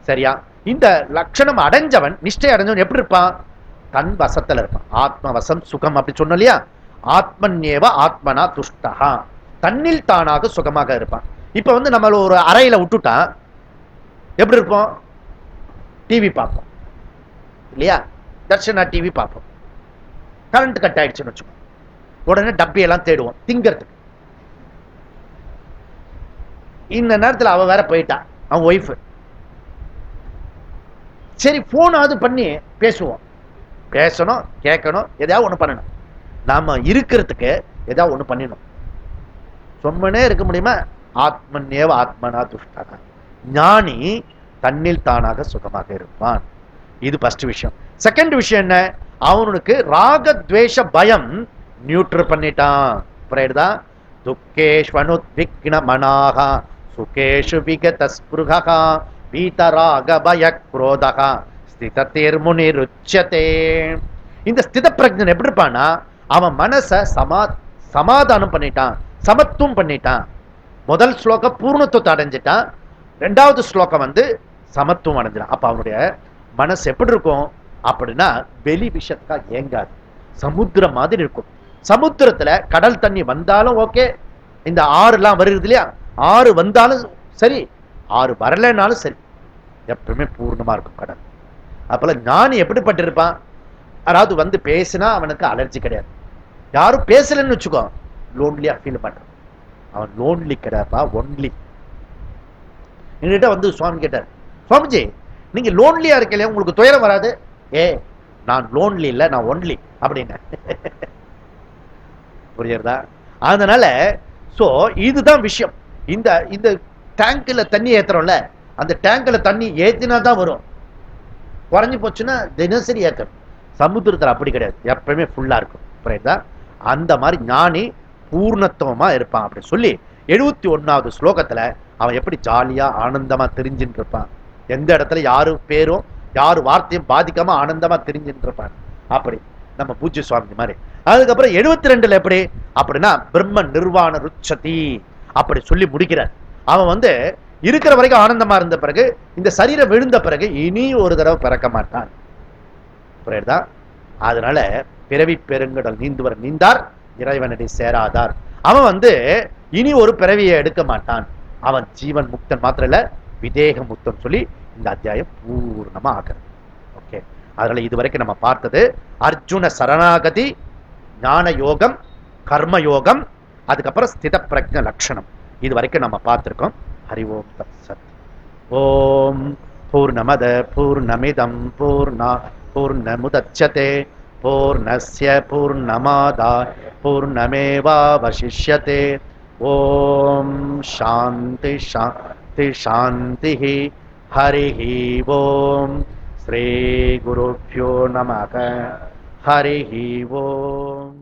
சரியா? இந்த லட்சணம் அடைஞ்சவன், நிஷ்டை அடைஞ்சவன் எப்படி இருப்பான்? தன் வசத்துல இருப்பான். ஆத்ம வசம் சுகம் அப்படி சொன்னோம் இல்லையா? ஆத்மன்யேவ ஆத்மனா துஷ்டஹா, தன்னில் தானாக சுகமாக இருப்பான். இப்ப வந்து நம்மள ஒரு அறையில விட்டுட்டா எப்படி இருப்போம்? டிவி பார்ப்போம் இல்லையா? தர்ஷனா டிவி பார்ப்போம். கரண்ட் கட் ஆயிடுச்சுன்னு வச்சுக்கோ, உடனே டப்பியெல்லாம் தேடுவோம் திங்கிறதுக்கு. இந்த நேரத்தில் அவ வேற போயிட்டா, அவன் ஒய்ஃப். சரி, போனாவது பண்ணி பேசுவோம். பேசணும், கேட்கணும், எதாவது ஒண்ணு பண்ணணும். நாம இருக்கிறதுக்கு ஏதாவது ஒண்ணு பண்ணிடணும். சொம்மனே இருக்க முடியுமா? ஆத்மன்யேவ ஆத்மனா துஷ்டனா. ஞானி தன்னில் தானாக சுகமாக இருப்பான். இது ஃபர்ஸ்ட் விஷயம். செகண்ட் விஷயம் என்ன? அவனுக்கு ராக துவேஷ பயம் நியூட்ரல் பண்ணிட்டான். புரியுதா? துக்கேஷ்வனுத்விக்ன மனாஹா சுகேஷு விகத ஸ்புருஹா பீதராக பய குரோதஹா ஸ்திததிர்முனிருச்யதே. இந்த ஸ்தித பிரக்ஞன் எப்படி இருப்பானா? அவன் மனசை சமாதானம் பண்ணிட்டான், சமத்துவம் பண்ணிட்டான். முதல் ஸ்லோகம் பூர்ணத்துவத்தை அடைஞ்சிட்டான், 2வது ஸ்லோகம் வந்து சமத்துவம் அடைஞ்சிட்டான். அப்ப அவனுடைய மனசு எப்படி இருக்கும் அப்படின்னா, வெளி விஷயத்துக்காக ஏங்காது, சமுத்திரம் மாதிரி இருக்கும். சமுத்திரத்துல கடல் தண்ணி வந்தாலும் ஓகே, இந்த ஆறுலாம் வருது இல்லையா, ஆறு வந்தாலும் சரி, ஆறு வரலனாலும் சரி, எப்பவுமே பூர்ணமா இருக்கும் கடல். அப்பல ஞானி எப்படிப்பட்டிருப்பான்? அதாவது வந்து பேசினா அவனுக்கு அலர்ஜி கிடையாது. யாரும் பேசலன்னு வச்சுக்கோ, லோன்லியா ஃபீல் பண்றான். அவன் லோன்லி கிடையாதுப்பா, ஒன்லி. என்கிட்ட வந்து சுவாமி கேட்டார், சுவாமிஜி நீங்க லோன்லியா இருக்கலையா, உங்களுக்கு துயரம் வராது? நான் லோன்லி இல்ல, நான் ஒன்லி அப்படின்னு. புரியுறதா? அதனால சோ இதுதான் விஷயம். இந்த இந்த டேங்க்ல தண்ணி ஏத்துறோம்ல, அந்த டேங்க்ல தண்ணி ஏத்தினா தான் வரும், குறைஞ்சு போச்சுன்னா தினசரி ஏத்தணும். சமுத்திரத்துல அப்படி கிடையாது, எப்பவுமே ஃபுல்லா இருக்கும். புரியுதா? அந்த மாதிரி ஞானி பூர்ணத்துவமா இருப்பான் அப்படி சொல்லி 71வது ஸ்லோகத்துல அவன் எப்படி ஜாலியா ஆனந்தமா தெரிஞ்சுட்டு இருப்பான். எந்த இடத்துல யாரு பேரும் யாரு வார்த்தையும் பாதிக்காம ஆனந்தமா தெரிஞ்சுட்டு இருப்பான். அப்படி நம்ம பூஜ்ய சுவாமி மாதிரி. அதுக்கப்புறம் 72ல எப்படி அப்படின்னா பிரம்ம நிர்வாண ருச்சதி அப்படி சொல்லி முடிக்கிறார். அவன் வந்து இருக்கிற வரைக்கும் ஆனந்தமா இருந்த பிறகு இந்த சரீரம் விழுந்த பிறகு இனி ஒரு தடவை பிறக்க மாட்டான். புரியுதா? அதனால பிறவி பெருங்கடல் நீந்துவர் நீந்தார் இறைவனடி சேராதார். அவன் வந்து இனி ஒரு பிறவியை எடுக்க மாட்டான். அவன் ஜீவன் முக்தன் மாத்திரம் இல்ல, விதேக முக்தன் சொல்லி இந்த அத்தியாயம் பூர்ணமா ஆக்குறது. ஓகே, அதனால இதுவரைக்கும் நம்ம பார்த்தது அர்ஜுன சரணாகதி, ஞான யோகம், கர்ம யோகம், அதுக்கப்புறம் ஸ்தித பிரஜ்ஞ லட்சணம். இது வரைக்கும் நம்ம பார்த்திருக்கோம். ஹரி ஓம் தத் சத். ஓம் பூர்ணமத பூர்ணமிதம் பூர்ணமுதச்யதே பூர்ணஸ்ய பூர்ணமாதாய பூர்ணமேவாவசிஷ்யதே. ஓம் சாந்தி சாந்தி சாந்தி. ஹரி ஓம். ஸ்ரீ குருப்யோ நமக. ஹரி ஓம்.